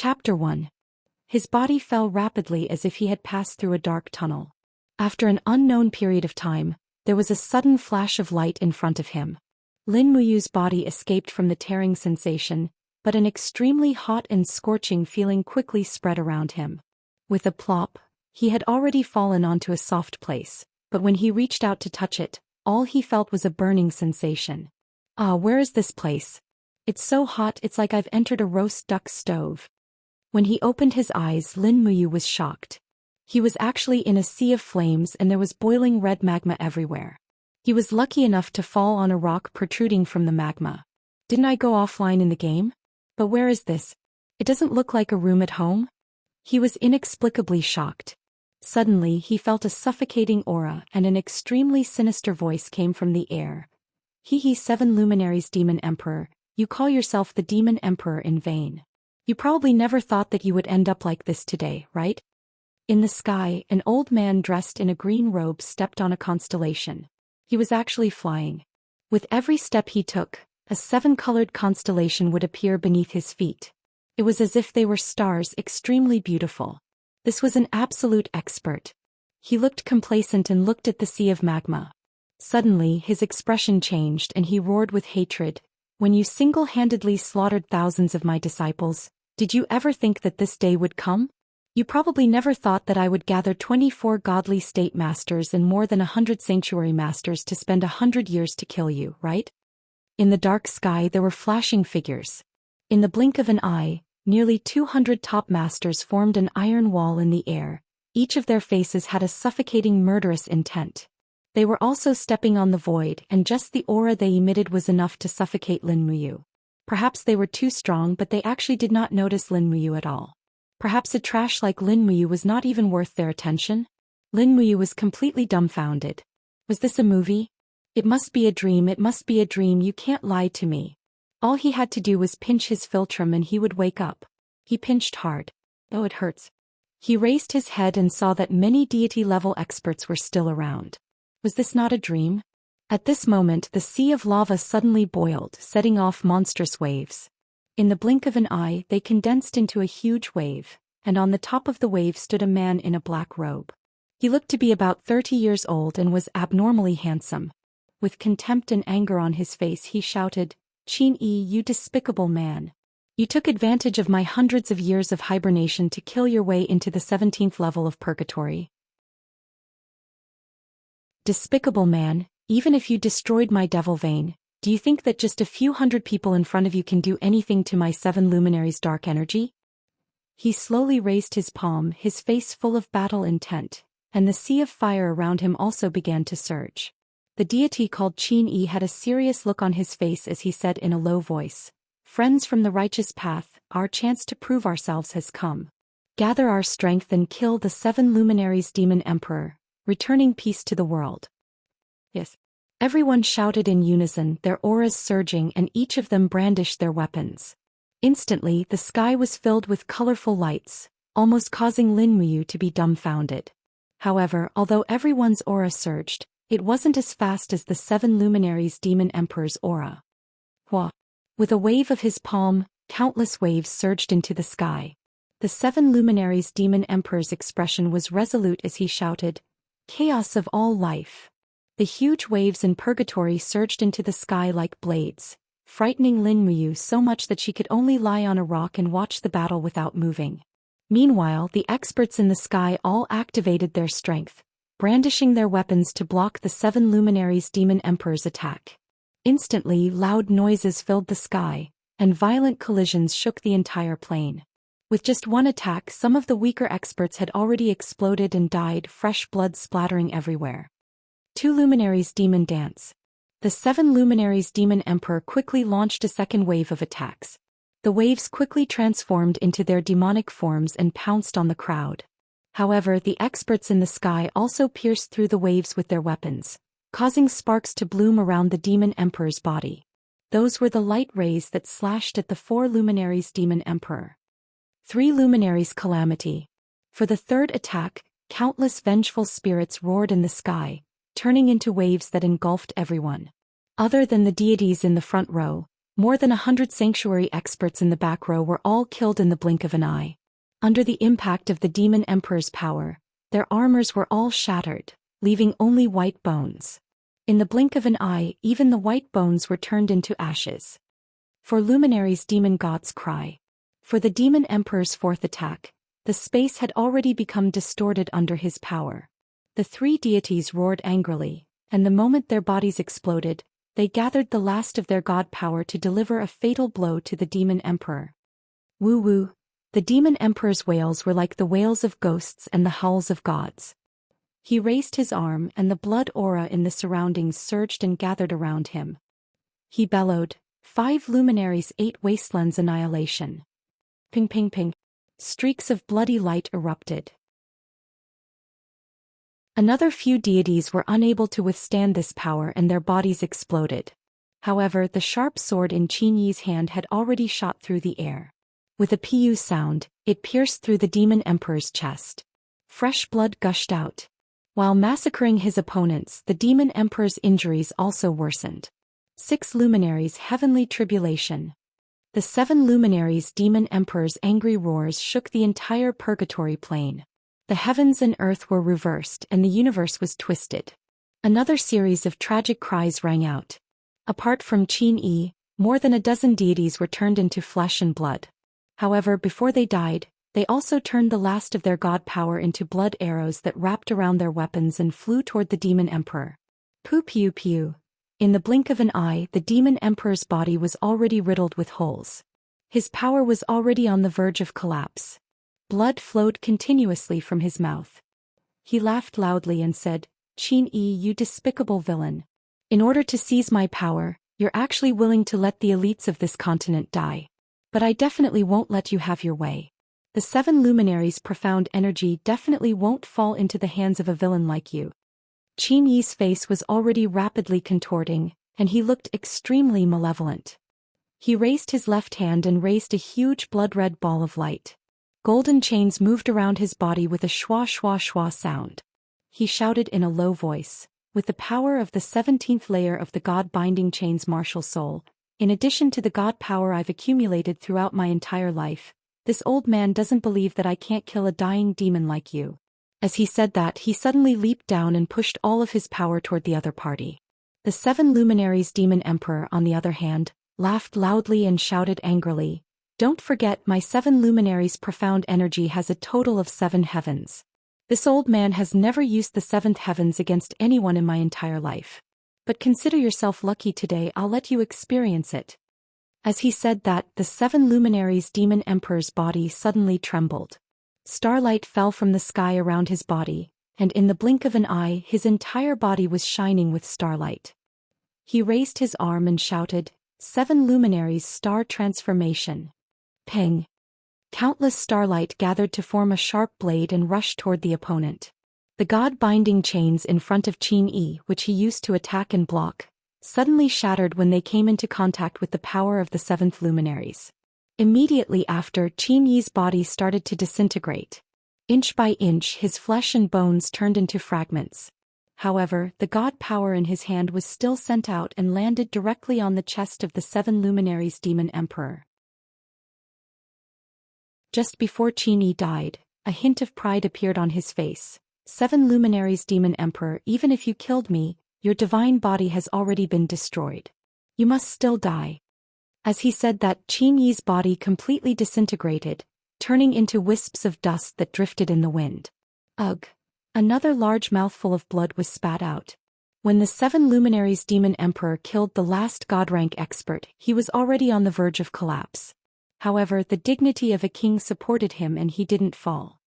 Chapter 1. His body fell rapidly as if he had passed through a dark tunnel. After an unknown period of time, there was a sudden flash of light in front of him. Lin Muyu's body escaped from the tearing sensation, but an extremely hot and scorching feeling quickly spread around him. With a plop, he had already fallen onto a soft place, but when he reached out to touch it, all he felt was a burning sensation. Ah, where is this place? It's so hot it's like I've entered a roast duck stove. When he opened his eyes, Lin Muyu was shocked. He was actually in a sea of flames and there was boiling red magma everywhere. He was lucky enough to fall on a rock protruding from the magma. Didn't I go offline in the game? But where is this? It doesn't look like a room at home. He was inexplicably shocked. Suddenly he felt a suffocating aura and an extremely sinister voice came from the air. He 7 luminaries Demon Emperor, you call yourself the Demon Emperor in vain. You probably never thought that you would end up like this today, right? In the sky, an old man dressed in a green robe stepped on a constellation. He was actually flying. With every step he took, a 7-colored constellation would appear beneath his feet. It was as if they were stars, extremely beautiful. This was an absolute expert. He looked complacent and looked at the sea of magma. Suddenly his expression changed and he roared with hatred. When you single-handedly slaughtered thousands of my disciples, did you ever think that this day would come? You probably never thought that I would gather 24 godly state masters and more than 100 sanctuary masters to spend 100 years to kill you, right? In the dark sky there were flashing figures. In the blink of an eye, nearly 200 top masters formed an iron wall in the air. Each of their faces had a suffocating murderous intent. They were also stepping on the void and just the aura they emitted was enough to suffocate Lin Muyu. Perhaps they were too strong but they actually did not notice Lin Muyu at all. Perhaps a trash like Lin Muyu was not even worth their attention? Lin Muyu was completely dumbfounded. Was this a movie? It must be a dream, it must be a dream, you can't lie to me. All he had to do was pinch his philtrum and he would wake up. He pinched hard. Oh, it hurts. He raised his head and saw that many deity-level experts were still around. Was this not a dream? At this moment the sea of lava suddenly boiled, setting off monstrous waves. In the blink of an eye they condensed into a huge wave, and on the top of the wave stood a man in a black robe. He looked to be about 30 years old and was abnormally handsome. With contempt and anger on his face he shouted, "Qin Yi, you despicable man. You took advantage of my hundreds of years of hibernation to kill your way into the 17th level of purgatory. Despicable man, even if you destroyed my devil vein, do you think that just a few hundred people in front of you can do anything to my 7 luminaries' dark energy?" He slowly raised his palm, his face full of battle intent, and the sea of fire around him also began to surge. The deity called Qin Yi had a serious look on his face as he said in a low voice, "Friends from the righteous path, our chance to prove ourselves has come. Gather our strength and kill the 7 luminaries Demon Emperor, returning peace to the world." Yes. Everyone shouted in unison, their auras surging and each of them brandished their weapons. Instantly the sky was filled with colorful lights, almost causing Lin Muyu to be dumbfounded. However, although everyone's aura surged, it wasn't as fast as the 7 luminaries Demon Emperor's aura. Hua! With a wave of his palm, countless waves surged into the sky. The 7 luminaries Demon Emperor's expression was resolute as he shouted, "Chaos of all life." The huge waves in purgatory surged into the sky like blades, frightening Lin Muyu so much that she could only lie on a rock and watch the battle without moving. Meanwhile, the experts in the sky all activated their strength, brandishing their weapons to block the 7 luminaries Demon Emperor's attack. Instantly, loud noises filled the sky, and violent collisions shook the entire plane. With just one attack, some of the weaker experts had already exploded and died, fresh blood splattering everywhere. 2 luminaries Demon Dance. The 7 luminaries Demon Emperor quickly launched a second wave of attacks. The waves quickly transformed into their demonic forms and pounced on the crowd. However, the experts in the sky also pierced through the waves with their weapons, causing sparks to bloom around the Demon Emperor's body. Those were the light rays that slashed at the 4 luminaries Demon Emperor. 3 luminaries Calamity. For the third attack, countless vengeful spirits roared in the sky, turning into waves that engulfed everyone. Other than the deities in the front row, More than 100 sanctuary experts in the back row were all killed in the blink of an eye. Under the impact of the Demon Emperor's power, their armors were all shattered, leaving only white bones. In the blink of an eye, even the white bones were turned into ashes. For luminaries, demon gods cry. For the Demon Emperor's fourth attack, the space had already become distorted under his power. The three deities roared angrily, and the moment their bodies exploded, they gathered the last of their god power to deliver a fatal blow to the Demon Emperor. Woo-woo. The Demon Emperor's wails were like the wails of ghosts and the howls of gods. He raised his arm and the blood aura in the surroundings surged and gathered around him. He bellowed, 5 luminaries, 8 wastelands, annihilation. Ping ping ping. Streaks of bloody light erupted. Another few deities were unable to withstand this power and their bodies exploded. However, the sharp sword in Qin Yi's hand had already shot through the air. With a pu sound, it pierced through the Demon Emperor's chest. Fresh blood gushed out. While massacring his opponents, the Demon Emperor's injuries also worsened. 6 luminaries, heavenly tribulation. The 7 luminaries' Demon Emperor's angry roars shook the entire purgatory plane. The heavens and earth were reversed and the universe was twisted. Another series of tragic cries rang out. Apart from Qin Yi, more than a dozen deities were turned into flesh and blood. However, before they died, they also turned the last of their god power into blood arrows that wrapped around their weapons and flew toward the Demon Emperor. Pew pew pew. In the blink of an eye, the Demon Emperor's body was already riddled with holes. His power was already on the verge of collapse. Blood flowed continuously from his mouth. He laughed loudly and said, Qin Yi, you despicable villain. In order to seize my power, you're actually willing to let the elites of this continent die. But I definitely won't let you have your way. The 7 luminaries' profound energy definitely won't fall into the hands of a villain like you. Qin Yi's face was already rapidly contorting, and he looked extremely malevolent. He raised his left hand and raised a huge blood-red ball of light. Golden chains moved around his body with a schwa schwa schwa sound. He shouted in a low voice, with the power of the 17th layer of the God-binding chains martial soul, in addition to the god power I've accumulated throughout my entire life, this old man doesn't believe that I can't kill a dying demon like you. As he said that, he suddenly leaped down and pushed all of his power toward the other party. The 7 luminaries' Demon Emperor, on the other hand, laughed loudly and shouted angrily, Don't forget, my 7 luminaries' profound energy has a total of 7 heavens. This old man has never used the 7th heavens against anyone in my entire life. But consider yourself lucky today, I'll let you experience it. As he said that, the 7 luminaries' Demon Emperor's body suddenly trembled. Starlight fell from the sky around his body, and in the blink of an eye his entire body was shining with starlight. He raised his arm and shouted, 7 luminaries star transformation. Ping! Countless starlight gathered to form a sharp blade and rushed toward the opponent. The god-binding chains in front of Qin Yi, which he used to attack and block, suddenly shattered when they came into contact with the power of the 7th luminaries. Immediately after, Qin Yi's body started to disintegrate. Inch by inch his flesh and bones turned into fragments. However, the god power in his hand was still sent out and landed directly on the chest of the 7 luminaries' Demon Emperor. Just before Qin Yi died, a hint of pride appeared on his face. 7 luminaries' Demon Emperor, even if you killed me, your divine body has already been destroyed. You must still die. As he said that, Qin Yi's body completely disintegrated, turning into wisps of dust that drifted in the wind. Ugh! Another large mouthful of blood was spat out. When the 7 luminaries' Demon Emperor killed the last god-rank expert, he was already on the verge of collapse. However, the dignity of a king supported him and he didn't fall.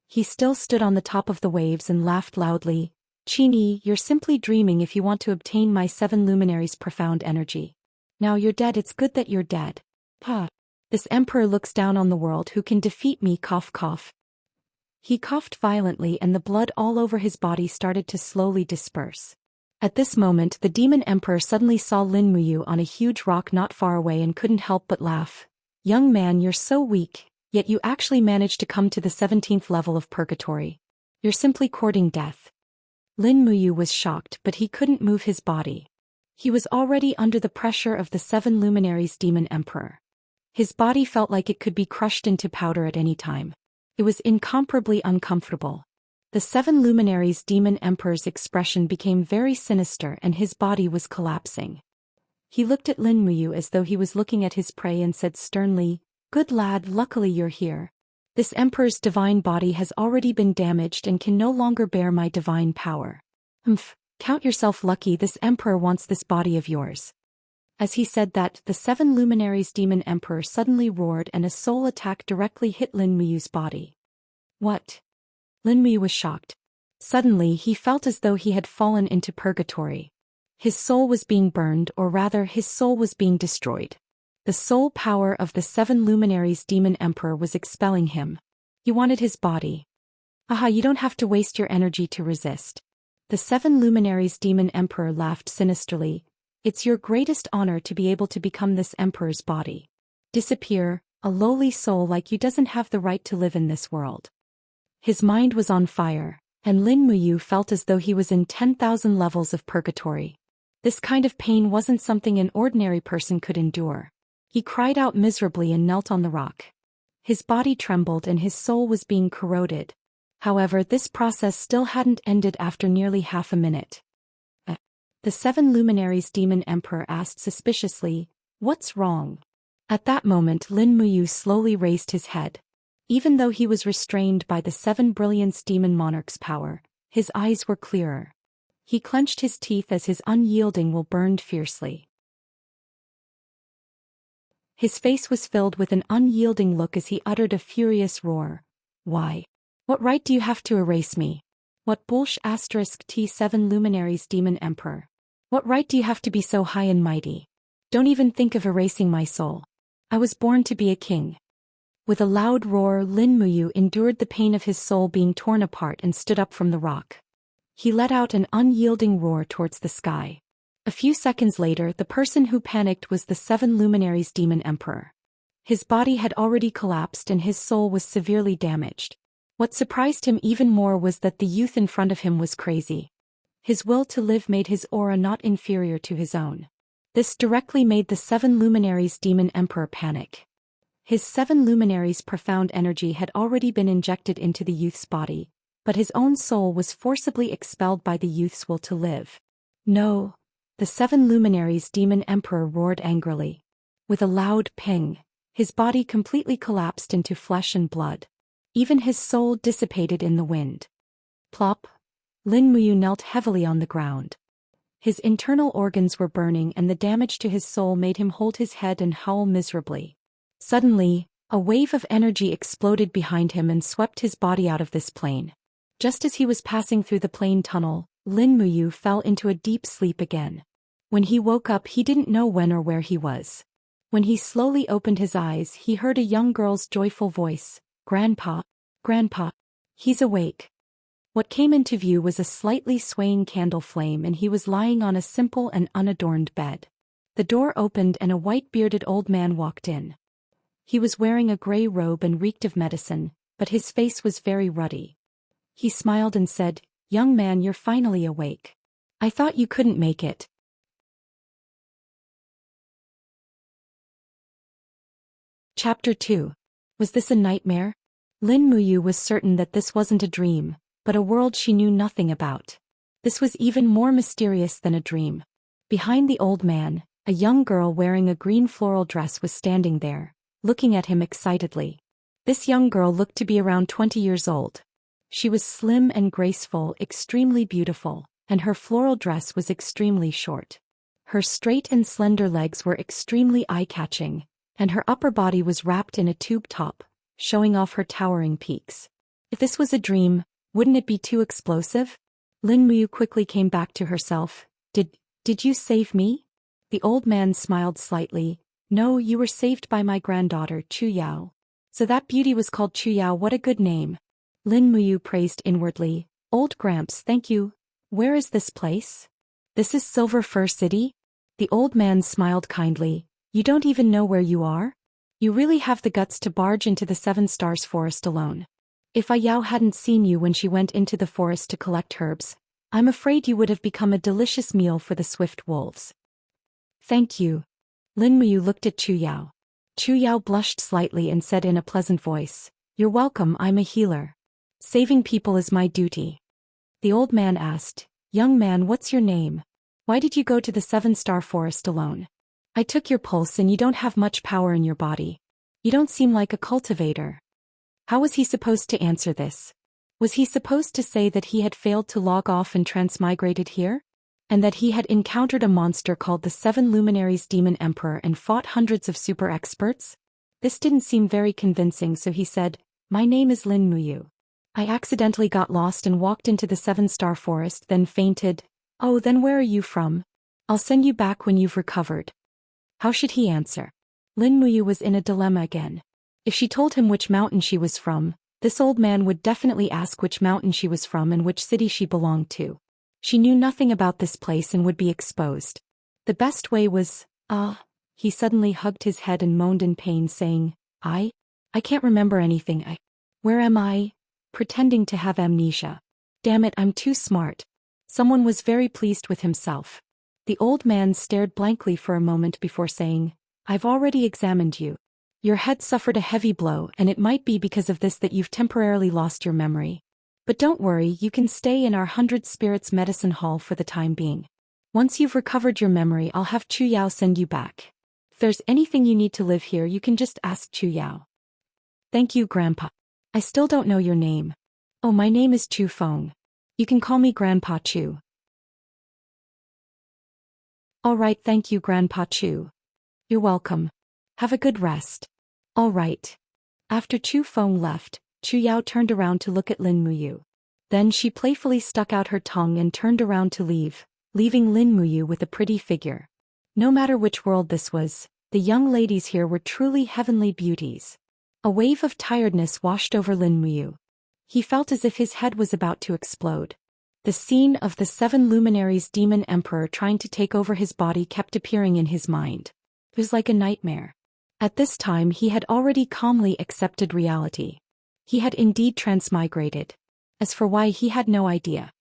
He still stood on the top of the waves and laughed loudly. Qin Yi, you're simply dreaming if you want to obtain my 7 luminaries' profound energy. Now you're dead, it's good that you're dead. Huh. This emperor looks down on the world, who can defeat me, cough cough. He coughed violently and the blood all over his body started to slowly disperse. At this moment the Demon Emperor suddenly saw Lin Muyu on a huge rock not far away and couldn't help but laugh. Young man, you're so weak, yet you actually managed to come to the 17th level of purgatory. You're simply courting death. Lin Muyu was shocked, but he couldn't move his body. He was already under the pressure of the 7 luminaries demon emperor. His body felt like it could be crushed into powder at any time. It was incomparably uncomfortable. The 7 luminaries demon emperor's expression became very sinister and his body was collapsing. He looked at Lin Muyu as though he was looking at his prey and said sternly, "Good lad, luckily you're here. This emperor's divine body has already been damaged and can no longer bear my divine power. Count yourself lucky, this emperor wants this body of yours." As he said that, the 7 luminaries demon emperor suddenly roared and a soul attack directly hit Lin Muyu's body. What? Lin Muyu was shocked. Suddenly he felt as though he had fallen into purgatory. His soul was being burned, or rather his soul was being destroyed. The soul power of the 7 luminaries demon emperor was expelling him. He wanted his body. Aha, you don't have to waste your energy to resist. The 7 luminaries demon emperor laughed sinisterly. It's your greatest honor to be able to become this emperor's body. Disappear, a lowly soul like you doesn't have the right to live in this world. His mind was on fire, and Lin Muyu felt as though he was in 10,000 levels of purgatory. This kind of pain wasn't something an ordinary person could endure. He cried out miserably and knelt on the rock. His body trembled and his soul was being corroded. However, this process still hadn't ended after nearly half a minute. The 7 luminaries demon emperor asked suspiciously, "What's wrong?" At that moment Lin Muyu slowly raised his head. Even though he was restrained by the 7 brilliance demon monarch's power, his eyes were clearer. He clenched his teeth as his unyielding will burned fiercely. His face was filled with an unyielding look as he uttered a furious roar. "Why? What right do you have to erase me? What bullsh*? T7 luminaries demon emperor. What right do you have to be so high and mighty? Don't even think of erasing my soul. I was born to be a king." With a loud roar, Lin Muyu endured the pain of his soul being torn apart and stood up from the rock. He let out an unyielding roar towards the sky. A few seconds later, the person who panicked was the 7 luminaries demon emperor. His body had already collapsed and his soul was severely damaged. What surprised him even more was that the youth in front of him was crazy. His will to live made his aura not inferior to his own. This directly made the 7 luminaries demon emperor panic. His 7 luminaries' profound energy had already been injected into the youth's body, but his own soul was forcibly expelled by the youth's will to live. "No!" The 7 luminaries demon emperor roared angrily. With a loud ping, his body completely collapsed into flesh and blood. Even his soul dissipated in the wind. Plop! Lin Muyu knelt heavily on the ground. His internal organs were burning and the damage to his soul made him hold his head and howl miserably. Suddenly, a wave of energy exploded behind him and swept his body out of this plane. Just as he was passing through the plane tunnel, Lin Muyu fell into a deep sleep again. When he woke up, he didn't know when or where he was. When he slowly opened his eyes, he heard a young girl's joyful voice, "Grandpa, Grandpa, he's awake." What came into view was a slightly swaying candle flame and he was lying on a simple and unadorned bed. The door opened and a white-bearded old man walked in. He was wearing a gray robe and reeked of medicine, but his face was very ruddy. He smiled and said, "Young man, you're finally awake. I thought you couldn't make it." Chapter 2. Was this a nightmare? Lin Muyu was certain that this wasn't a dream, but a world she knew nothing about. This was even more mysterious than a dream. Behind the old man, a young girl wearing a green floral dress was standing there, looking at him excitedly. This young girl looked to be around 20 years old. She was slim and graceful, extremely beautiful, and her floral dress was extremely short. Her straight and slender legs were extremely eye-catching, and her upper body was wrapped in a tube top, showing off her towering peaks. If this was a dream, wouldn't it be too explosive? Lin Muyu quickly came back to herself. Did you save me?" The old man smiled slightly. "No, you were saved by my granddaughter, Chu Yao. So that beauty was called Chu Yao, what a good name." Lin Muyu praised inwardly. "Old Gramps, thank you. Where is this place?" "This is Silver Fir City?" The old man smiled kindly. "You don't even know where you are? You really have the guts to barge into the 7 Stars forest alone. If Yao hadn't seen you when she went into the forest to collect herbs, I'm afraid you would have become a delicious meal for the swift wolves." Thank you. Lin Muyu looked at Chu Yao. Chu Yao blushed slightly and said in a pleasant voice, You're welcome, I'm a healer. Saving people is my duty. The old man asked, Young man, what's your name? Why did you go to the 7-star forest alone? I took your pulse and you don't have much power in your body. You don't seem like a cultivator. How was he supposed to answer this? Was he supposed to say that he had failed to log off and transmigrated here? And that he had encountered a monster called the 7 Luminaries Demon Emperor and fought hundreds of super experts? This didn't seem very convincing, so he said, My name is Lin Muyu. I accidentally got lost and walked into the 7-star forest, then fainted. Oh, then where are you from? I'll send you back when you've recovered. How should he answer? Lin Muyu was in a dilemma again. If she told him which mountain she was from, this old man would definitely ask which mountain she was from and which city she belonged to. She knew nothing about this place and would be exposed. The best way was, he suddenly hugged his head and moaned in pain, saying, I can't remember anything. Where am I? Pretending to have amnesia. Damn it, I'm too smart. Someone was very pleased with himself. The old man stared blankly for a moment before saying, I've already examined you. Your head suffered a heavy blow, and it might be because of this that you've temporarily lost your memory. But don't worry, you can stay in our 100 Spirits Medicine Hall for the time being. Once you've recovered your memory, I'll have Chu Yao send you back. If there's anything you need to live here, you can just ask Chu Yao. Thank you, Grandpa. I still don't know your name. Oh, my name is Chu Feng. You can call me Grandpa Chu. All right, thank you, Grandpa Chu. You're welcome. Have a good rest. All right. After Chu Feng left, Chu Yao turned around to look at Lin Muyu. Then she playfully stuck out her tongue and turned around to leave, leaving Lin Muyu with a pretty figure. No matter which world this was, the young ladies here were truly heavenly beauties. A wave of tiredness washed over Lin Muyu. He felt as if his head was about to explode. The scene of the 7 Luminaries Demon Emperor trying to take over his body kept appearing in his mind. It was like a nightmare. At this time he had already calmly accepted reality. He had indeed transmigrated. As for why, he had no idea.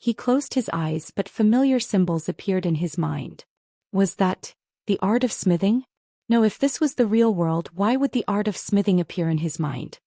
He closed his eyes, but familiar symbols appeared in his mind. Was that the art of smithing? No, if this was the real world, why would the art of smithing appear in his mind?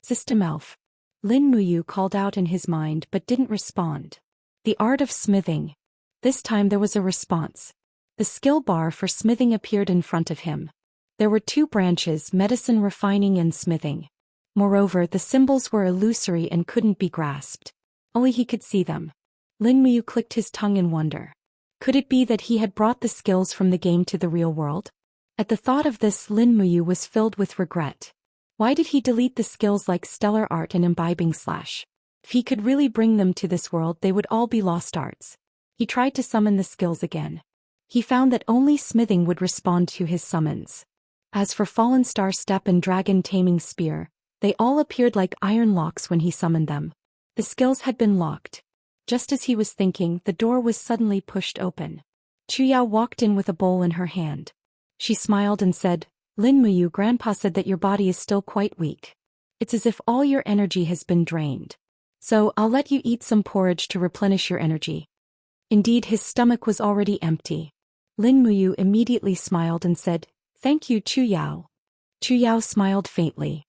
System Elf. Lin Muyu called out in his mind but didn't respond. The art of smithing. This time there was a response. The skill bar for smithing appeared in front of him. There were 2 branches, medicine, refining, and smithing. Moreover, the symbols were illusory and couldn't be grasped. Only he could see them. Lin Muyu clicked his tongue in wonder. Could it be that he had brought the skills from the game to the real world? At the thought of this, Lin Muyu was filled with regret. Why did he delete the skills like Stellar Art and Imbibing Slash? If he could really bring them to this world, they would all be lost arts. He tried to summon the skills again. He found that only smithing would respond to his summons. As for Fallen Star Step and Dragon Taming Spear, they all appeared like iron locks when he summoned them. The skills had been locked. Just as he was thinking, the door was suddenly pushed open. Chu Yao walked in with a bowl in her hand. She smiled and said, Lin Muyu, Grandpa said that your body is still quite weak. It's as if all your energy has been drained. So, I'll let you eat some porridge to replenish your energy. Indeed, his stomach was already empty. Lin Muyu immediately smiled and said, Thank you, Chu Yao. Chu Yao smiled faintly.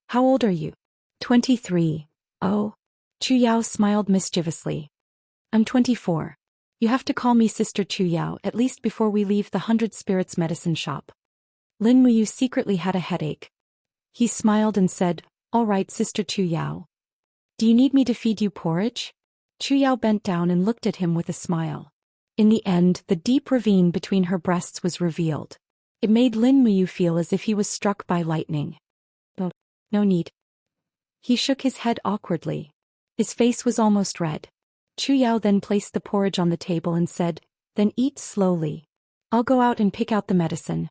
How old are you? 23. Oh. Chu Yao smiled mischievously. I'm 24. You have to call me Sister Chu Yao, at least before we leave the 100 Spirits Medicine Shop. Lin Muyu secretly had a headache. He smiled and said, All right, Sister Chu Yao. Do you need me to feed you porridge? Chu Yao bent down and looked at him with a smile. In the end, the deep ravine between her breasts was revealed. It made Lin Muyu feel as if he was struck by lightning. Oh, no need. He shook his head awkwardly. His face was almost red. Chu Yao then placed the porridge on the table and said, Then eat slowly. I'll go out and pick out the medicine.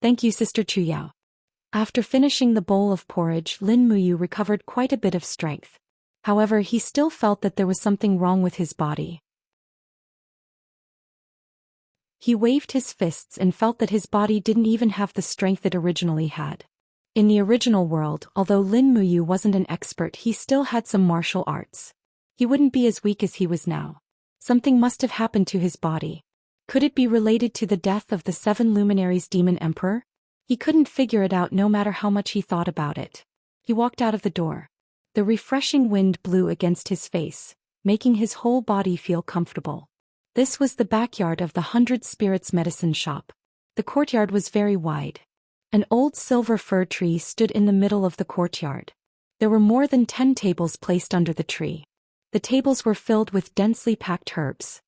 Thank you, Sister Chu Yao. After finishing the bowl of porridge, Lin Muyu recovered quite a bit of strength. However, he still felt that there was something wrong with his body. He waved his fists and felt that his body didn't even have the strength it originally had. In the original world, although Lin Muyu wasn't an expert, he still had some martial arts. He wouldn't be as weak as he was now. Something must have happened to his body. Could it be related to the death of the 7 luminaries demon emperor? He couldn't figure it out no matter how much he thought about it. He walked out of the door. The refreshing wind blew against his face, making his whole body feel comfortable. This was the backyard of the 100 Spirits medicine shop. The courtyard was very wide. An old silver fir tree stood in the middle of the courtyard. There were more than 10 tables placed under the tree. The tables were filled with densely packed herbs.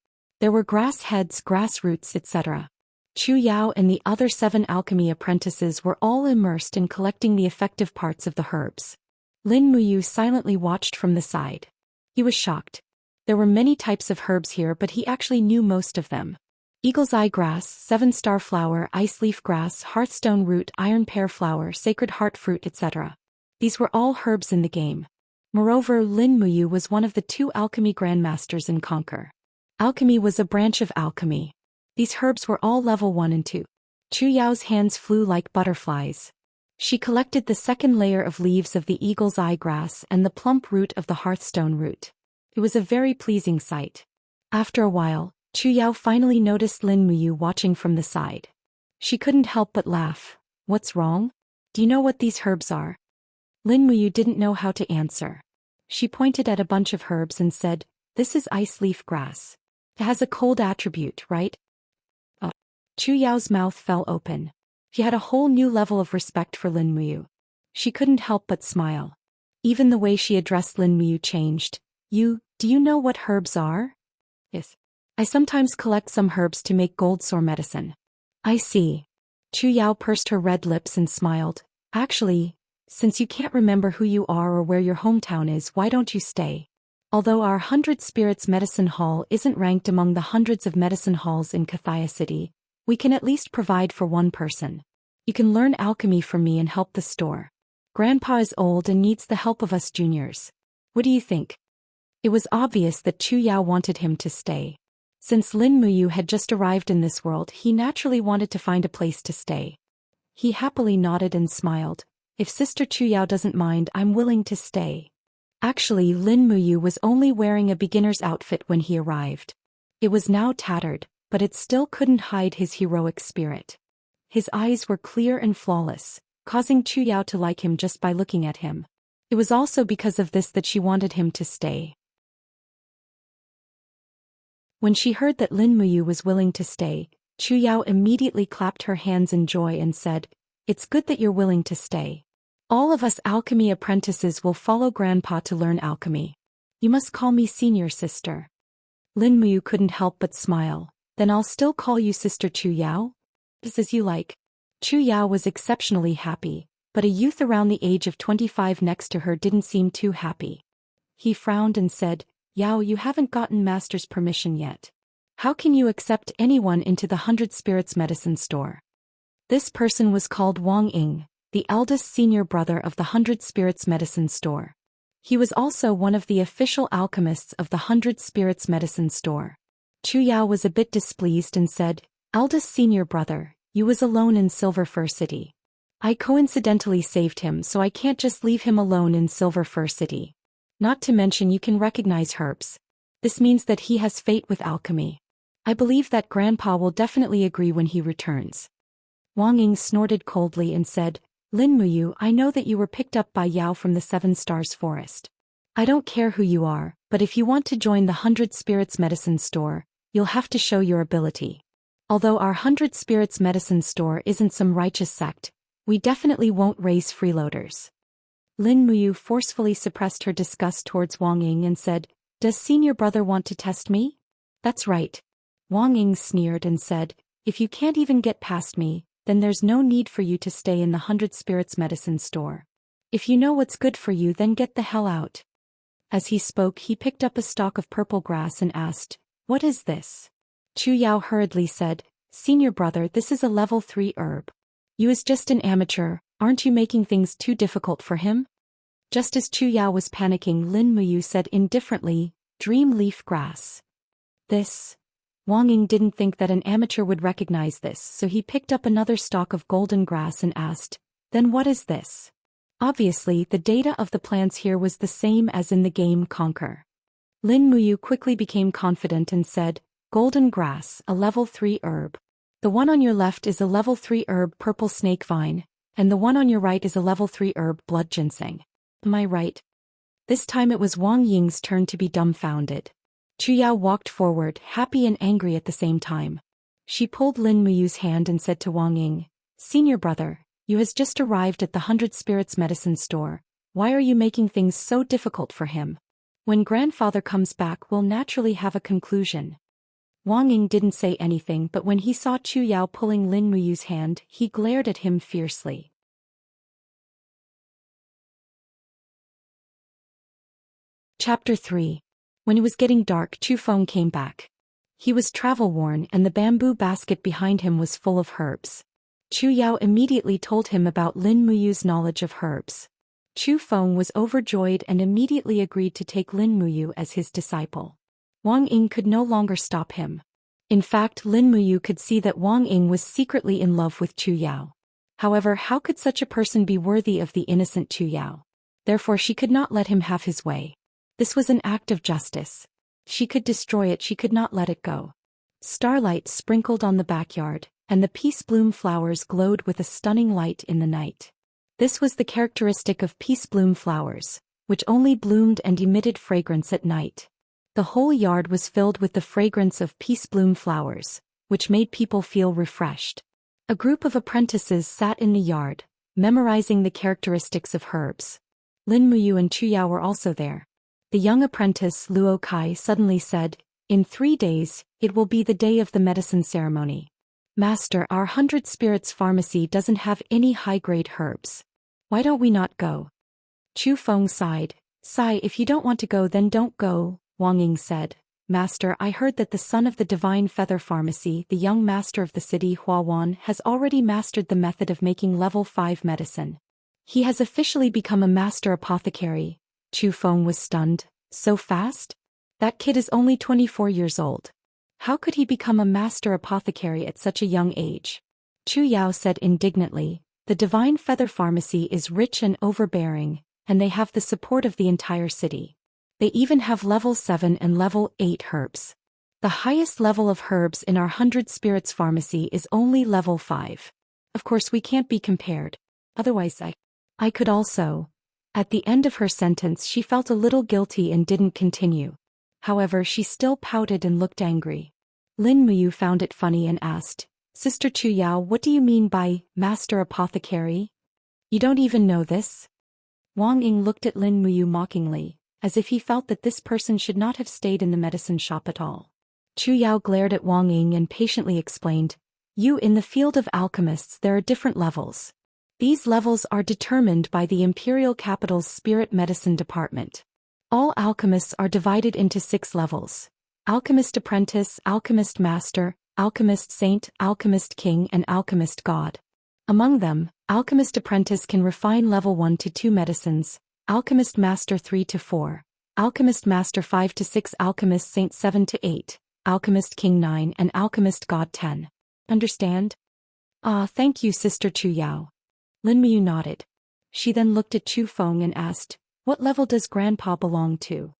There were grass heads, grass roots, etc. Chu Yao and the other 7 alchemy apprentices were all immersed in collecting the effective parts of the herbs. Lin Muyu silently watched from the side. He was shocked. There were many types of herbs here, but he actually knew most of them. Eagle's eye grass, 7-star flower, ice leaf grass, hearthstone root, iron pear flower, sacred heart fruit, etc. These were all herbs in the game. Moreover, Lin Muyu was one of the 2 alchemy grandmasters in Conquer. Alchemy was a branch of alchemy. These herbs were all level 1 and 2. Chu Yao's hands flew like butterflies. She collected the 2nd layer of leaves of the eagle's eye grass and the plump root of the hearthstone root. It was a very pleasing sight. After a while, Chu Yao finally noticed Lin Muyu watching from the side. She couldn't help but laugh. What's wrong? Do you know what these herbs are? Lin Muyu didn't know how to answer. She pointed at a bunch of herbs and said, "This is ice leaf grass. It has a cold attribute, right?" Chu Yao's mouth fell open. She had a whole new level of respect for Lin Muyu. She couldn't help but smile. Even the way she addressed Lin Muyu changed. Do you know what herbs are? Yes. I sometimes collect some herbs to make gold sore medicine. I see. Chu Yao pursed her red lips and smiled. Actually, since you can't remember who you are or where your hometown is, why don't you stay? Although our 100 Spirits Medicine Hall isn't ranked among the hundreds of medicine halls in Kathia City, we can at least provide for one person. You can learn alchemy from me and help the store. Grandpa is old and needs the help of us juniors. What do you think? It was obvious that Chu Yao wanted him to stay. Since Lin Muyu had just arrived in this world, he naturally wanted to find a place to stay. He happily nodded and smiled. If Sister Chu Yao doesn't mind, I'm willing to stay. Actually, Lin Muyu was only wearing a beginner's outfit when he arrived. It was now tattered, but it still couldn't hide his heroic spirit. His eyes were clear and flawless, causing Chu Yao to like him just by looking at him. It was also because of this that she wanted him to stay. When she heard that Lin Muyu was willing to stay, Chu Yao immediately clapped her hands in joy and said, "It's good that you're willing to stay. All of us alchemy apprentices will follow Grandpa to learn alchemy. You must call me senior sister." Lin Muyu couldn't help but smile. "Then I'll still call you Sister Chu Yao? Just as you like." Chu Yao was exceptionally happy, but a youth around the age of 25 next to her didn't seem too happy. He frowned and said, "Yao, you haven't gotten Master's permission yet. How can you accept anyone into the 100 Spirits Medicine store?" This person was called Wang Ying, the eldest senior brother of the 100 Spirits Medicine store. He was also one of the official alchemists of the 100 Spirits Medicine store. Chu Yao was a bit displeased and said, "Eldest senior brother, you was alone in Silver Fir City. I coincidentally saved him, so I can't just leave him alone in Silver Fir City. Not to mention you can recognize herbs. This means that he has fate with alchemy. I believe that Grandpa will definitely agree when he returns." Wang Ying snorted coldly and said, "Lin Muyu, I know that you were picked up by Yao from the 7 Stars Forest. I don't care who you are, but if you want to join the 100 Spirits Medicine store, you'll have to show your ability. Although our 100 Spirits Medicine store isn't some righteous sect, we definitely won't raise freeloaders." Lin Muyu forcefully suppressed her disgust towards Wang Ying and said, "Does senior brother want to test me?" "That's right." Wang Ying sneered and said, "If you can't even get past me, then there's no need for you to stay in the 100 Spirits Medicine store. If you know what's good for you, then get the hell out." As he spoke, he picked up a stalk of purple grass and asked, "What is this?" Chu Yao hurriedly said, "Senior brother, this is a level 3 herb. You is just an amateur, aren't you making things too difficult for him?" Just as Chu Yao was panicking, Lin Muyu said indifferently, "Dream leaf grass." This. Wang Ying didn't think that an amateur would recognize this, so he picked up another stalk of golden grass and asked, "Then what is this?" Obviously, the data of the plants here was the same as in the game Conquer. Lin Muyu quickly became confident and said, golden grass, a level 3 herb. The one on your left is a level 3 herb purple snake vine, and the one on your right is a level 3 herb blood ginseng. Am I right? This time it was Wang Ying's turn to be dumbfounded. Chu Yao walked forward, happy and angry at the same time. She pulled Lin Muyu's hand and said to Wang Ying, "Senior brother, you has just arrived at the 100 Spirits medicine store. Why are you making things so difficult for him? When grandfather comes back we'll naturally have a conclusion." Wang Ying didn't say anything, but when he saw Chu Yao pulling Lin Muyu's hand, he glared at him fiercely. Chapter 3. When it was getting dark, Chu Feng came back. He was travel-worn and the bamboo basket behind him was full of herbs. Chu Yao immediately told him about Lin Muyu's knowledge of herbs. Chu Feng was overjoyed and immediately agreed to take Lin Muyu as his disciple. Wang Ying could no longer stop him. In fact, Lin Muyu could see that Wang Ying was secretly in love with Chu Yao. However, how could such a person be worthy of the innocent Chu Yao? Therefore she could not let him have his way. This was an act of justice. She could destroy it, she could not let it go. Starlight sprinkled on the backyard, and the peace bloom flowers glowed with a stunning light in the night. This was the characteristic of peace bloom flowers, which only bloomed and emitted fragrance at night. The whole yard was filled with the fragrance of peace bloom flowers, which made people feel refreshed. A group of apprentices sat in the yard, memorizing the characteristics of herbs. Lin Muyu and Chu Yao were also there. The young apprentice Luo Kai suddenly said, "In 3 days, it will be the day of the medicine ceremony. Master, our 100 Spirits pharmacy doesn't have any high-grade herbs. Why don't we not go?" Chu Feng sighed. "Sigh, if you don't want to go then don't go," Wang Ying said. "Master, I heard that the son of the Divine Feather Pharmacy, the young master of the city Huawan, has already mastered the method of making level 5 medicine. He has officially become a master apothecary." Chu Feng was stunned. "So fast? That kid is only 24 years old. How could he become a master apothecary at such a young age?" Chu Yao said indignantly, "The Divine Feather Pharmacy is rich and overbearing, and they have the support of the entire city. They even have level 7 and level 8 herbs. The highest level of herbs in our 100 Spirits pharmacy is only level 5. Of course we can't be compared. Otherwise I could also." At the end of her sentence she felt a little guilty and didn't continue. However, she still pouted and looked angry. Lin Muyu found it funny and asked, "Sister Chu Yao, what do you mean by master apothecary? You don't even know this?" Wang Ying looked at Lin Muyu mockingly, as if he felt that this person should not have stayed in the medicine shop at all. Chu Yao glared at Wang Ying and patiently explained, In the field of alchemists there are different levels. These levels are determined by the imperial capital's spirit medicine department. All alchemists are divided into 6 levels: alchemist apprentice, alchemist master, alchemist saint, alchemist king, and alchemist god. Among them, alchemist apprentice can refine level 1 to 2 medicines, alchemist master 3 to 4, alchemist master 5 to 6, alchemist saint 7 to 8, alchemist king 9, and alchemist god 10. Understand? Ah, thank you, Sister Chu Yao. Lin Miyu nodded. She then looked at Chu Feng and asked, "What level does Grandpa belong to?"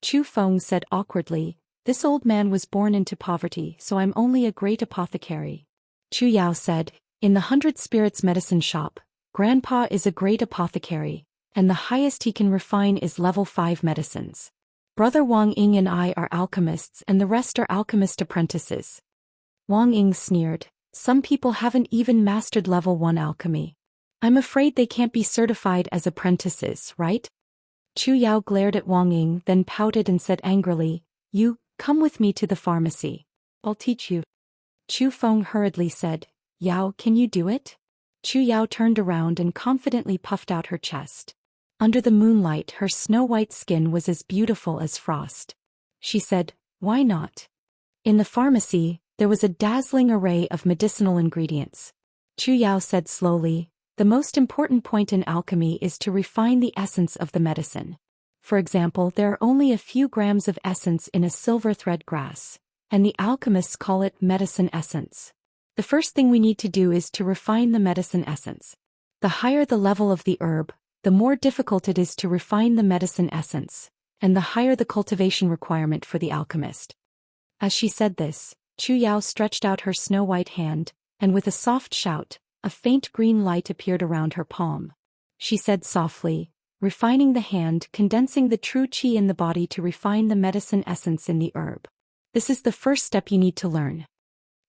Chu Feng said awkwardly, "This old man was born into poverty, so I'm only a great apothecary." Chu Yao said, "In the 100 Spirits medicine shop, Grandpa is a great apothecary, and the highest he can refine is level 5 medicines. Brother Wang Ying and I are alchemists and the rest are alchemist apprentices." Wang Ying sneered, "Some people haven't even mastered level 1 alchemy. I'm afraid they can't be certified as apprentices, right?" Chu Yao glared at Wang Ying, then pouted and said angrily, "You, come with me to the pharmacy. I'll teach you." Chu Feng hurriedly said, "Yao, can you do it?" Chu Yao turned around and confidently puffed out her chest. Under the moonlight her snow-white skin was as beautiful as frost. She said, "Why not?" In the pharmacy, there was a dazzling array of medicinal ingredients. Chu Yao said slowly, "The most important point in alchemy is to refine the essence of the medicine. For example, there are only a few grams of essence in a silver thread grass, and the alchemists call it medicine essence. The first thing we need to do is to refine the medicine essence. The higher the level of the herb, the more difficult it is to refine the medicine essence, and the higher the cultivation requirement for the alchemist. As she said this, Chu Yao stretched out her snow-white hand, and with a soft shout, a faint green light appeared around her palm. She said softly, refining the hand, condensing the true qi in the body to refine the medicine essence in the herb. This is the first step you need to learn.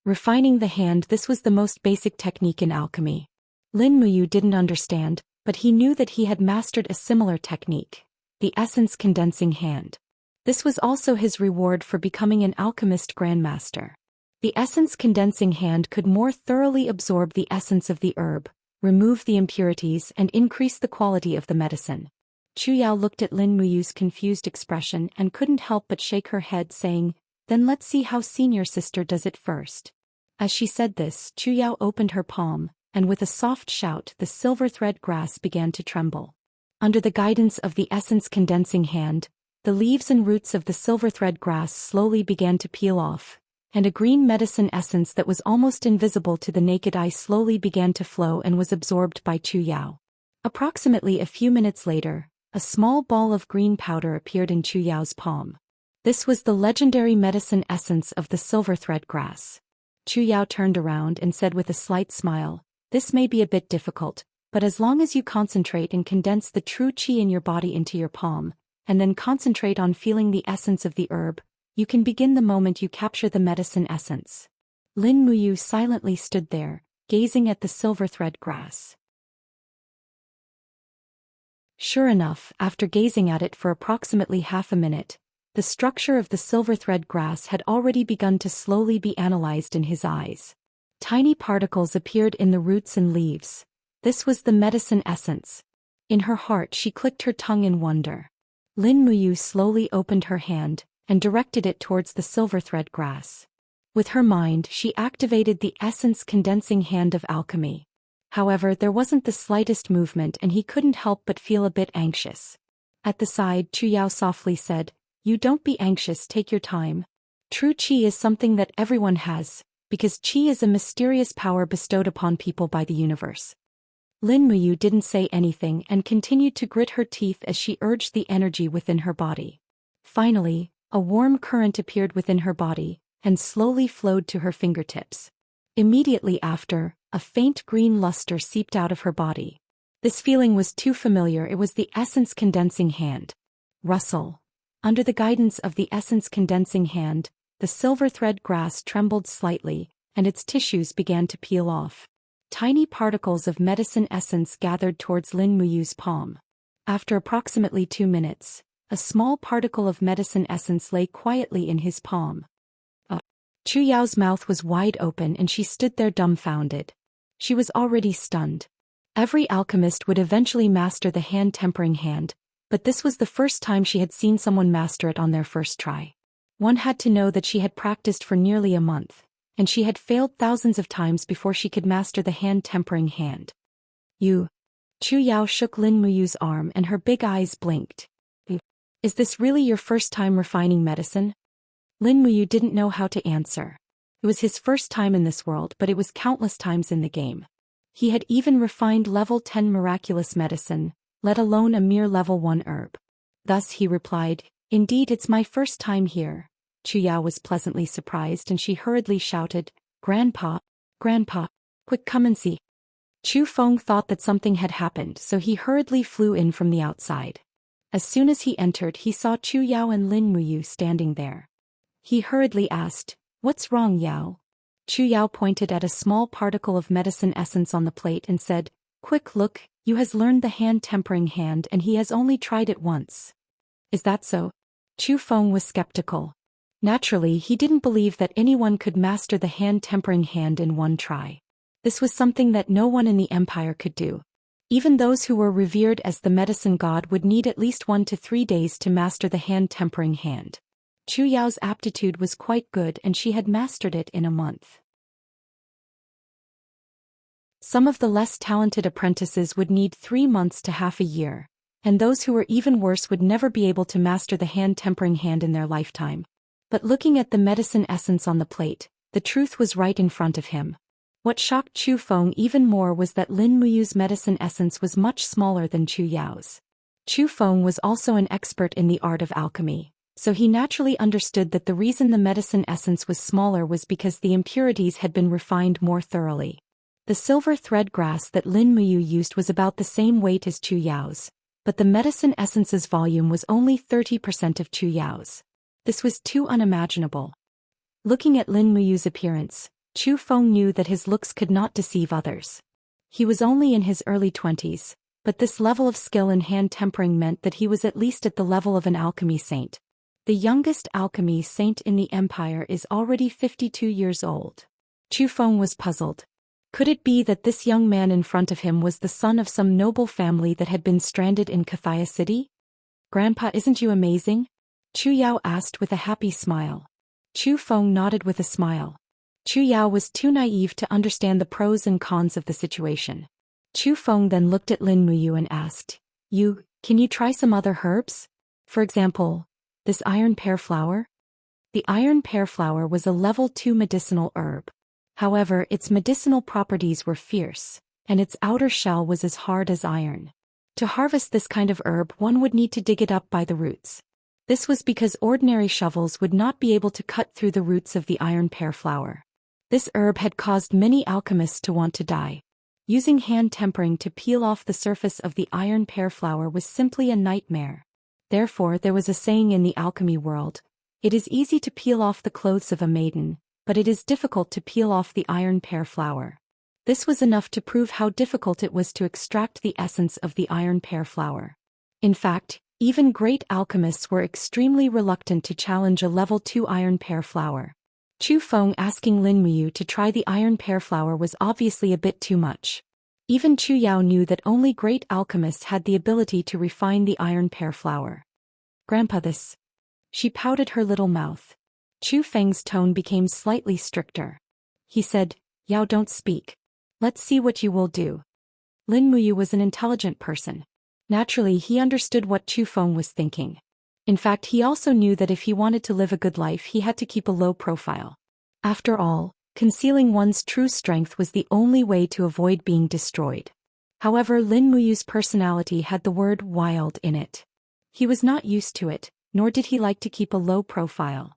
Refining the hand. This was the most basic technique in alchemy. Lin Muyu didn't understand, but he knew that he had mastered a similar technique, the essence condensing hand. This was also his reward for becoming an alchemist grandmaster. The essence condensing hand could more thoroughly absorb the essence of the herb, remove the impurities and increase the quality of the medicine. Chu Yao looked at Lin Muyu's confused expression and couldn't help but shake her head, saying, "Then let's see how senior sister does it first." As she said this, Chu Yao opened her palm, and with a soft shout the silver thread grass began to tremble. Under the guidance of the essence condensing hand, the leaves and roots of the silver thread grass slowly began to peel off, and a green medicine essence that was almost invisible to the naked eye slowly began to flow and was absorbed by Chu Yao. Approximately a few minutes later, a small ball of green powder appeared in Chu Yao's palm. This was the legendary medicine essence of the silver thread grass. Chu Yao turned around and said with a slight smile, "This may be a bit difficult, but as long as you concentrate and condense the true qi in your body into your palm, and then concentrate on feeling the essence of the herb, you can begin the moment you capture the medicine essence." Lin Muyu silently stood there, gazing at the silver thread grass. Sure enough, after gazing at it for approximately half a minute, the structure of the silver thread grass had already begun to slowly be analyzed in his eyes. Tiny particles appeared in the roots and leaves. This was the medicine essence. In her heart she clicked her tongue in wonder. Lin Muyu slowly opened her hand and directed it towards the silver thread grass. With her mind she activated the essence condensing hand of alchemy. However, there wasn't the slightest movement and he couldn't help but feel a bit anxious. At the side, Chu Yao softly said, "You don't be anxious, take your time. True qi is something that everyone has, because qi is a mysterious power bestowed upon people by the universe." Lin Muyu didn't say anything and continued to grit her teeth as she urged the energy within her body. Finally, a warm current appeared within her body and slowly flowed to her fingertips. Immediately after, a faint green luster seeped out of her body. This feeling was too familiar. It was the essence condensing hand. Rustle. Under the guidance of the essence condensing hand, the silver thread grass trembled slightly, and its tissues began to peel off. Tiny particles of medicine essence gathered towards Lin Muyu's palm. After approximately 2 minutes, a small particle of medicine essence lay quietly in his palm. Chu Yao's mouth was wide open and she stood there dumbfounded. She was already stunned. Every alchemist would eventually master the hand tempering hand, but this was the first time she had seen someone master it on their first try. One had to know that she had practiced for nearly a month, and she had failed thousands of times before she could master the hand tempering hand. "You." Chu Yao shook Lin Muyu's arm and her big eyes blinked. "Is this really your first time refining medicine?" Lin Muyu didn't know how to answer. It was his first time in this world, but it was countless times in the game. He had even refined level 10 miraculous medicine, let alone a mere level 1 herb. Thus he replied, "Indeed, it's my first time here." Chu Yao was pleasantly surprised and she hurriedly shouted, "Grandpa, Grandpa, quick come and see." Chu Feng thought that something had happened, so he hurriedly flew in from the outside. As soon as he entered, he saw Chu Yao and Lin Muyu standing there. He hurriedly asked, "What's wrong, Yao?" Chu Yao pointed at a small particle of medicine essence on the plate and said, "Quick look, you has learned the hand tempering hand and he has only tried it once." "Is that so?" Chu Feng was skeptical. Naturally, he didn't believe that anyone could master the hand tempering hand in 1 try. This was something that no one in the empire could do. Even those who were revered as the medicine god would need at least 1 to 3 days to master the hand tempering hand. Chu Yao's aptitude was quite good and she had mastered it in a month. Some of the less talented apprentices would need 3 months to half a year, and those who were even worse would never be able to master the hand tempering hand in their lifetime. But looking at the medicine essence on the plate, the truth was right in front of him. What shocked Chu Feng even more was that Lin Muyu's medicine essence was much smaller than Chu Yao's. Chu Feng was also an expert in the art of alchemy, so he naturally understood that the reason the medicine essence was smaller was because the impurities had been refined more thoroughly. The silver thread grass that Lin Muyu used was about the same weight as Chu Yao's, but the medicine essence's volume was only 30% of Chu Yao's. This was too unimaginable. Looking at Lin Muyu's appearance, Chu Feng knew that his looks could not deceive others. He was only in his early 20s, but this level of skill in hand tempering meant that he was at least at the level of an alchemy saint. The youngest alchemy saint in the empire is already 52 years old. Chu Feng was puzzled. Could it be that this young man in front of him was the son of some noble family that had been stranded in Kathia City? "Grandpa, isn't you amazing?" Chu Yao asked with a happy smile. Chu Feng nodded with a smile. Chu Yao was too naive to understand the pros and cons of the situation. Chu Feng then looked at Lin Muyu and asked, Can you try some other herbs? For example, this iron pear flower?" The iron pear flower was a level 2 medicinal herb. However, its medicinal properties were fierce, and its outer shell was as hard as iron. To harvest this kind of herb, one would need to dig it up by the roots. This was because ordinary shovels would not be able to cut through the roots of the iron pear flower. This herb had caused many alchemists to want to die. Using hand tempering to peel off the surface of the iron pear flower was simply a nightmare. Therefore, there was a saying in the alchemy world: "It is easy to peel off the clothes of a maiden, but it is difficult to peel off the iron pear flower." This was enough to prove how difficult it was to extract the essence of the iron pear flower. In fact, even great alchemists were extremely reluctant to challenge a level 2 iron pear flower. Chu Feng asking Lin Muyu to try the iron pear flower was obviously a bit too much. Even Chu Yao knew that only great alchemists had the ability to refine the iron pear flower. "Grandpa, this..." She pouted her little mouth. Chu Feng's tone became slightly stricter. He said, "Yao, don't speak. Let's see what you will do." Lin Muyu was an intelligent person. Naturally, he understood what Chu Feng was thinking. In fact, he also knew that if he wanted to live a good life, he had to keep a low profile. After all, concealing one's true strength was the only way to avoid being destroyed. However, Lin Muyu's personality had the word wild in it. He was not used to it, nor did he like to keep a low profile.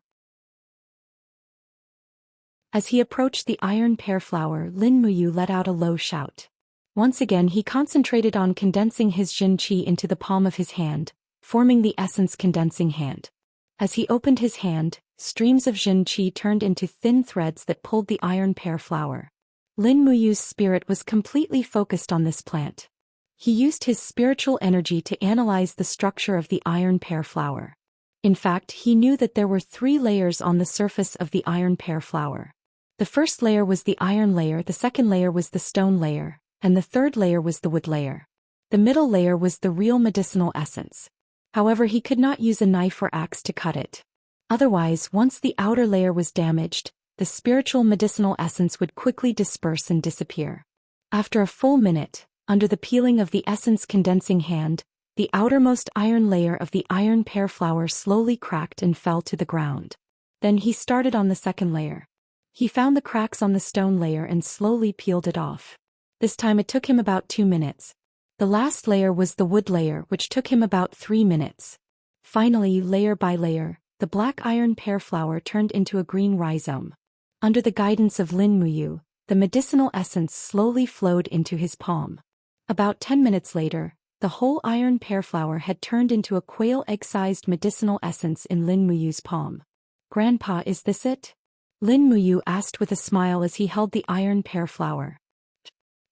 As he approached the iron pear flower, Lin Muyu let out a low shout. Once again, he concentrated on condensing his Jin Qi into the palm of his hand, forming the essence condensing hand. As he opened his hand, streams of Jin Qi turned into thin threads that pulled the iron pear flower. Lin Muyu's spirit was completely focused on this plant. He used his spiritual energy to analyze the structure of the iron pear flower. In fact, he knew that there were 3 layers on the surface of the iron pear flower. The first layer was the iron layer, the second layer was the stone layer, and the third layer was the wood layer. The middle layer was the real medicinal essence. However, he could not use a knife or axe to cut it. Otherwise, once the outer layer was damaged, the spiritual medicinal essence would quickly disperse and disappear. After a full minute, under the peeling of the essence condensing hand, the outermost iron layer of the iron pear flower slowly cracked and fell to the ground. Then he started on the second layer. He found the cracks on the stone layer and slowly peeled it off. This time it took him about 2 minutes. The last layer was the wood layer, which took him about 3 minutes. Finally, layer by layer, the black iron pear flower turned into a green rhizome. Under the guidance of Lin Muyu, the medicinal essence slowly flowed into his palm. About 10 minutes later, the whole iron pear flower had turned into a quail egg-sized medicinal essence in Lin Muyu's palm. "Grandpa, is this it?" Lin Muyu asked with a smile as he held the iron pear flower.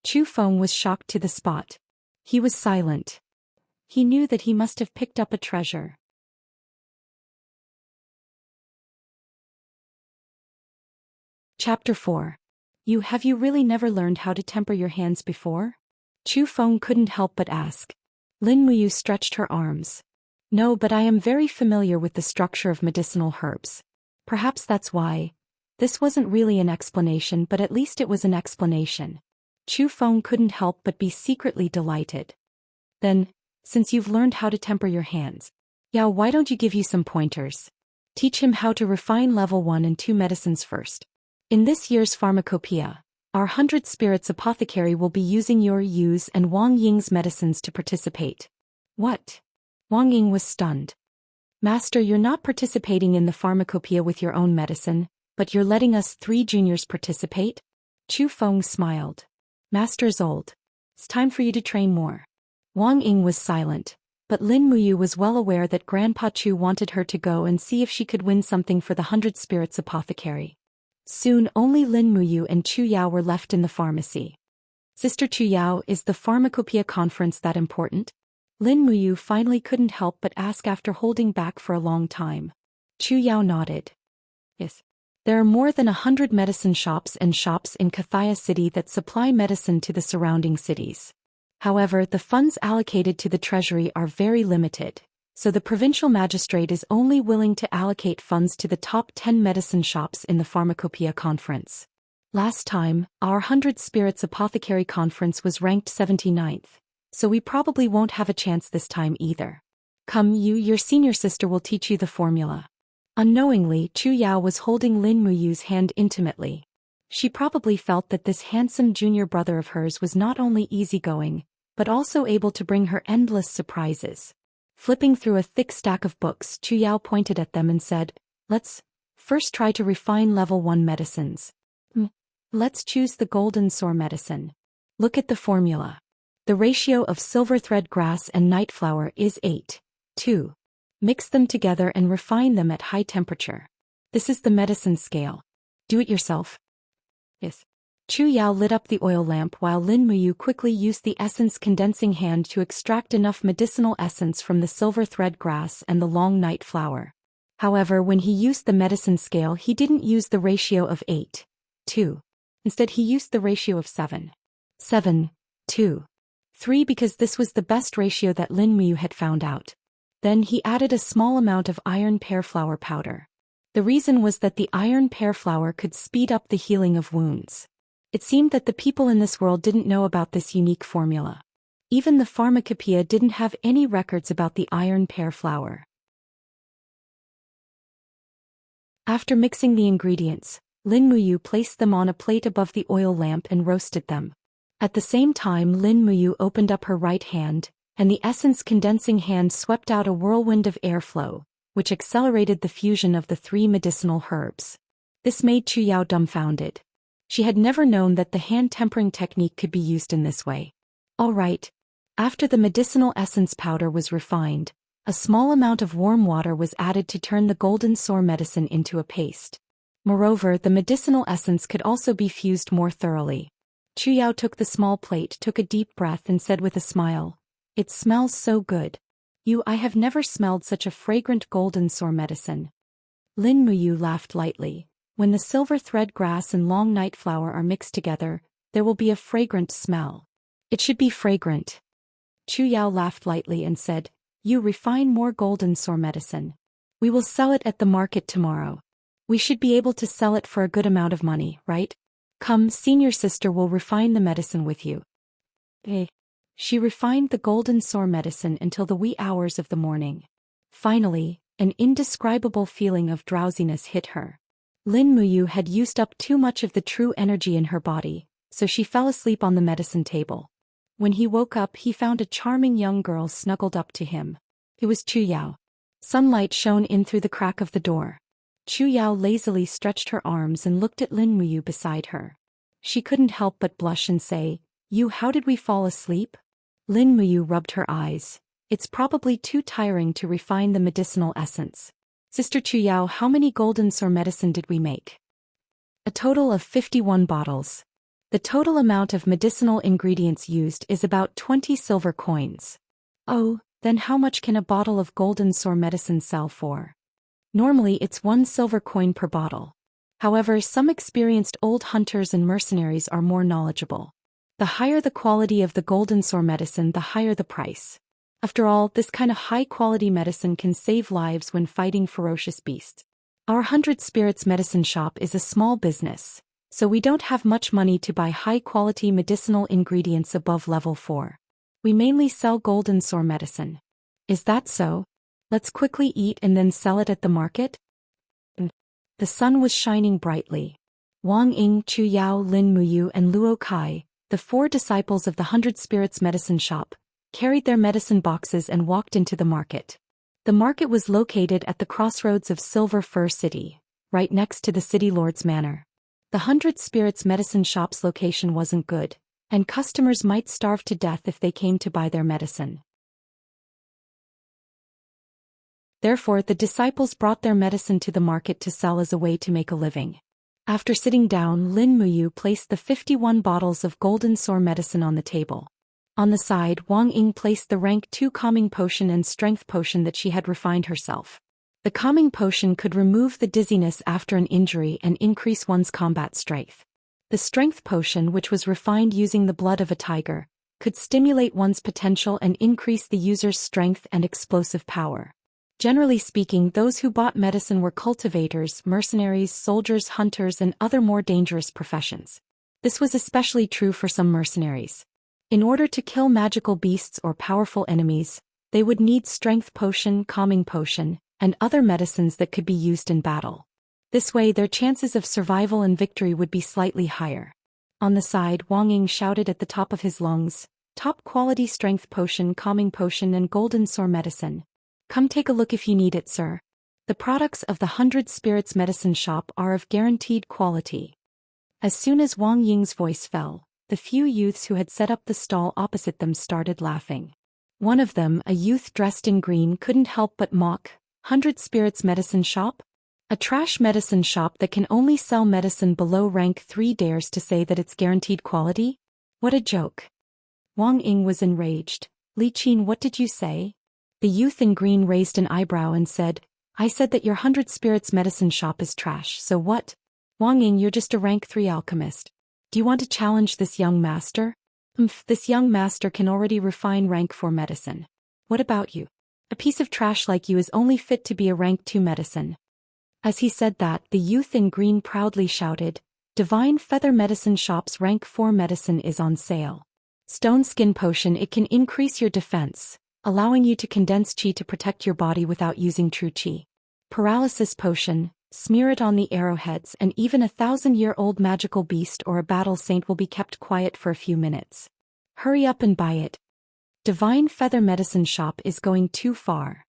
Chu Feng was shocked to the spot. He was silent. He knew that he must have picked up a treasure. Chapter 4. Have you really never learned how to temper your hands before? Chu Feng couldn't help but ask. Lin Muyu stretched her arms. "No, but I am very familiar with the structure of medicinal herbs. Perhaps that's why." This wasn't really an explanation, but at least it was an explanation. Chu Feng couldn't help but be secretly delighted. "Then, since you've learned how to temper your hands, Yao, why don't you give you some pointers? Teach him how to refine level 1 and 2 medicines first. In this year's pharmacopoeia, our 100 spirits apothecary will be using your Yu's and Wang Ying's medicines to participate." "What? Wang Ying was stunned. Master, you're not participating in the pharmacopoeia with your own medicine, but you're letting us 3 juniors participate? Chu Feng smiled. Master's old. It's time for you to train more. Wang Ying was silent, but Lin Muyu was well aware that Grandpa Chu wanted her to go and see if she could win something for the 100 Spirits Apothecary. Soon only Lin Muyu and Chu Yao were left in the pharmacy. Sister Chu Yao, is the pharmacopoeia conference that important? Lin Muyu finally couldn't help but ask after holding back for a long time. Chu Yao nodded. Yes. There are more than 100 medicine shops and shops in Kathaya City that supply medicine to the surrounding cities. However, the funds allocated to the treasury are very limited, so the provincial magistrate is only willing to allocate funds to the top 10 medicine shops in the pharmacopoeia conference. Last time, our 100 Spirits Apothecary conference was ranked 79th. So we probably won't have a chance this time either. Come, your senior sister will teach you the formula. Unknowingly, Chu Yao was holding Lin Muyu's hand intimately. She probably felt that this handsome junior brother of hers was not only easygoing, but also able to bring her endless surprises. Flipping through a thick stack of books, Chu Yao pointed at them and said, Let's first try to refine level 1 medicines. Let's choose the golden sore medicine. Look at the formula. The ratio of silver thread grass and nightflower is 8:2. Mix them together and refine them at high temperature. This is the medicine scale. Do it yourself. Yes. Chu Yao lit up the oil lamp while Lin Muyu quickly used the essence condensing hand to extract enough medicinal essence from the silver thread grass and the long nightflower. However, when he used the medicine scale, he didn't use the ratio of 8:2. Instead, he used the ratio of 7:2. 3 because this was the best ratio that Lin Muyu had found out. Then he added a small amount of iron pear flower powder. The reason was that the iron pear flower could speed up the healing of wounds. It seemed that the people in this world didn't know about this unique formula. Even the pharmacopoeia didn't have any records about the iron pear flower. After mixing the ingredients, Lin Muyu placed them on a plate above the oil lamp and roasted them. At the same time, Lin Muyu opened up her right hand, and the essence condensing hand swept out a whirlwind of airflow, which accelerated the fusion of the 3 medicinal herbs. This made Chu Yao dumbfounded. She had never known that the hand tempering technique could be used in this way. All right. After the medicinal essence powder was refined, a small amount of warm water was added to turn the golden sore medicine into a paste. Moreover, the medicinal essence could also be fused more thoroughly. Chu Yao took the small plate, took a deep breath and said with a smile, It smells so good. I have never smelled such a fragrant golden sore medicine. Lin Muyu laughed lightly. When the silver thread grass and long nightflower are mixed together, there will be a fragrant smell. It should be fragrant. Chu Yao laughed lightly and said, You refine more golden sore medicine. We will sell it at the market tomorrow. We should be able to sell it for a good amount of money, right? Come, senior sister will refine the medicine with you. She refined the golden sore medicine until the wee hours of the morning. Finally, an indescribable feeling of drowsiness hit her. Lin Muyu had used up too much of the true energy in her body, so she fell asleep on the medicine table. When he woke up, he found a charming young girl snuggled up to him. It was Chu Yao. Sunlight shone in through the crack of the door. Chu Yao lazily stretched her arms and looked at Lin Muyu beside her. She couldn't help but blush and say, How did we fall asleep? Lin Muyu rubbed her eyes. It's probably too tiring to refine the medicinal essence. Sister Chu Yao, how many golden sore medicine did we make? A total of 51 bottles. The total amount of medicinal ingredients used is about 20 silver coins. Oh, then how much can a bottle of golden sore medicine sell for? Normally it's 1 silver coin per bottle. However, some experienced old hunters and mercenaries are more knowledgeable. The higher the quality of the golden sore medicine, the higher the price. After all, this kind of high-quality medicine can save lives when fighting ferocious beasts. Our 100 Spirits medicine shop is a small business, so we don't have much money to buy high-quality medicinal ingredients above level 4. We mainly sell golden sore medicine. Is that so? Let's quickly eat and then sell it at the market? The sun was shining brightly. Wang Ying, Chu Yao, Lin Muyu and Luo Kai, the 4 disciples of the 100 Spirits medicine shop, carried their medicine boxes and walked into the market. The market was located at the crossroads of Silver Fir City, right next to the city lord's manor. The 100 Spirits medicine shop's location wasn't good, and customers might starve to death if they came to buy their medicine. Therefore, the disciples brought their medicine to the market to sell as a way to make a living. After sitting down, Lin Muyu placed the 51 bottles of golden sore medicine on the table. On the side, Wang Ying placed the rank 2 calming potion and strength potion that she had refined herself. The calming potion could remove the dizziness after an injury and increase one's combat strength. The strength potion, which was refined using the blood of a tiger, could stimulate one's potential and increase the user's strength and explosive power. Generally speaking, those who bought medicine were cultivators, mercenaries, soldiers, hunters, and other more dangerous professions. This was especially true for some mercenaries. In order to kill magical beasts or powerful enemies, they would need strength potion, calming potion, and other medicines that could be used in battle. This way, their chances of survival and victory would be slightly higher. On the side, Wang Ying shouted at the top of his lungs, "Top quality strength potion, calming potion, and golden sore medicine. Come take a look if you need it, sir. The products of the 100 Spirits medicine shop are of guaranteed quality." As soon as Wang Ying's voice fell, the few youths who had set up the stall opposite them started laughing. One of them, a youth dressed in green, couldn't help but mock, "100 Spirits medicine shop? A trash medicine shop that can only sell medicine below rank 3 dares to say that it's guaranteed quality? What a joke." Wang Ying was enraged. "Li Qin, what did you say?" The youth in green raised an eyebrow and said, "I said that your 100 Spirits medicine shop is trash, so what? Wang Ying, you're just a rank 3 alchemist. Do you want to challenge this young master?" This young master can already refine rank 4 medicine. What about you? A piece of trash like you is only fit to be a rank 2 medicine." As he said that, the youth in green proudly shouted, "Divine Feather Medicine Shop's rank 4 medicine is on sale. Stone Skin Potion, it can increase your defense, allowing you to condense chi to protect your body without using true chi. Paralysis Potion, smear it on the arrowheads, and even a 1,000-year-old magical beast or a battle saint will be kept quiet for a few minutes. Hurry up and buy it. Divine Feather Medicine Shop is going too far."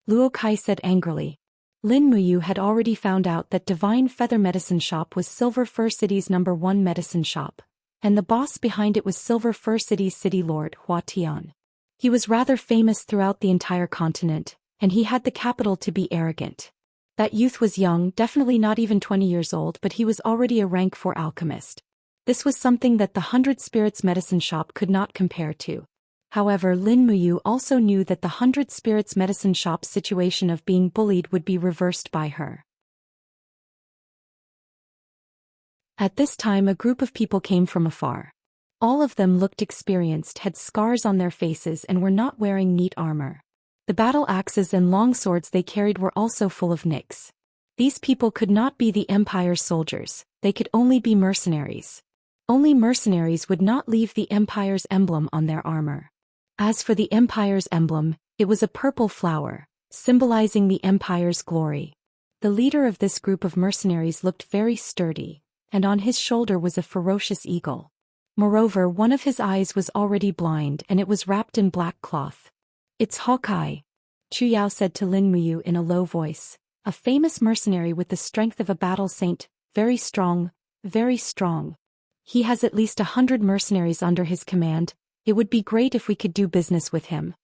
Luo Kai said angrily. Lin Muyu had already found out that Divine Feather Medicine Shop was Silver Fir City's #1 medicine shop, and the boss behind it was Silver Fir City's city lord, Hua Tian. He was rather famous throughout the entire continent, and he had the capital to be arrogant. That youth was young, definitely not even 20 years old, but he was already a rank 4 alchemist. This was something that the 100 Spirits medicine shop could not compare to. However, Lin Muyu also knew that the 100 Spirits medicine shop's situation of being bullied would be reversed by her. At this time, a group of people came from afar. All of them looked experienced, had scars on their faces, and were not wearing neat armor. The battle axes and long swords they carried were also full of nicks. These people could not be the Empire's soldiers, they could only be mercenaries. Only mercenaries would not leave the Empire's emblem on their armor. As for the Empire's emblem, it was a purple flower, symbolizing the Empire's glory. The leader of this group of mercenaries looked very sturdy, and on his shoulder was a ferocious eagle. Moreover, one of his eyes was already blind and it was wrapped in black cloth. "It's Hawkeye," Chu Yao said to Lin Muyu in a low voice, "a famous mercenary with the strength of a battle saint, very strong, very strong. He has at least 100 mercenaries under his command. It would be great if we could do business with him."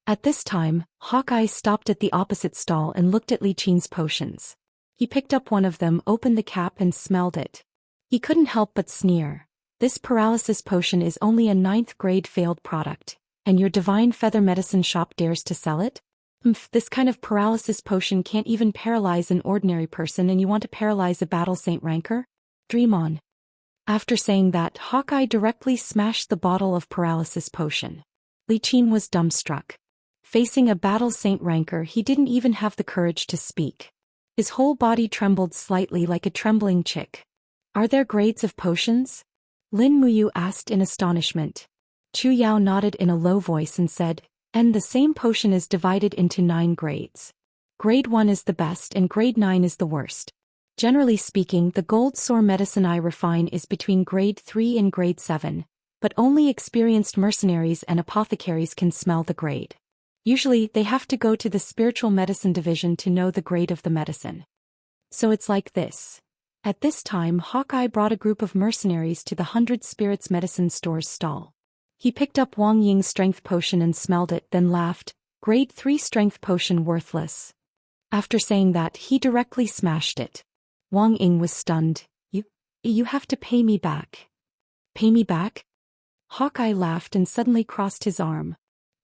At this time, Hawkeye stopped at the opposite stall and looked at Li Qin's potions. He picked up one of them, opened the cap and smelled it. He couldn't help but sneer. "This paralysis potion is only a 9th grade failed product, and your Divine Feather Medicine Shop dares to sell it? This kind of paralysis potion can't even paralyze an ordinary person, and you want to paralyze a battle saint ranker? Dream on." After saying that, Hawkeye directly smashed the bottle of paralysis potion. Li Qin was dumbstruck. Facing a battle saint ranker, he didn't even have the courage to speak. His whole body trembled slightly like a trembling chick. "Are there grades of potions?" Lin Muyu asked in astonishment. Chu Yao nodded in a low voice and said, "And the same potion is divided into 9 grades. Grade 1 is the best and grade 9 is the worst. Generally speaking, the gold sore medicine I refine is between grade 3 and grade 7, but only experienced mercenaries and apothecaries can smell the grade. Usually, they have to go to the spiritual medicine division to know the grade of the medicine. So it's like this. At this time, Hawkeye brought a group of mercenaries to the 100 Spirits Medicine Store's stall. He picked up Wang Ying's strength potion and smelled it, then laughed, "Grade 3 strength potion worthless." After saying that, he directly smashed it. Wang Ying was stunned. You have to pay me back." "Pay me back?" Hawkeye laughed and suddenly crossed his arm.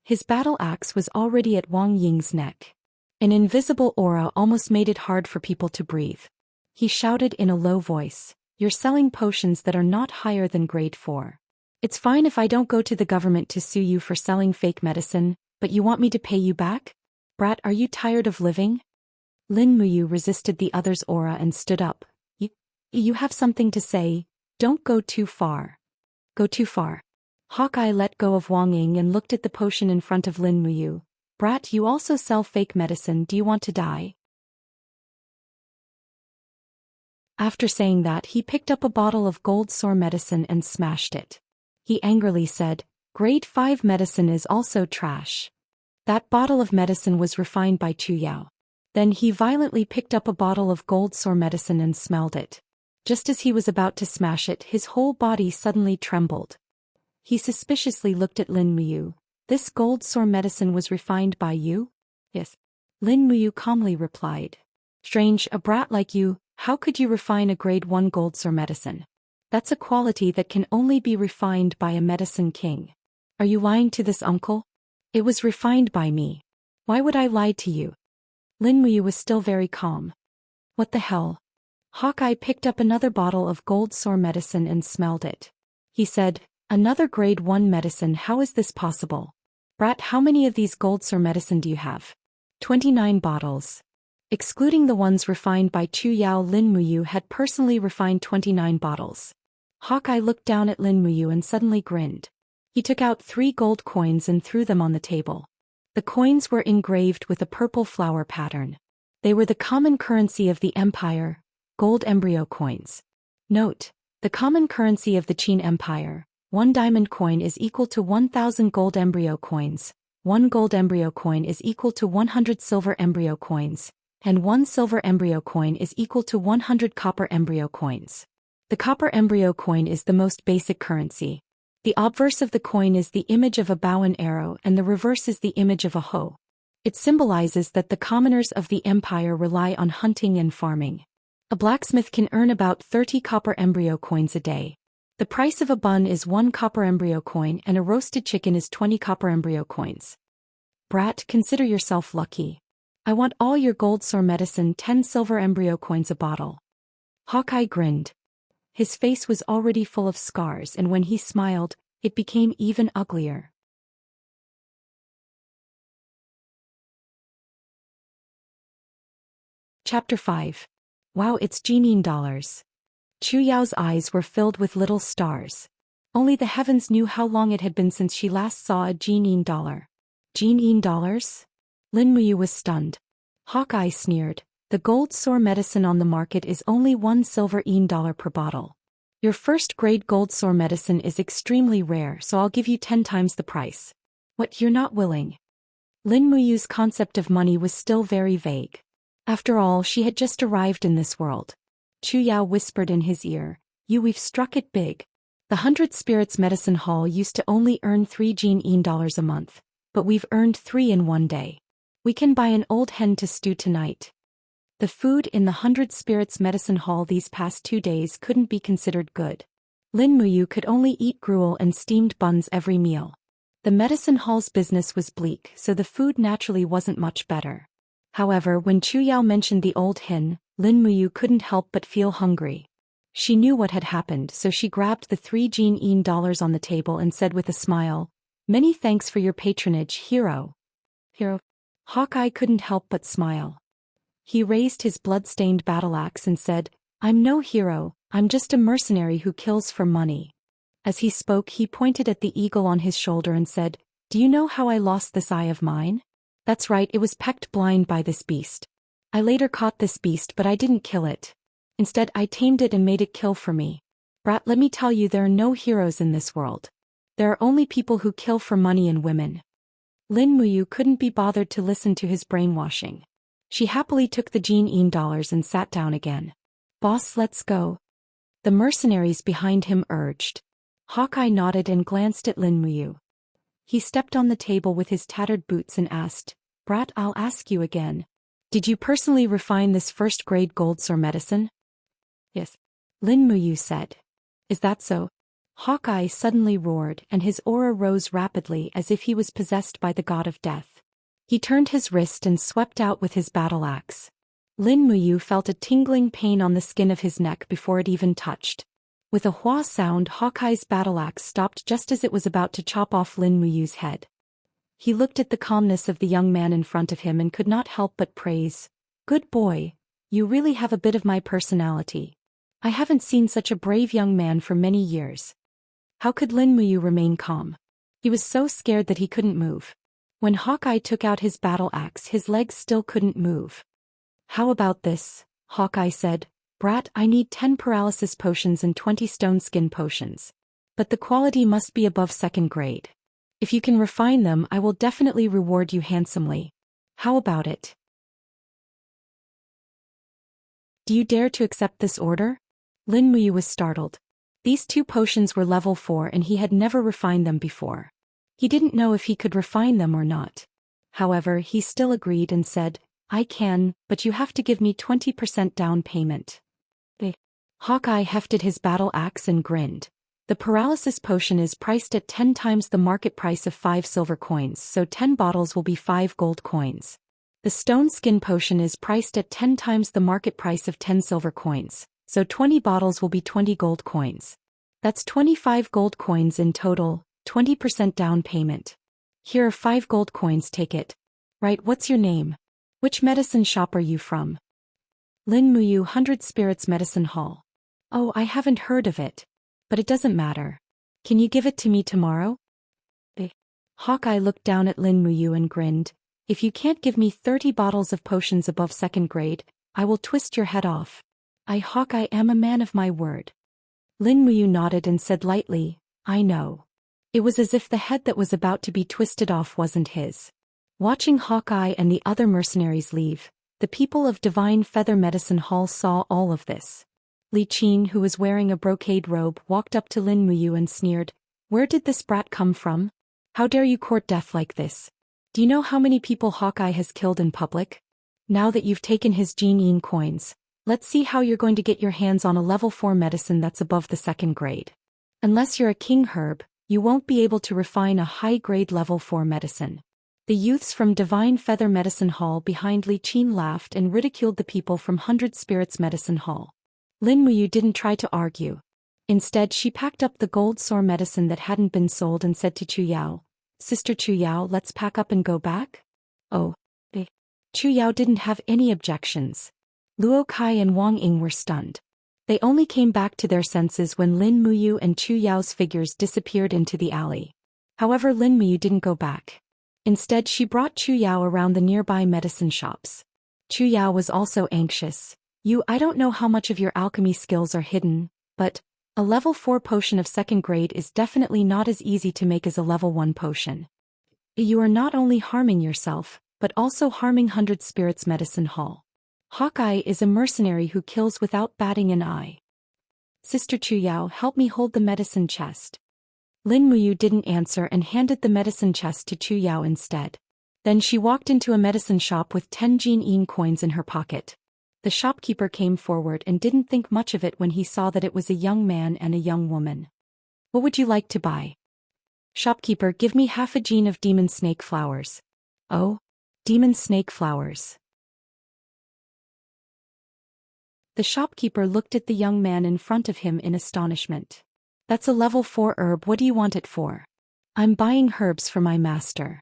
His battle axe was already at Wang Ying's neck. An invisible aura almost made it hard for people to breathe. He shouted in a low voice, "You're selling potions that are not higher than grade 4. It's fine if I don't go to the government to sue you for selling fake medicine, but you want me to pay you back? Brat, are you tired of living?" Lin Muyu resisted the other's aura and stood up. You have something to say. Don't go too far." "Go too far." Hawkeye let go of Wang Ying and looked at the potion in front of Lin Muyu. "Brat, you also sell fake medicine. Do you want to die?" After saying that, he picked up a bottle of gold sore medicine and smashed it. He angrily said, "Grade 5 medicine is also trash." That bottle of medicine was refined by Chu Yao. Then he violently picked up a bottle of gold sore medicine and smelled it. Just as he was about to smash it, his whole body suddenly trembled. He suspiciously looked at Lin Muyu. "This gold sore medicine was refined by you?" "Yes." Lin Muyu calmly replied. "Strange, a brat like you, how could you refine a grade 1 gold sore medicine? That's a quality that can only be refined by a medicine king. Are you lying to this uncle?" "It was refined by me. Why would I lie to you?" Lin Muyu was still very calm. "What the hell?" Hawkeye picked up another bottle of gold sore medicine and smelled it. He said, "Another grade 1 medicine, how is this possible? Brat, how many of these gold sore medicine do you have?" 29 bottles. Excluding the ones refined by Chu Yao, Lin Muyu had personally refined 29 bottles. Hawkeye looked down at Lin Muyu and suddenly grinned. He took out 3 gold coins and threw them on the table. The coins were engraved with a purple flower pattern. They were the common currency of the Empire, gold embryo coins. Note: the common currency of the Qin Empire, 1 diamond coin is equal to 1,000 gold embryo coins, 1 gold embryo coin is equal to 100 silver embryo coins, and 1 silver embryo coin is equal to 100 copper embryo coins. The copper embryo coin is the most basic currency. The obverse of the coin is the image of a bow and arrow, and the reverse is the image of a hoe. It symbolizes that the commoners of the empire rely on hunting and farming. A blacksmith can earn about 30 copper embryo coins a day. The price of a bun is 1 copper embryo coin and a roasted chicken is 20 copper embryo coins. Brat, consider yourself lucky. I want all your gold sore medicine, 10 silver embryo coins a bottle. Hawkeye grinned. His face was already full of scars, and when he smiled, it became even uglier. Chapter 5. Wow, it's Jinin dollars. Chu Yao's eyes were filled with little stars. Only the heavens knew how long it had been since she last saw a Jinin dollar. Jinin dollars? Lin Muyu was stunned. Hawkeye sneered. The gold sore medicine on the market is only 1 silver dollar per bottle. Your first grade gold sore medicine is extremely rare, so I'll give you 10 times the price. What, you're not willing? Lin Muyu's concept of money was still very vague. After all, she had just arrived in this world. Chu Yao whispered in his ear, We've struck it big. The 100 Spirits Medicine Hall used to only earn 3 Jinin dollars a month, but we've earned 3 in one day. We can buy an old hen to stew tonight." The food in the 100 Spirits Medicine Hall these past 2 days couldn't be considered good. Lin Muyu could only eat gruel and steamed buns every meal. The medicine hall's business was bleak, so the food naturally wasn't much better. However, when Chu Yao mentioned the old hen, Lin Muyu couldn't help but feel hungry. She knew what had happened, so she grabbed the 3 Jinin dollars on the table and said with a smile, "Many thanks for your patronage, hero." Hero? Hawkeye couldn't help but smile. He raised his blood-stained battle axe and said, "I'm no hero, I'm just a mercenary who kills for money." As he spoke, he pointed at the eagle on his shoulder and said, "Do you know how I lost this eye of mine? That's right, it was pecked blind by this beast. I later caught this beast, but I didn't kill it. Instead, I tamed it and made it kill for me. Brat, let me tell you, there are no heroes in this world. There are only people who kill for money and women. Lin Muyu couldn't be bothered to listen to his brainwashing. She happily took the Jin dollars and sat down again. Boss, let's go. The mercenaries behind him urged. Hawkeye nodded and glanced at Lin Muyu. He stepped on the table with his tattered boots and asked, Brat, I'll ask you again. Did you personally refine this first-grade gold sore medicine? Yes. Lin Muyu said. Is that so? Hawkeye suddenly roared and his aura rose rapidly as if he was possessed by the god of death. He turned his wrist and swept out with his battle axe. Lin Muyu felt a tingling pain on the skin of his neck before it even touched. With a hua sound, Hawkeye's battle axe stopped just as it was about to chop off Lin Muyu's head. He looked at the calmness of the young man in front of him and could not help but praise. Good boy, you really have a bit of my personality. I haven't seen such a brave young man for many years. How could Lin Muyu remain calm? He was so scared that he couldn't move. When Hawkeye took out his battle axe, his legs still couldn't move. How about this? Hawkeye said. Brat, I need 10 paralysis potions and 20 stone skin potions. But the quality must be above second grade. If you can refine them, I will definitely reward you handsomely. How about it? Do you dare to accept this order? Lin Muyu was startled. These 2 potions were level 4 and he had never refined them before. He didn't know if he could refine them or not. However, he still agreed and said, I can, but you have to give me 20% down payment. Hawkeye hefted his battle axe and grinned. The paralysis potion is priced at 10 times the market price of 5 silver coins, so 10 bottles will be 5 gold coins. The stone skin potion is priced at 10 times the market price of 10 silver coins, so 20 bottles will be 20 gold coins. That's 25 gold coins in total, 20% down payment. Here are 5 gold coins, take it. Right, what's your name? Which medicine shop are you from? Lin Muyu, 100 Spirits Medicine Hall. Oh, I haven't heard of it. But it doesn't matter. Can you give it to me tomorrow? Hawkeye looked down at Lin Muyu and grinned. If you can't give me 30 bottles of potions above second grade, I will twist your head off. Hawkeye, am a man of my word. Lin Muyu nodded and said lightly, I know. It was as if the head that was about to be twisted off wasn't his. Watching Hawkeye and the other mercenaries leave, the people of Divine Feather Medicine Hall saw all of this. Li Qin, who was wearing a brocade robe, walked up to Lin Muyu and sneered, Where did this brat come from? How dare you court death like this? Do you know how many people Hawkeye has killed in public? Now that you've taken his Jin coins, let's see how you're going to get your hands on a level 4 medicine that's above the second grade. Unless you're a king herb, you won't be able to refine a high-grade level 4 medicine. The youths from Divine Feather Medicine Hall behind Li Qin laughed and ridiculed the people from 100 Spirits Medicine Hall. Lin Muyu didn't try to argue. Instead, she packed up the gold sore medicine that hadn't been sold and said to Chu Yao, Sister Chu Yao, let's pack up and go back? Oh. Chu Yao didn't have any objections. Luo Kai and Wang Ying were stunned. They only came back to their senses when Lin Muyu and Chu Yao's figures disappeared into the alley. However, Lin Muyu didn't go back. Instead, she brought Chu Yao around the nearby medicine shops. Chu Yao was also anxious. I don't know how much of your alchemy skills are hidden, but a level 4 potion of second grade is definitely not as easy to make as a level 1 potion. You are not only harming yourself, but also harming 100 Spirits Medicine Hall. Hawkeye is a mercenary who kills without batting an eye. Sister Chu Yao, help me hold the medicine chest. Lin Muyu didn't answer and handed the medicine chest to Chu Yao instead. Then she walked into a medicine shop with 10 Jin coins in her pocket. The shopkeeper came forward and didn't think much of it when he saw that it was a young man and a young woman. What would you like to buy? Shopkeeper, give me half a Jin of demon snake flowers. Oh? Demon snake flowers. The shopkeeper looked at the young man in front of him in astonishment. That's a level 4 herb, what do you want it for? I'm buying herbs for my master.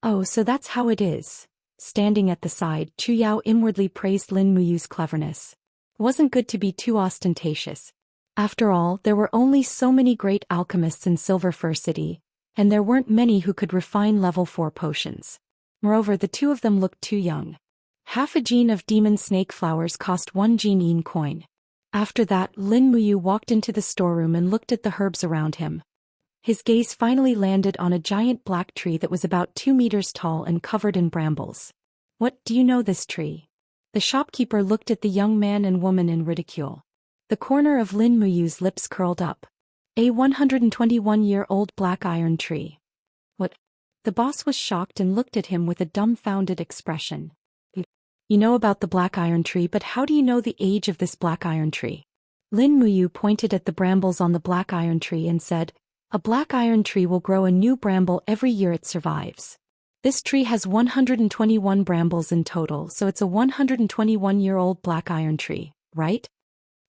Oh, so that's how it is. Standing at the side, Chu Yao inwardly praised Lin Muyu's cleverness. It wasn't good to be too ostentatious. After all, there were only so many great alchemists in Silver Fir City, and there weren't many who could refine level 4 potions. Moreover, the two of them looked too young. Half a Jin of demon snake flowers cost 1 Jin coin. After that, Lin Muyu walked into the storeroom and looked at the herbs around him. His gaze finally landed on a giant black tree that was about 2 meters tall and covered in brambles. What, do you know this tree? The shopkeeper looked at the young man and woman in ridicule. The corner of Lin Muyu's lips curled up. A 121-year-old black iron tree. What? The boss was shocked and looked at him with a dumbfounded expression. You know about the black iron tree, but how do you know the age of this black iron tree? Lin Muyu pointed at the brambles on the black iron tree and said, a black iron tree will grow a new bramble every year it survives. This tree has 121 brambles in total, so it's a 121-year-old black iron tree, right?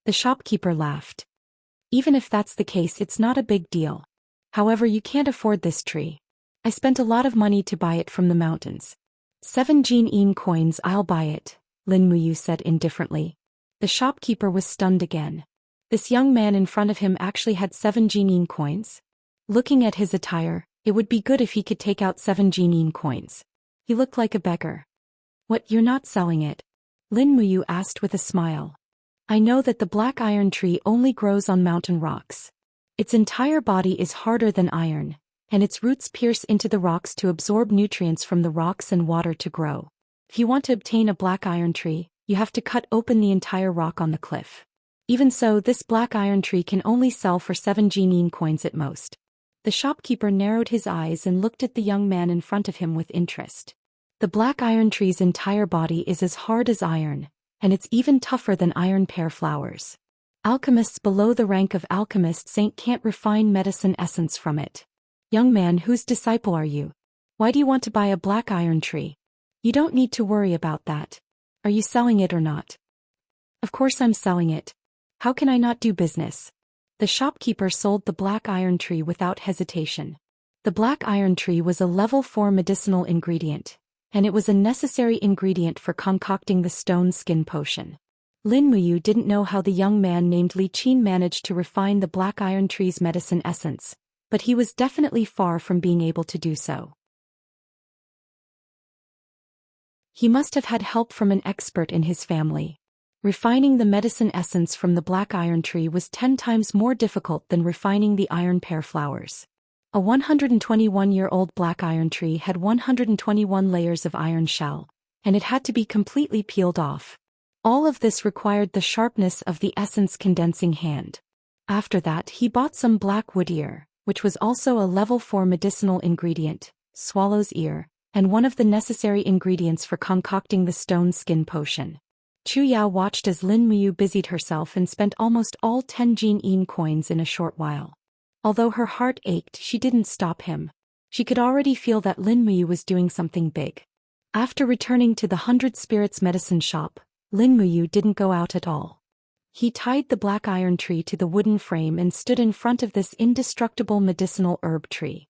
The shopkeeper laughed. Even if that's the case, it's not a big deal. However, you can't afford this tree. I spent a lot of money to buy it from the mountains. 7 Jin coins, I'll buy it, Lin Muyu said indifferently. The shopkeeper was stunned again. This young man in front of him actually had 7 Jin coins? Looking at his attire, it would be good if he could take out 7 Jin coins. He looked like a beggar. What, you're not selling it? Lin Muyu asked with a smile. I know that the black iron tree only grows on mountain rocks. Its entire body is harder than iron, and its roots pierce into the rocks to absorb nutrients from the rocks and water to grow. If you want to obtain a black iron tree, you have to cut open the entire rock on the cliff. Even so, this black iron tree can only sell for 7 Jin coins at most. The shopkeeper narrowed his eyes and looked at the young man in front of him with interest. The black iron tree's entire body is as hard as iron, and it's even tougher than iron pear flowers. Alchemists below the rank of alchemist saint can't refine medicine essence from it. Young man, whose disciple are you? Why do you want to buy a black iron tree? You don't need to worry about that. Are you selling it or not? Of course I'm selling it. How can I not do business? The shopkeeper sold the black iron tree without hesitation. The black iron tree was a level 4 medicinal ingredient, and it was a necessary ingredient for concocting the stone skin potion. Lin Muyu didn't know how the young man named Li Qin managed to refine the black iron tree's medicine essence, but he was definitely far from being able to do so. He must have had help from an expert in his family. Refining the medicine essence from the black iron tree was 10 times more difficult than refining the iron pear flowers. A 121-year-old black iron tree had 121 layers of iron shell, and it had to be completely peeled off. All of this required the sharpness of the essence condensing hand. After that, he bought some black wood ear, which was also a level 4 medicinal ingredient, swallow's ear, and one of the necessary ingredients for concocting the stone skin potion. Chu Yao watched as Lin Muyu busied herself and spent almost all 10 Jin coins in a short while. Although her heart ached, she didn't stop him. She could already feel that Lin Muyu was doing something big. After returning to the 100 Spirits medicine shop, Lin Muyu didn't go out at all. He tied the black iron tree to the wooden frame and stood in front of this indestructible medicinal herb tree.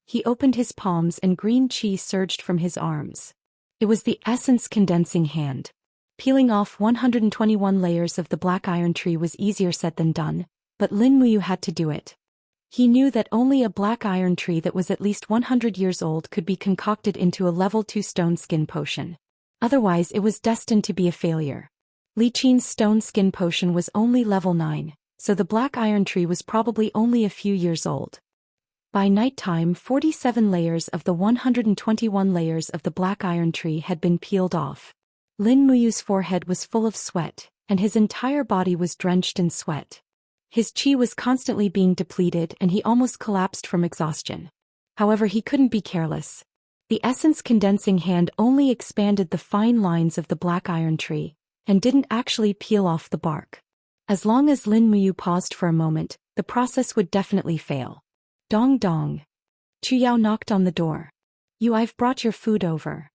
He opened his palms and green chi surged from his arms. It was the essence condensing hand. Peeling off 121 layers of the black iron tree was easier said than done, but Lin Muyu had to do it. He knew that only a black iron tree that was at least 100 years old could be concocted into a level 2 stone skin potion. Otherwise, it was destined to be a failure. Li Qin's stone skin potion was only level 9, so the black iron tree was probably only a few years old. By nighttime, 47 layers of the 121 layers of the black iron tree had been peeled off. Lin Muyu's forehead was full of sweat, and his entire body was drenched in sweat. His chi was constantly being depleted and he almost collapsed from exhaustion. However, he couldn't be careless. The essence condensing hand only expanded the fine lines of the black iron tree, and didn't actually peel off the bark. As long as Lin Muyu paused for a moment, the process would definitely fail. Dong dong. Chu Yao knocked on the door. I've brought your food over.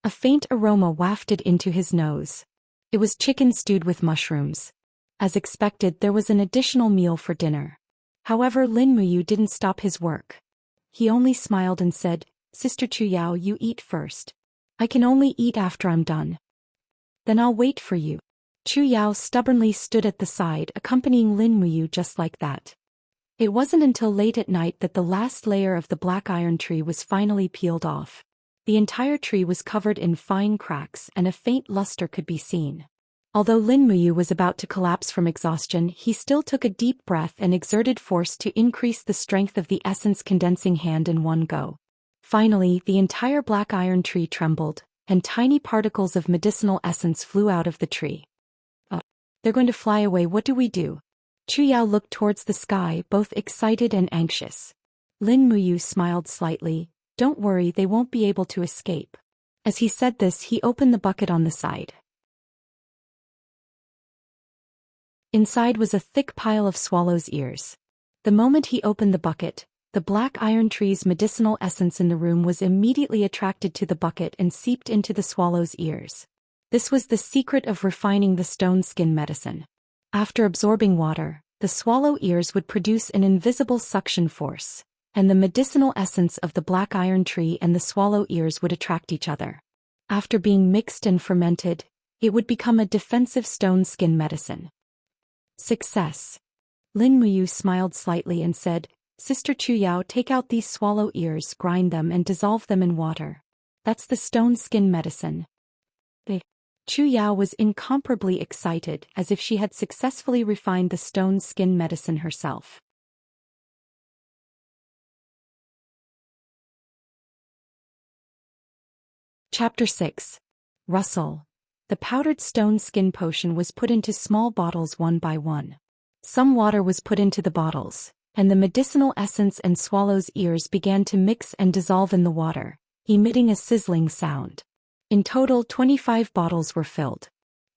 A faint aroma wafted into his nose. It was chicken stewed with mushrooms. As expected, there was an additional meal for dinner. However, Lin Muyu didn't stop his work. He only smiled and said, Sister Chu Yao, you eat first. I can only eat after I'm done. Then I'll wait for you. Chu Yao stubbornly stood at the side, accompanying Lin Muyu just like that. It wasn't until late at night that the last layer of the black iron tree was finally peeled off. The entire tree was covered in fine cracks and a faint luster could be seen. Although Lin Muyu was about to collapse from exhaustion, he still took a deep breath and exerted force to increase the strength of the essence condensing hand in one go. Finally, the entire black iron tree trembled, and tiny particles of medicinal essence flew out of the tree. "Oh, they're going to fly away, what do we do?" Chu Yao looked towards the sky, both excited and anxious. Lin Muyu smiled slightly. "Don't worry, they won't be able to escape." As he said this, he opened the bucket on the side. Inside was a thick pile of swallow's ears. The moment he opened the bucket, the black iron tree's medicinal essence in the room was immediately attracted to the bucket and seeped into the swallow's ears. This was the secret of refining the stone skin medicine. After absorbing water, the swallow ears would produce an invisible suction force, and the medicinal essence of the black iron tree and the swallow ears would attract each other. After being mixed and fermented, it would become a defensive stone skin medicine. Success. Lin Muyu smiled slightly and said, "Sister Chu Yao, take out these swallow ears, grind them and dissolve them in water. That's the stone skin medicine." Chu Yao was incomparably excited, as if she had successfully refined the stone skin medicine herself. Chapter 6. Rustle. The powdered stone skin potion was put into small bottles one by one. Some water was put into the bottles, and the medicinal essence and swallow's ears began to mix and dissolve in the water, emitting a sizzling sound. In total, 25 bottles were filled.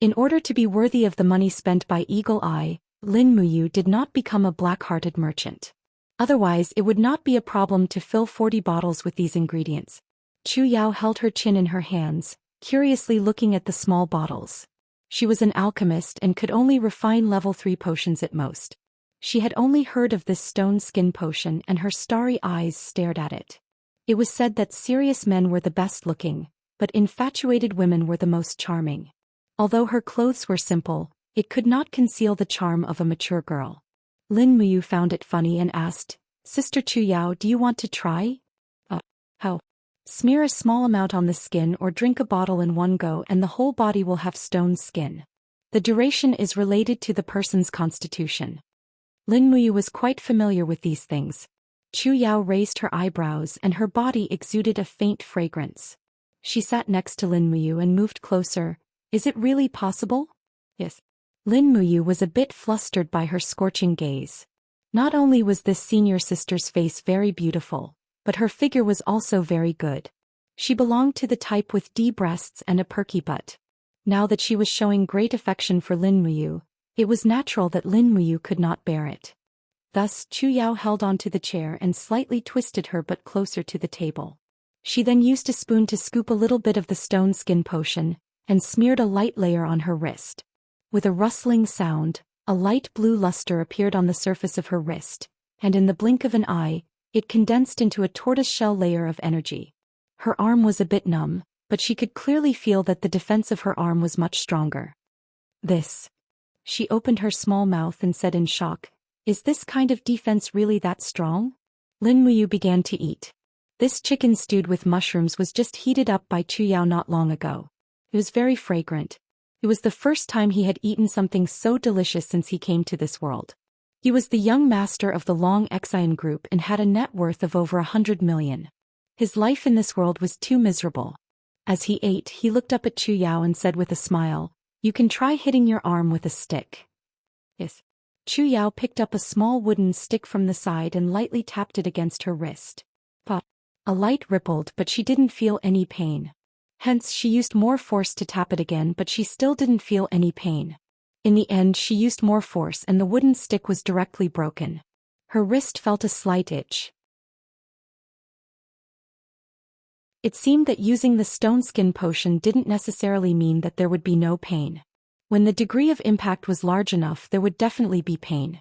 In order to be worthy of the money spent by Eagle Eye, Lin Muyu did not become a black-hearted merchant. Otherwise, it would not be a problem to fill 40 bottles with these ingredients. Chu Yao held her chin in her hands, curiously looking at the small bottles. She was an alchemist and could only refine level 3 potions at most. She had only heard of this stone skin potion and her starry eyes stared at it. It was said that serious men were the best looking, but infatuated women were the most charming. Although her clothes were simple, it could not conceal the charm of a mature girl. Lin Muyu found it funny and asked, "Sister Chu Yao, do you want to try?" How? Smear a small amount on the skin or drink a bottle in one go and the whole body will have stone skin. The duration is related to the person's constitution. Lin Muyu was quite familiar with these things. Chu Yao raised her eyebrows and her body exuded a faint fragrance. She sat next to Lin Muyu and moved closer. "Is it really possible?" "Yes." Lin Muyu was a bit flustered by her scorching gaze. Not only was this senior sister's face very beautiful, but her figure was also very good. She belonged to the type with D breasts and a perky butt. Now that she was showing great affection for Lin Muyu, it was natural that Lin Muyu could not bear it. Thus, Chu Yao held onto the chair and slightly twisted her butt closer to the table. She then used a spoon to scoop a little bit of the stone skin potion, and smeared a light layer on her wrist. With a rustling sound, a light blue luster appeared on the surface of her wrist, and in the blink of an eye, it condensed into a tortoiseshell layer of energy. Her arm was a bit numb, but she could clearly feel that the defense of her arm was much stronger. "This." She opened her small mouth and said in shock, "Is this kind of defense really that strong?" Lin Muyu began to eat. This chicken stewed with mushrooms was just heated up by Chu Yao not long ago. It was very fragrant. It was the first time he had eaten something so delicious since he came to this world. He was the young master of the Long Xian group and had a net worth of over 100 million. His life in this world was too miserable. As he ate, he looked up at Chu Yao and said with a smile, "You can try hitting your arm with a stick." "Yes." Chu Yao picked up a small wooden stick from the side and lightly tapped it against her wrist. Pop. A light rippled, but she didn't feel any pain. Hence, she used more force to tap it again, but she still didn't feel any pain. In the end, she used more force and the wooden stick was directly broken. Her wrist felt a slight itch. It seemed that using the stone skin potion didn't necessarily mean that there would be no pain. When the degree of impact was large enough, there would definitely be pain.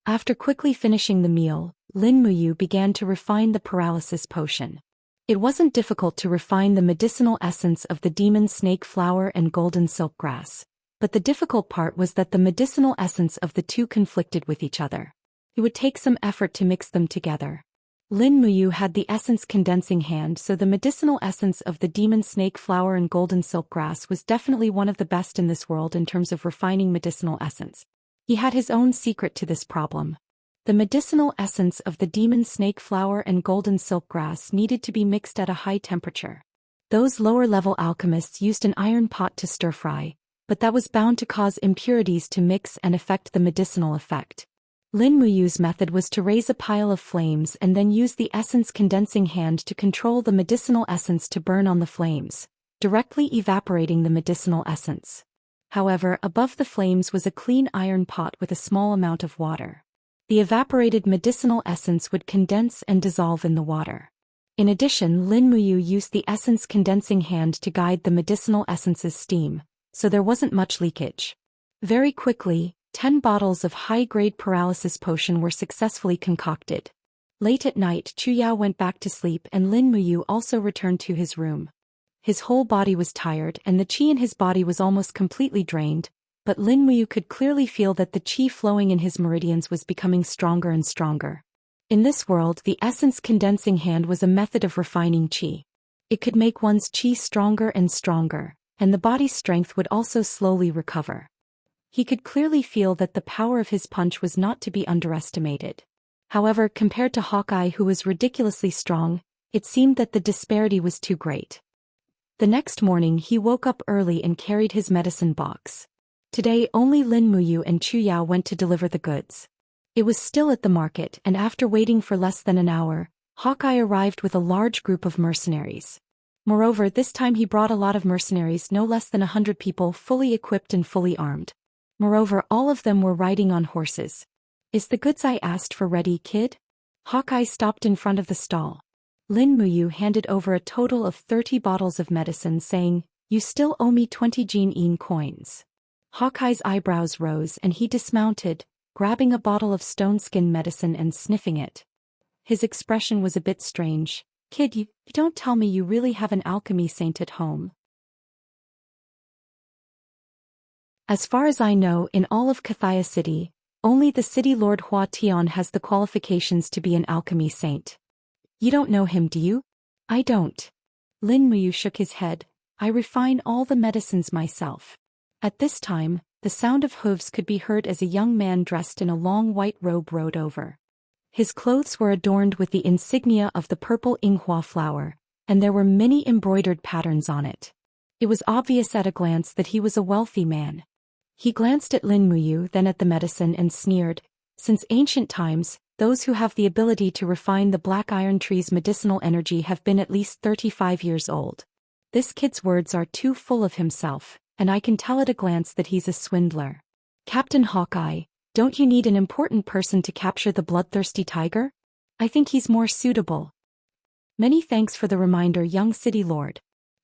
After quickly finishing the meal, Lin Muyu began to refine the paralysis potion. It wasn't difficult to refine the medicinal essence of the demon snake flower and golden silk grass, but the difficult part was that the medicinal essence of the two conflicted with each other. It would take some effort to mix them together. Lin Muyu had the essence condensing hand, so the medicinal essence of the demon snake flower and golden silk grass was definitely one of the best in this world in terms of refining medicinal essence. He had his own secret to this problem. The medicinal essence of the demon snake flower and golden silk grass needed to be mixed at a high temperature. Those lower-level alchemists used an iron pot to stir-fry, but that was bound to cause impurities to mix and affect the medicinal effect. Lin Muyu's method was to raise a pile of flames and then use the essence condensing hand to control the medicinal essence to burn on the flames, directly evaporating the medicinal essence. However, above the flames was a clean iron pot with a small amount of water. The evaporated medicinal essence would condense and dissolve in the water. In addition, Lin Muyu used the essence condensing hand to guide the medicinal essence's steam, so there wasn't much leakage. Very quickly, 10 bottles of high-grade paralysis potion were successfully concocted. Late at night, Chu Yao went back to sleep and Lin Muyu also returned to his room. His whole body was tired and the qi in his body was almost completely drained, but Lin Muyu could clearly feel that the qi flowing in his meridians was becoming stronger and stronger. In this world, the essence condensing hand was a method of refining qi. It could make one's qi stronger and stronger, and the body's strength would also slowly recover. He could clearly feel that the power of his punch was not to be underestimated. However, compared to Hawkeye, who was ridiculously strong, it seemed that the disparity was too great. The next morning he woke up early and carried his medicine box. Today only Lin Muyu and Chu Yao went to deliver the goods. It was still at the market, and after waiting for less than an hour, Hawkeye arrived with a large group of mercenaries. Moreover, this time he brought a lot of mercenaries, no less than 100 people, fully equipped and fully armed. Moreover, all of them were riding on horses. "Is the goods I asked for ready, kid?" Hawkeye stopped in front of the stall. Lin Muyu handed over a total of 30 bottles of medicine, saying, "You still owe me 20 Jin-in coins." Hawkeye's eyebrows rose and he dismounted, grabbing a bottle of stone skin medicine and sniffing it. His expression was a bit strange. "Kid, you don't tell me you really have an alchemy saint at home?" "As far as I know, in all of Cathaya City, only the city lord Hua Tian has the qualifications to be an alchemy saint. You don't know him, do you?" "I don't." Lin Muyu shook his head. "I refine all the medicines myself." At this time, the sound of hooves could be heard as a young man dressed in a long white robe rode over. His clothes were adorned with the insignia of the purple Yinghua flower, and there were many embroidered patterns on it. It was obvious at a glance that he was a wealthy man. He glanced at Lin Muyu, then at the medicine and sneered. "Since ancient times, those who have the ability to refine the black iron tree's medicinal energy have been at least 35 years old. This kid's words are too full of himself, and I can tell at a glance that he's a swindler. Captain Hawkeye, don't you need an important person to capture the bloodthirsty tiger? I think he's more suitable." "Many thanks for the reminder, young city lord."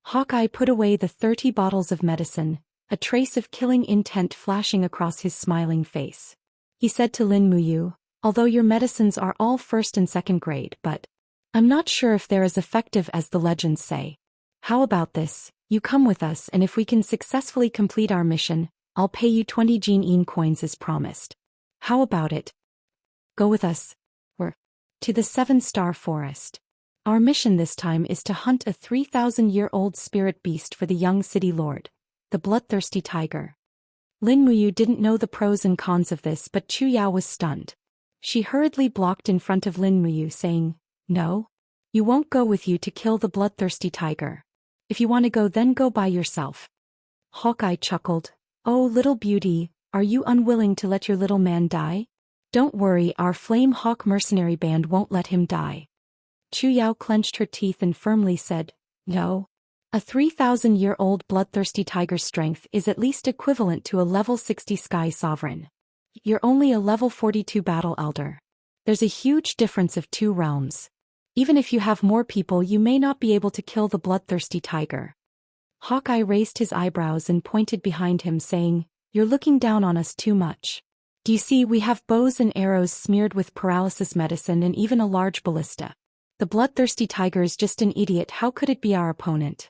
Hawkeye put away the 30 bottles of medicine, a trace of killing intent flashing across his smiling face. He said to Lin Muyu, "Although your medicines are all first and second grade, but I'm not sure if they're as effective as the legends say. How about this? You come with us, and if we can successfully complete our mission, I'll pay you 20 Jin-in coins as promised. How about it? Go with us. We're to the 7-star forest. Our mission this time is to hunt a 3,000-year-old spirit beast for the young city lord, the bloodthirsty tiger." Lin Muyu didn't know the pros and cons of this, but Chu Yao was stunned. She hurriedly blocked in front of Lin Muyu, saying, "No. You won't go with you to kill the bloodthirsty tiger. If you want to go, then go by yourself." Hawkeye chuckled. "Oh, little beauty, are you unwilling to let your little man die? Don't worry, our Flame Hawk mercenary band won't let him die." Chu Yao clenched her teeth and firmly said, "No. A 3,000-year-old bloodthirsty tiger's strength is at least equivalent to a level 60 Sky Sovereign. You're only a level 42 Battle Elder. There's a huge difference of 2 realms. Even if you have more people, you may not be able to kill the bloodthirsty tiger." Hawkeye raised his eyebrows and pointed behind him, saying, "You're looking down on us too much. Do you see, we have bows and arrows smeared with paralysis medicine and even a large ballista. The bloodthirsty tiger is just an idiot. How could it be our opponent?"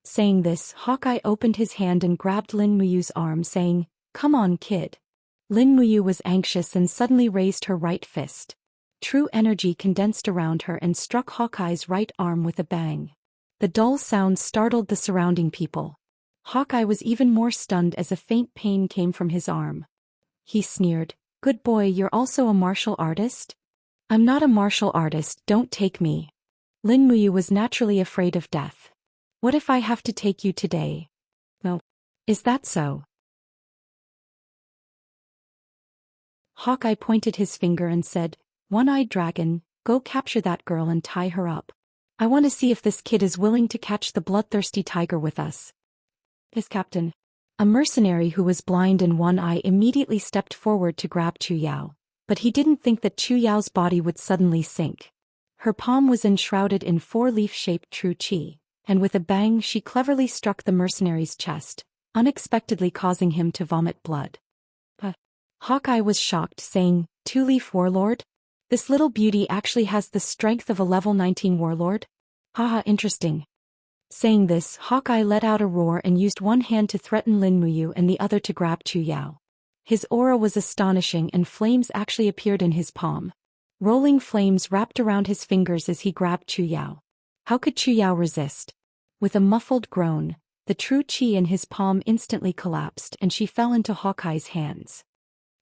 Saying this, Hawkeye opened his hand and grabbed Lin Muyu's arm, saying, "Come on, kid." Lin Muyu was anxious and suddenly raised her right fist. True energy condensed around her and struck Hawkeye's right arm with a bang. The dull sound startled the surrounding people. Hawkeye was even more stunned as a faint pain came from his arm. He sneered, "Good boy, you're also a martial artist?" "I'm not a martial artist, don't take me." Lin Muyu was naturally afraid of death. "What if I have to take you today?" "Oh. Is that so?" Hawkeye pointed his finger and said, "One-eyed dragon, go capture that girl and tie her up. I want to see if this kid is willing to catch the bloodthirsty tiger with us." "Yes, Captain." A mercenary who was blind in one eye immediately stepped forward to grab Chu Yao, but he didn't think that Chu Yao's body would suddenly sink. Her palm was enshrouded in four-leaf-shaped true qi, and with a bang she cleverly struck the mercenary's chest, unexpectedly causing him to vomit blood. Hawkeye was shocked, saying, "Two-leaf warlord? This little beauty actually has the strength of a level 19 warlord? Haha, interesting." Saying this, Hawkeye let out a roar and used one hand to threaten Lin Muyu and the other to grab Chu Yao. His aura was astonishing and flames actually appeared in his palm. Rolling flames wrapped around his fingers as he grabbed Chu Yao. How could Chu Yao resist? With a muffled groan, the true qi in his palm instantly collapsed and she fell into Hawkeye's hands.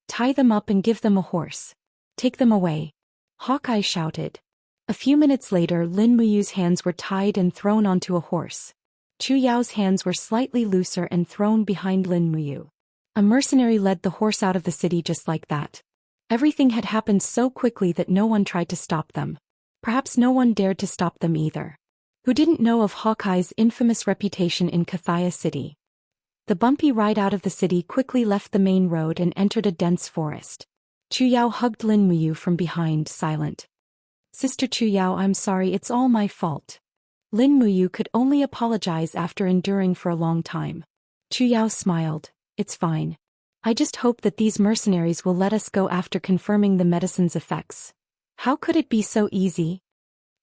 "Tie them up and give them a horse. Take them away," Hawkeye shouted. A few minutes later, Lin Muyu's hands were tied and thrown onto a horse. Chu Yao's hands were slightly looser and thrown behind Lin Muyu. A mercenary led the horse out of the city just like that. Everything had happened so quickly that no one tried to stop them. Perhaps no one dared to stop them either. Who didn't know of Hawkeye's infamous reputation in Kathia City? The bumpy ride out of the city quickly left the main road and entered a dense forest. Chu Yao hugged Lin Muyu from behind, silent. "Sister Chu Yao, I'm sorry, it's all my fault." Lin Muyu could only apologize after enduring for a long time. Chu Yao smiled, "It's fine. I just hope that these mercenaries will let us go after confirming the medicine's effects. How could it be so easy?"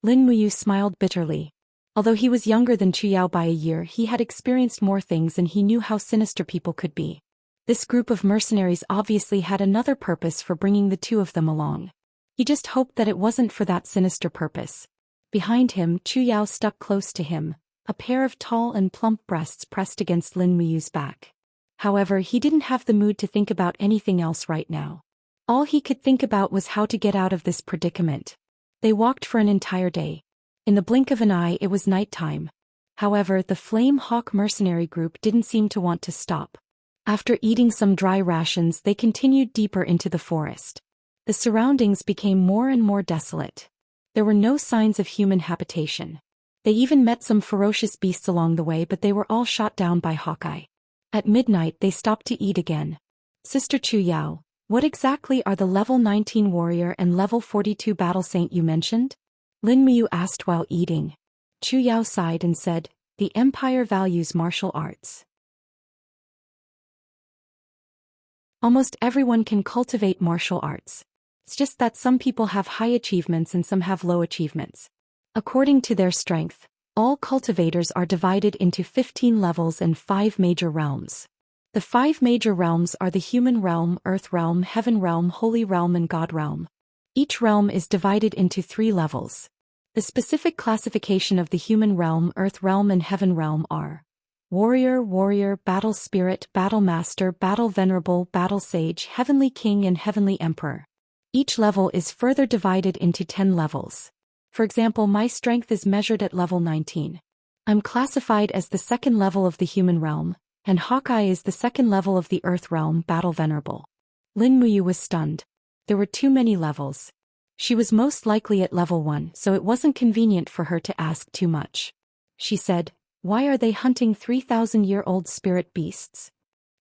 Lin Muyu smiled bitterly. Although he was younger than Chu Yao by a year, he had experienced more things and he knew how sinister people could be. This group of mercenaries obviously had another purpose for bringing the two of them along. He just hoped that it wasn't for that sinister purpose. Behind him, Chu Yao stuck close to him, a pair of tall and plump breasts pressed against Lin Muyu's back. However, he didn't have the mood to think about anything else right now. All he could think about was how to get out of this predicament. They walked for an entire day. In the blink of an eye it was nighttime. However, the Flame Hawk mercenary group didn't seem to want to stop. After eating some dry rations, they continued deeper into the forest. The surroundings became more and more desolate. There were no signs of human habitation. They even met some ferocious beasts along the way, but they were all shot down by Hawkeye. At midnight they stopped to eat again. "Sister Chu Yao, what exactly are the level 19 warrior and level 42 battle saint you mentioned?" Lin Muyu asked while eating. Chu Yao sighed and said, "The Empire values martial arts. Almost everyone can cultivate martial arts. It's just that some people have high achievements and some have low achievements. According to their strength, all cultivators are divided into 15 levels and 5 major realms. The 5 major realms are the human realm, earth realm, heaven realm, holy realm and god realm. Each realm is divided into 3 levels. The specific classification of the human realm, earth realm and heaven realm are warrior, warrior, battle spirit, battle master, battle venerable, battle sage, heavenly king and heavenly emperor. Each level is further divided into 10 levels. For example, my strength is measured at level 19. I'm classified as the 2nd level of the human realm, and Hawkeye is the 2nd level of the earth realm, battle venerable. Lin Muyu was stunned. There were too many levels. She was most likely at level 1, so it wasn't convenient for her to ask too much. She said, "Why are they hunting 3,000-year-old spirit beasts?"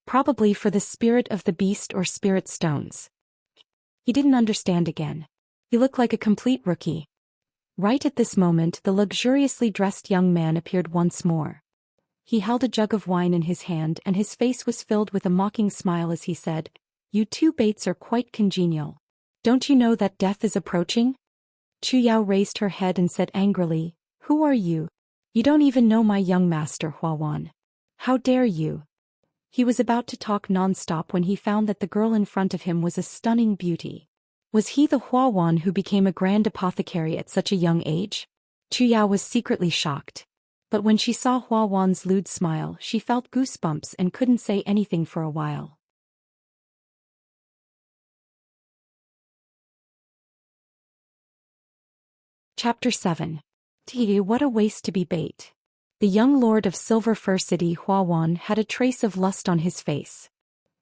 "Probably for the spirit of the beast or spirit stones." He didn't understand again. He looked like a complete rookie. Right at this moment, the luxuriously dressed young man appeared once more. He held a jug of wine in his hand and his face was filled with a mocking smile as he said, "You two baits are quite congenial. Don't you know that death is approaching?" Chu Yao raised her head and said angrily, "Who are you? You don't even know my young master Hua Wan. How dare you?" He was about to talk non-stop when he found that the girl in front of him was a stunning beauty. Was he the Huawan who became a grand apothecary at such a young age? Chu Yao was secretly shocked. But when she saw Huawan's lewd smile, she felt goosebumps and couldn't say anything for a while. Chapter 7. What a waste to be bait. The young lord of Silver Fir City Huawan had a trace of lust on his face.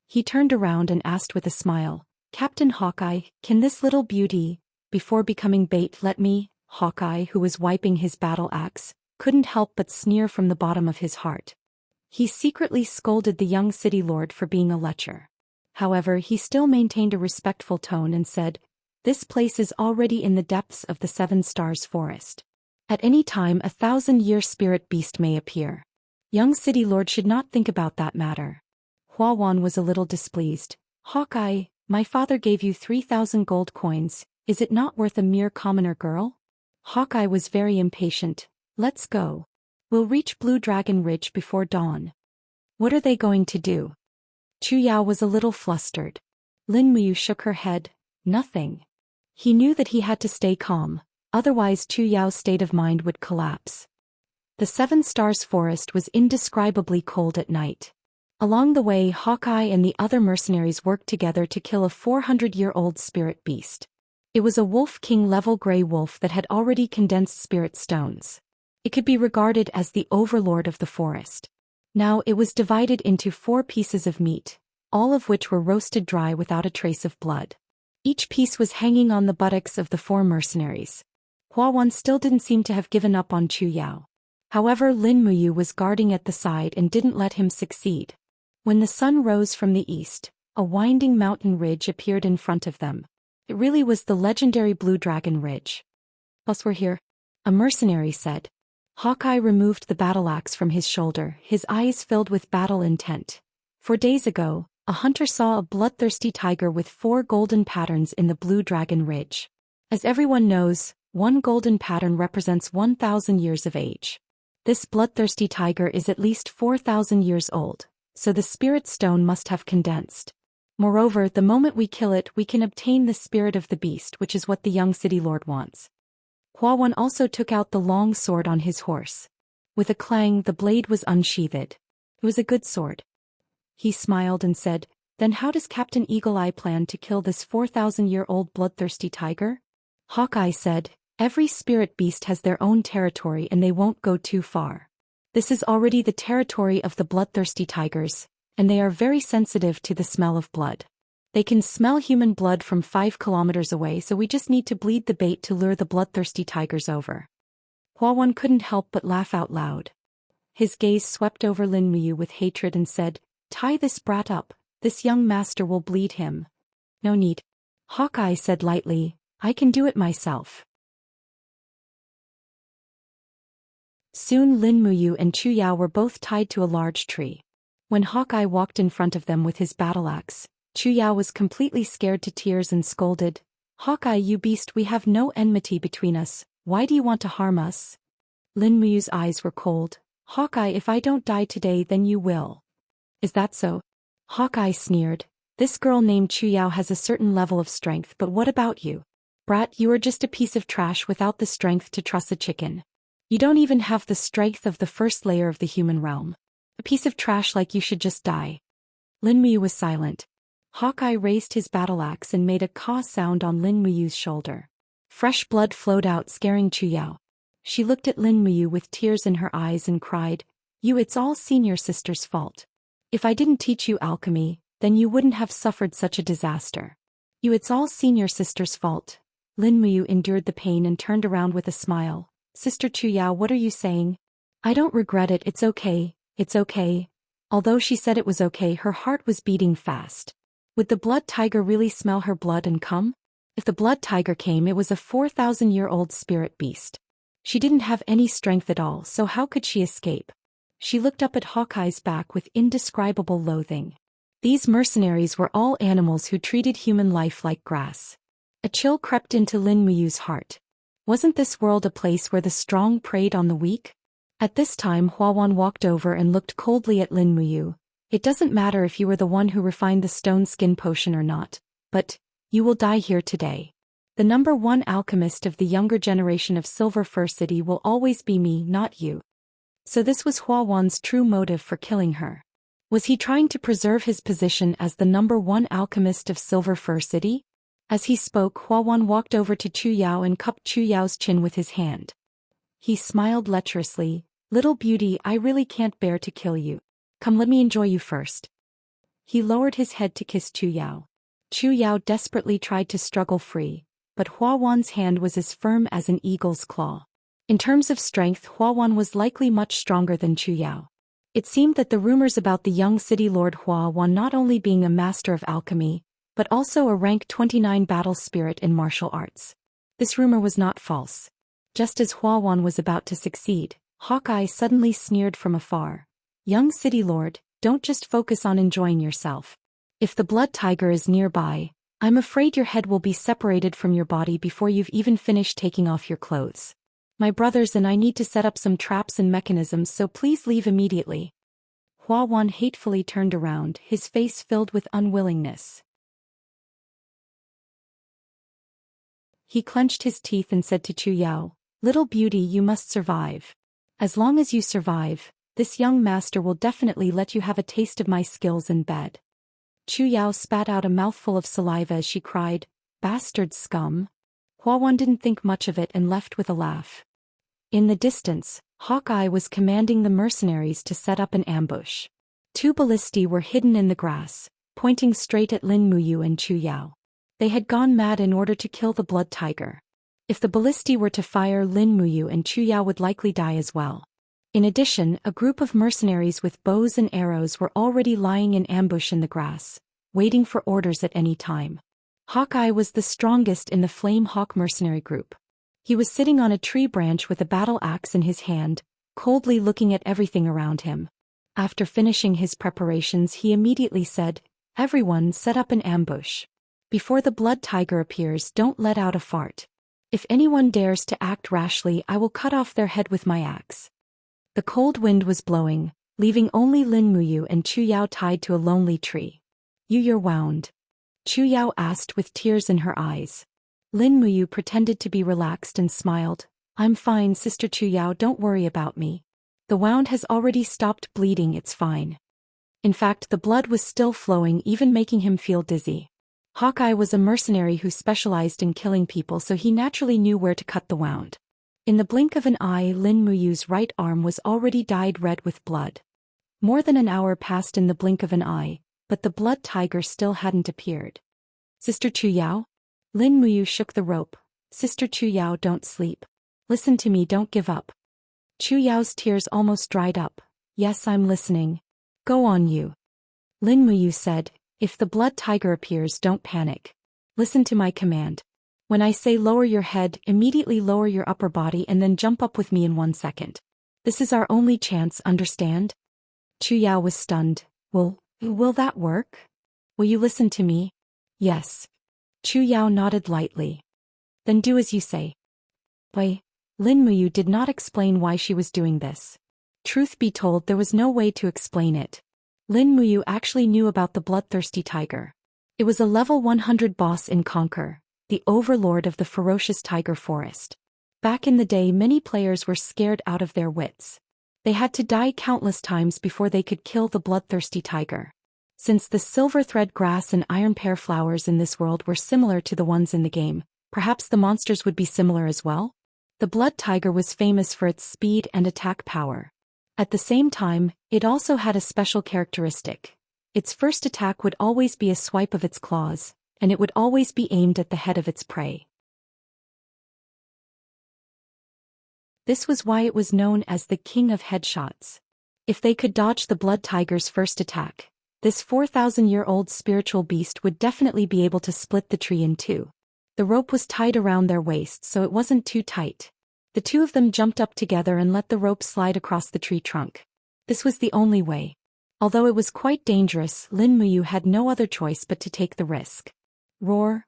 He turned around and asked with a smile, "Captain Hawkeye, can this little beauty, before becoming bait, let me?" Hawkeye, who was wiping his battle axe, couldn't help but sneer from the bottom of his heart. He secretly scolded the young city lord for being a lecher. However, he still maintained a respectful tone and said, "This place is already in the depths of the Seven Stars Forest. At any time 1,000-year spirit beast may appear. Young city lord should not think about that matter." Huawan was a little displeased. "Hawkeye, my father gave you 3,000 gold coins, is it not worth a mere commoner girl?" Hawkeye was very impatient. "Let's go. We'll reach Blue Dragon Ridge before dawn." "What are they going to do?" Chu Yao was a little flustered. Lin Muyu shook her head. "Nothing." He knew that he had to stay calm, otherwise Chu Yao's state of mind would collapse. The Seven Stars Forest was indescribably cold at night. Along the way, Hawkeye and the other mercenaries worked together to kill a 400-year-old spirit beast. It was a Wolf King level gray wolf that had already condensed spirit stones. It could be regarded as the overlord of the forest. Now it was divided into 4 pieces of meat, all of which were roasted dry without a trace of blood. Each piece was hanging on the buttocks of the 4 mercenaries. Huawan still didn't seem to have given up on Chu Yao. However, Lin Muyu was guarding at the side and didn't let him succeed. When the sun rose from the east, a winding mountain ridge appeared in front of them. It really was the legendary Blue Dragon Ridge. "Plus we're here," a mercenary said. Hawkeye removed the battle axe from his shoulder, his eyes filled with battle intent. 4 days ago, a hunter saw a bloodthirsty tiger with 4 golden patterns in the Blue Dragon Ridge. As everyone knows, 1 golden pattern represents 1,000 years of age. This bloodthirsty tiger is at least 4,000 years old, so the spirit stone must have condensed. Moreover, the moment we kill it, we can obtain the spirit of the beast, which is what the young city lord wants. Huawan also took out the long sword on his horse. With a clang, the blade was unsheathed. It was a good sword. He smiled and said, "Then how does Captain Eagle Eye plan to kill this 4,000-year-old bloodthirsty tiger?" Hawkeye said, "Every spirit beast has their own territory and they won't go too far. This is already the territory of the bloodthirsty tigers, and they are very sensitive to the smell of blood. They can smell human blood from 5 kilometers away, so we just need to bleed the bait to lure the bloodthirsty tigers over." Huawan couldn't help but laugh out loud. His gaze swept over Lin Muyu with hatred and said, "Tie this brat up, this young master will bleed him." "No need." Hawkeye said lightly, "I can do it myself." Soon Lin Muyu and Chu Yao were both tied to a large tree. When Hawkeye walked in front of them with his battle axe, Chu Yao was completely scared to tears and scolded, "Hawkeye, you beast, we have no enmity between us, why do you want to harm us?" Lin Muyu's eyes were cold. "Hawkeye, if I don't die today then you will." "Is that so?" Hawkeye sneered. "This girl named Chu Yao has a certain level of strength, but what about you? Brat, you are just a piece of trash without the strength to truss a chicken. You don't even have the strength of the first layer of the human realm. A piece of trash like you should just die." Lin Muyu was silent. Hawkeye raised his battle axe and made a caw sound on Lin Muyu's shoulder. Fresh blood flowed out, scaring Chu Yao. She looked at Lin Muyu with tears in her eyes and cried, It's all senior sister's fault. If I didn't teach you alchemy, then you wouldn't have suffered such a disaster. It's all senior sister's fault." Lin Muyu endured the pain and turned around with a smile. "Sister Chu Yao, what are you saying?" "I don't regret it, it's okay, it's okay." Although she said it was okay, her heart was beating fast. Would the blood tiger really smell her blood and come? If the blood tiger came, it was a 4,000-year-old spirit beast. She didn't have any strength at all, so how could she escape? She looked up at Hawkeye's back with indescribable loathing. These mercenaries were all animals who treated human life like grass. A chill crept into Lin Muyu's heart. Wasn't this world a place where the strong preyed on the weak? At this time Huawan walked over and looked coldly at Lin Muyu. "It doesn't matter if you were the one who refined the stone skin potion or not, but You will die here today. The number one alchemist of the younger generation of Silver Fir City will always be me, not you. So this was Hua Wan's true motive for killing her. Was he trying to preserve his position as the number one alchemist of Silver Fir City? As he spoke, Hua Wan walked over to Chu Yao and cupped Chu Yao's chin with his hand. He smiled lecherously. Little beauty, I really can't bear to kill you. Come, let me enjoy you first. He lowered his head to kiss Chu Yao. Chu Yao desperately tried to struggle free, but Hua Wan's hand was as firm as an eagle's claw. In terms of strength, Hua Wan was likely much stronger than Chu Yao. It seemed that the rumors about the young city lord Hua Wan not only being a master of alchemy, but also a rank 29 battle spirit in martial arts. This rumor was not false. Just as Hua Wan was about to succeed, Hawkeye suddenly sneered from afar. Young city lord, don't just focus on enjoying yourself. If the blood tiger is nearby, I'm afraid your head will be separated from your body before you've even finished taking off your clothes. My brothers and I need to set up some traps and mechanisms, so please leave immediately. Hua Wan hatefully turned around, his face filled with unwillingness. He clenched his teeth and said to Chu Yao, Little beauty, you must survive. As long as you survive, this young master will definitely let you have a taste of my skills in bed. Chu Yao spat out a mouthful of saliva as she cried, Bastard scum. Hua Wan didn't think much of it and left with a laugh. In the distance, Hawkeye was commanding the mercenaries to set up an ambush. 2 ballistae were hidden in the grass, pointing straight at Lin Muyu and Chu Yao. They had gone mad in order to kill the blood tiger. If the ballistae were to fire, Lin Muyu and Chu Yao would likely die as well. In addition, a group of mercenaries with bows and arrows were already lying in ambush in the grass, waiting for orders at any time. Hawkeye was the strongest in the Flame Hawk mercenary group. He was sitting on a tree branch with a battle axe in his hand, coldly looking at everything around him. After finishing his preparations, he immediately said, Everyone set up an ambush. Before the blood tiger appears, don't let out a fart. If anyone dares to act rashly, I will cut off their head with my axe. The cold wind was blowing, leaving only Lin Muyu and Chu Yao tied to a lonely tree. You're wound? Chu Yao asked with tears in her eyes. Lin Muyu pretended to be relaxed and smiled. I'm fine, Sister Chu Yao, don't worry about me. The wound has already stopped bleeding, it's fine. In fact, the blood was still flowing, even making him feel dizzy. Hawkeye was a mercenary who specialized in killing people, so he naturally knew where to cut the wound. In the blink of an eye, Lin Muyu's right arm was already dyed red with blood. More than an hour passed in the blink of an eye, but the blood tiger still hadn't appeared. Sister Chu Yao? Lin Muyu shook the rope. Sister Chu Yao, don't sleep. Listen to me, don't give up. Chu Yao's tears almost dried up. Yes, I'm listening. Go on, you. Lin Muyu said, if the blood tiger appears, don't panic. Listen to my command. When I say lower your head, immediately lower your upper body and then jump up with me in 1 second. This is our only chance, understand? Chu Yao was stunned. Will that work? Will you listen to me? Yes. Chu Yao nodded lightly. Then do as you say. Wait. Lin Muyu did not explain why she was doing this. Truth be told, there was no way to explain it. Lin Muyu actually knew about the bloodthirsty tiger. It was a level 100 boss in Conquer, the overlord of the ferocious tiger forest. Back in the day, many players were scared out of their wits. They had to die countless times before they could kill the bloodthirsty tiger. Since the silver thread grass and iron pear flowers in this world were similar to the ones in the game, perhaps the monsters would be similar as well? The blood tiger was famous for its speed and attack power. At the same time, it also had a special characteristic. Its first attack would always be a swipe of its claws, and it would always be aimed at the head of its prey. This was why it was known as the King of Headshots. If they could dodge the blood tiger's first attack, this 4,000-year-old spiritual beast would definitely be able to split the tree in two. The rope was tied around their waists, so it wasn't too tight. The two of them jumped up together and let the rope slide across the tree trunk. This was the only way. Although it was quite dangerous, Lin Muyu had no other choice but to take the risk. Roar.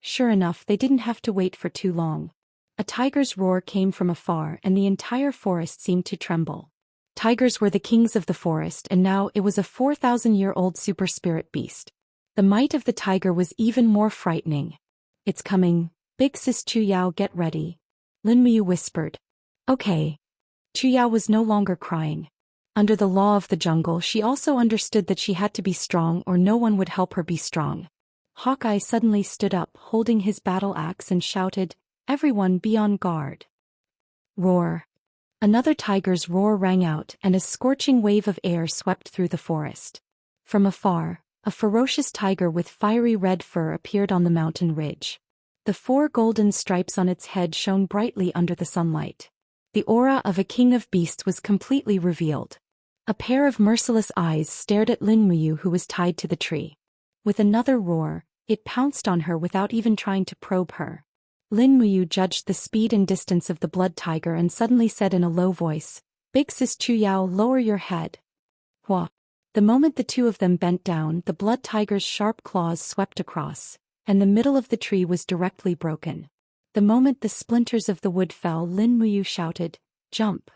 Sure enough, they didn't have to wait for too long. A tiger's roar came from afar and the entire forest seemed to tremble. Tigers were the kings of the forest, and now it was a 4,000-year-old super spirit beast. The might of the tiger was even more frightening. "It's coming. Big sis Chu Yao, get ready," Lin Muyu whispered. "Okay." Chu Yao was no longer crying. Under the law of the jungle, she also understood that she had to be strong or no one would help her be strong. Hawkeye suddenly stood up, holding his battle axe, and shouted, "Everyone be on guard." Roar. Another tiger's roar rang out, and a scorching wave of air swept through the forest. From afar, a ferocious tiger with fiery red fur appeared on the mountain ridge. The 4 golden stripes on its head shone brightly under the sunlight. The aura of a king of beasts was completely revealed. A pair of merciless eyes stared at Lin Muyu, who was tied to the tree. With another roar, it pounced on her without even trying to probe her. Lin Muyu judged the speed and distance of the blood tiger and suddenly said in a low voice, "Big sis Chu Yao, lower your head." Hua. The moment the two of them bent down, the blood tiger's sharp claws swept across, and the middle of the tree was directly broken. The moment the splinters of the wood fell, Lin Muyu shouted, "Jump."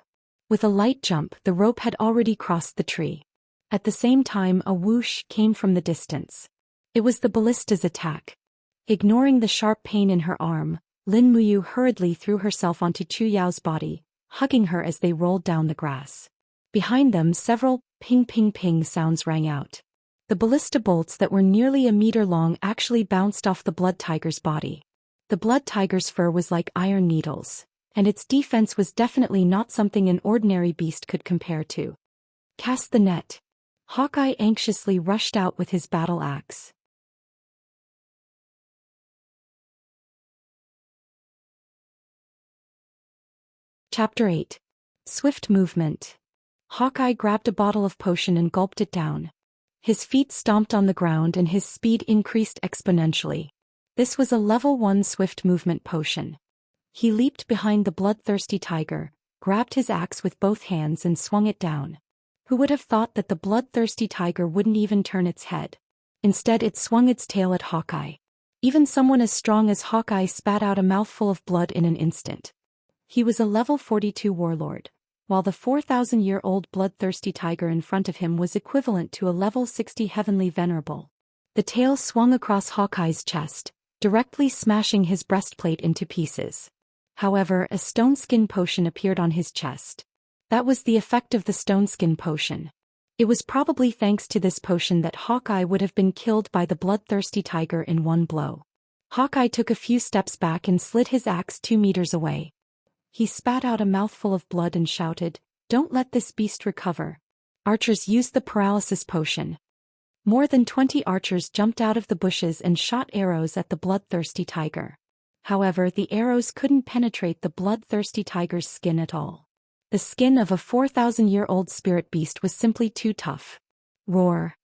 With a light jump, the rope had already crossed the tree. At the same time, a whoosh came from the distance. It was the ballista's attack. Ignoring the sharp pain in her arm, Lin Muyu hurriedly threw herself onto Chu Yao's body, hugging her as they rolled down the grass. Behind them, several ping ping ping sounds rang out. The ballista bolts that were nearly a meter long actually bounced off the blood tiger's body. The blood tiger's fur was like iron needles, and its defense was definitely not something an ordinary beast could compare to. Cast the net. Hawkeye anxiously rushed out with his battle axe. Chapter 8. Swift Movement. Hawkeye grabbed a bottle of potion and gulped it down. His feet stomped on the ground and his speed increased exponentially. This was a level 1 swift movement potion. He leaped behind the bloodthirsty tiger, grabbed his axe with both hands and swung it down. Who would have thought that the bloodthirsty tiger wouldn't even turn its head? Instead, it swung its tail at Hawkeye. Even someone as strong as Hawkeye spat out a mouthful of blood in an instant. He was a level 42 warlord, while the 4,000-year-old bloodthirsty tiger in front of him was equivalent to a level 60 heavenly venerable. The tail swung across Hawkeye's chest, directly smashing his breastplate into pieces. However, a stone skin potion appeared on his chest. That was the effect of the stone skin potion. It was probably thanks to this potion that Hawkeye would have been killed by the bloodthirsty tiger in one blow. Hawkeye took a few steps back and slid his axe 2 meters away. He spat out a mouthful of blood and shouted, "Don't let this beast recover." Archers used the paralysis potion. More than 20 archers jumped out of the bushes and shot arrows at the bloodthirsty tiger. However, the arrows couldn't penetrate the bloodthirsty tiger's skin at all. The skin of a 4,000-year-old spirit beast was simply too tough. Roar.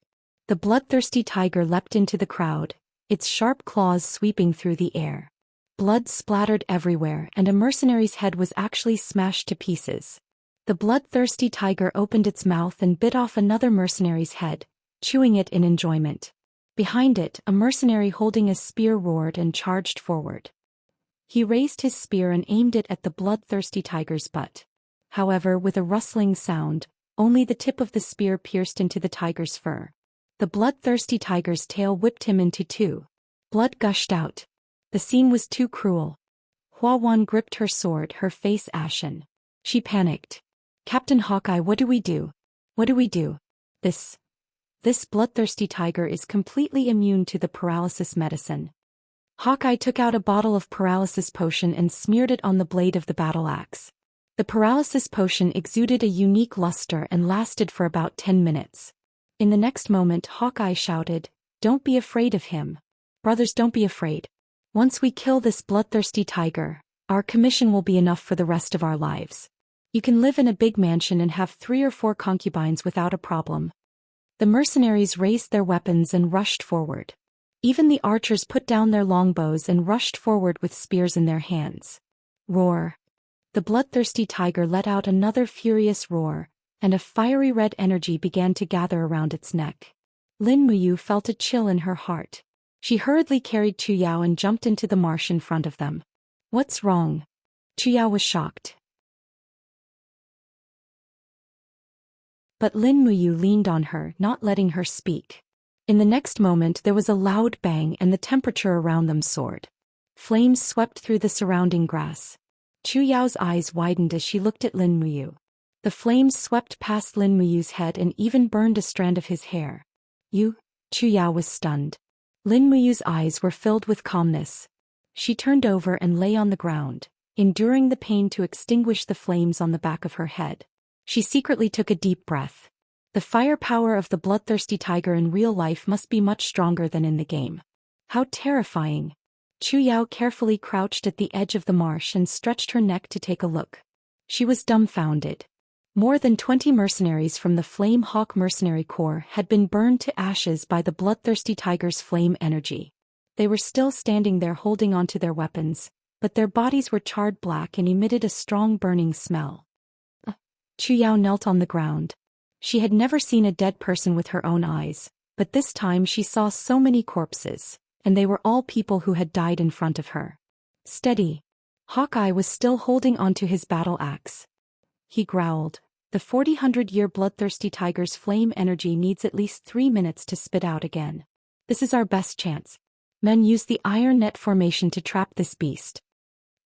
The bloodthirsty tiger leapt into the crowd, its sharp claws sweeping through the air. Blood splattered everywhere, and a mercenary's head was actually smashed to pieces. The bloodthirsty tiger opened its mouth and bit off another mercenary's head, chewing it in enjoyment. Behind it, a mercenary holding a spear roared and charged forward. He raised his spear and aimed it at the bloodthirsty tiger's butt. However, with a rustling sound, only the tip of the spear pierced into the tiger's fur. The bloodthirsty tiger's tail whipped him into 2. Blood gushed out. The scene was too cruel. Hua Wan gripped her sword, her face ashen. She panicked. "Captain Hawkeye, what do we do? What do we do? This bloodthirsty tiger is completely immune to the paralysis medicine." Hawkeye took out a bottle of paralysis potion and smeared it on the blade of the battle axe. The paralysis potion exuded a unique luster and lasted for about 10 minutes. In the next moment, Hawkeye shouted, "Don't be afraid of him. Brothers, don't be afraid. Once we kill this bloodthirsty tiger, our commission will be enough for the rest of our lives. You can live in a big mansion and have 3 or 4 concubines without a problem." The mercenaries raised their weapons and rushed forward. Even the archers put down their longbows and rushed forward with spears in their hands. Roar. The bloodthirsty tiger let out another furious roar, and a fiery red energy began to gather around its neck. Lin Muyu felt a chill in her heart. She hurriedly carried Chu Yao and jumped into the marsh in front of them. "What's wrong?" Chu Yao was shocked. But Lin Muyu leaned on her, not letting her speak. In the next moment there was a loud bang and the temperature around them soared. Flames swept through the surrounding grass. Chu Yao's eyes widened as she looked at Lin Muyu. The flames swept past Lin Muyu's head and even burned a strand of his hair. You? Chu Yao was stunned. Lin Muyu's eyes were filled with calmness. She turned over and lay on the ground, enduring the pain to extinguish the flames on the back of her head. She secretly took a deep breath. The firepower of the bloodthirsty tiger in real life must be much stronger than in the game. How terrifying. Chu Yao carefully crouched at the edge of the marsh and stretched her neck to take a look. She was dumbfounded. More than 20 mercenaries from the Flame Hawk Mercenary Corps had been burned to ashes by the bloodthirsty tiger's flame energy. They were still standing there holding onto their weapons, but their bodies were charred black and emitted a strong burning smell. Chu Yao knelt on the ground. She had never seen a dead person with her own eyes, but this time she saw so many corpses, and they were all people who had died in front of her. Steady. Hawkeye was still holding onto his battle axe. He growled. The 400-year bloodthirsty tiger's flame energy needs at least 3 minutes to spit out again. This is our best chance. Men used the iron net formation to trap this beast.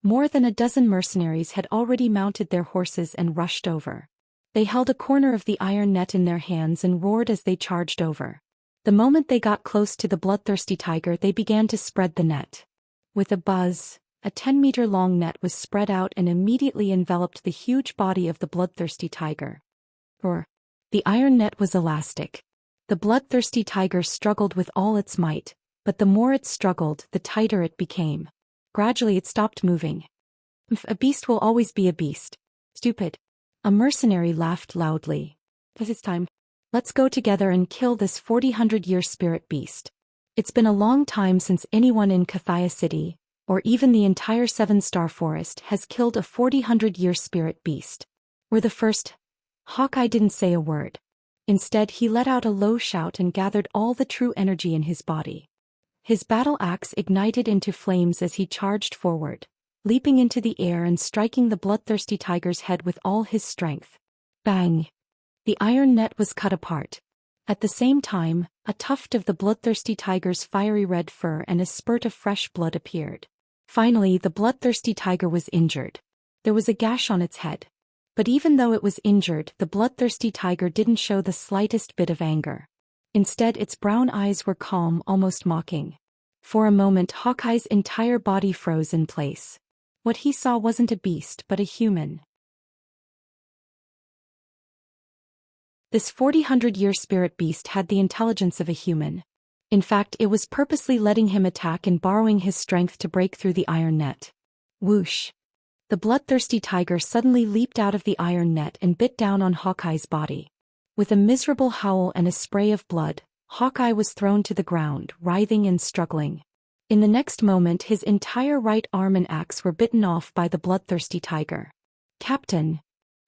More than a dozen mercenaries had already mounted their horses and rushed over. They held a corner of the iron net in their hands and roared as they charged over. The moment they got close to the bloodthirsty tiger, they began to spread the net. With a buzz, a 10-meter-long net was spread out and immediately enveloped the huge body of the bloodthirsty tiger. The iron net was elastic. The bloodthirsty tiger struggled with all its might, but the more it struggled, the tighter it became. Gradually it stopped moving. A beast will always be a beast. Stupid. A mercenary laughed loudly. This is time. Let's go together and kill this 400-year spirit beast. It's been a long time since anyone in Kathia City, or even the entire 7-star forest, has killed a 400-year spirit beast. We're the first. Hawkeye didn't say a word. Instead, he let out a low shout and gathered all the true energy in his body. His battle axe ignited into flames as he charged forward, leaping into the air and striking the bloodthirsty tiger's head with all his strength. Bang! The iron net was cut apart. At the same time, a tuft of the bloodthirsty tiger's fiery red fur and a spurt of fresh blood appeared. Finally, the bloodthirsty tiger was injured. There was a gash on its head. But even though it was injured, the bloodthirsty tiger didn't show the slightest bit of anger. Instead, its brown eyes were calm, almost mocking. For a moment, Hawkeye's entire body froze in place. What he saw wasn't a beast, but a human. This 400-year spirit beast had the intelligence of a human. In fact, it was purposely letting him attack and borrowing his strength to break through the iron net. Whoosh! The bloodthirsty tiger suddenly leaped out of the iron net and bit down on Hawkeye's body. With a miserable howl and a spray of blood, Hawkeye was thrown to the ground, writhing and struggling. In the next moment, his entire right arm and axe were bitten off by the bloodthirsty tiger. Captain!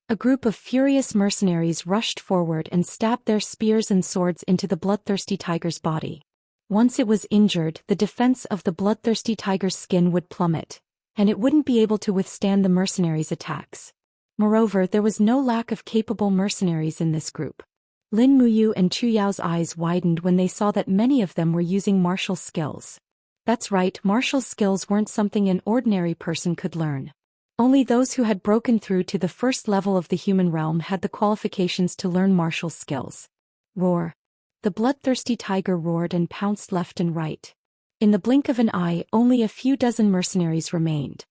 A group of furious mercenaries rushed forward and stabbed their spears and swords into the bloodthirsty tiger's body. Once it was injured, the defense of the bloodthirsty tiger's skin would plummet, and it wouldn't be able to withstand the mercenaries' attacks. Moreover, there was no lack of capable mercenaries in this group. Lin Muyu and Chu Yao's eyes widened when they saw that many of them were using martial skills. That's right, martial skills weren't something an ordinary person could learn. Only those who had broken through to the first level of the human realm had the qualifications to learn martial skills. Roar! The bloodthirsty tiger roared and pounced left and right. In the blink of an eye, only a few dozen mercenaries remained.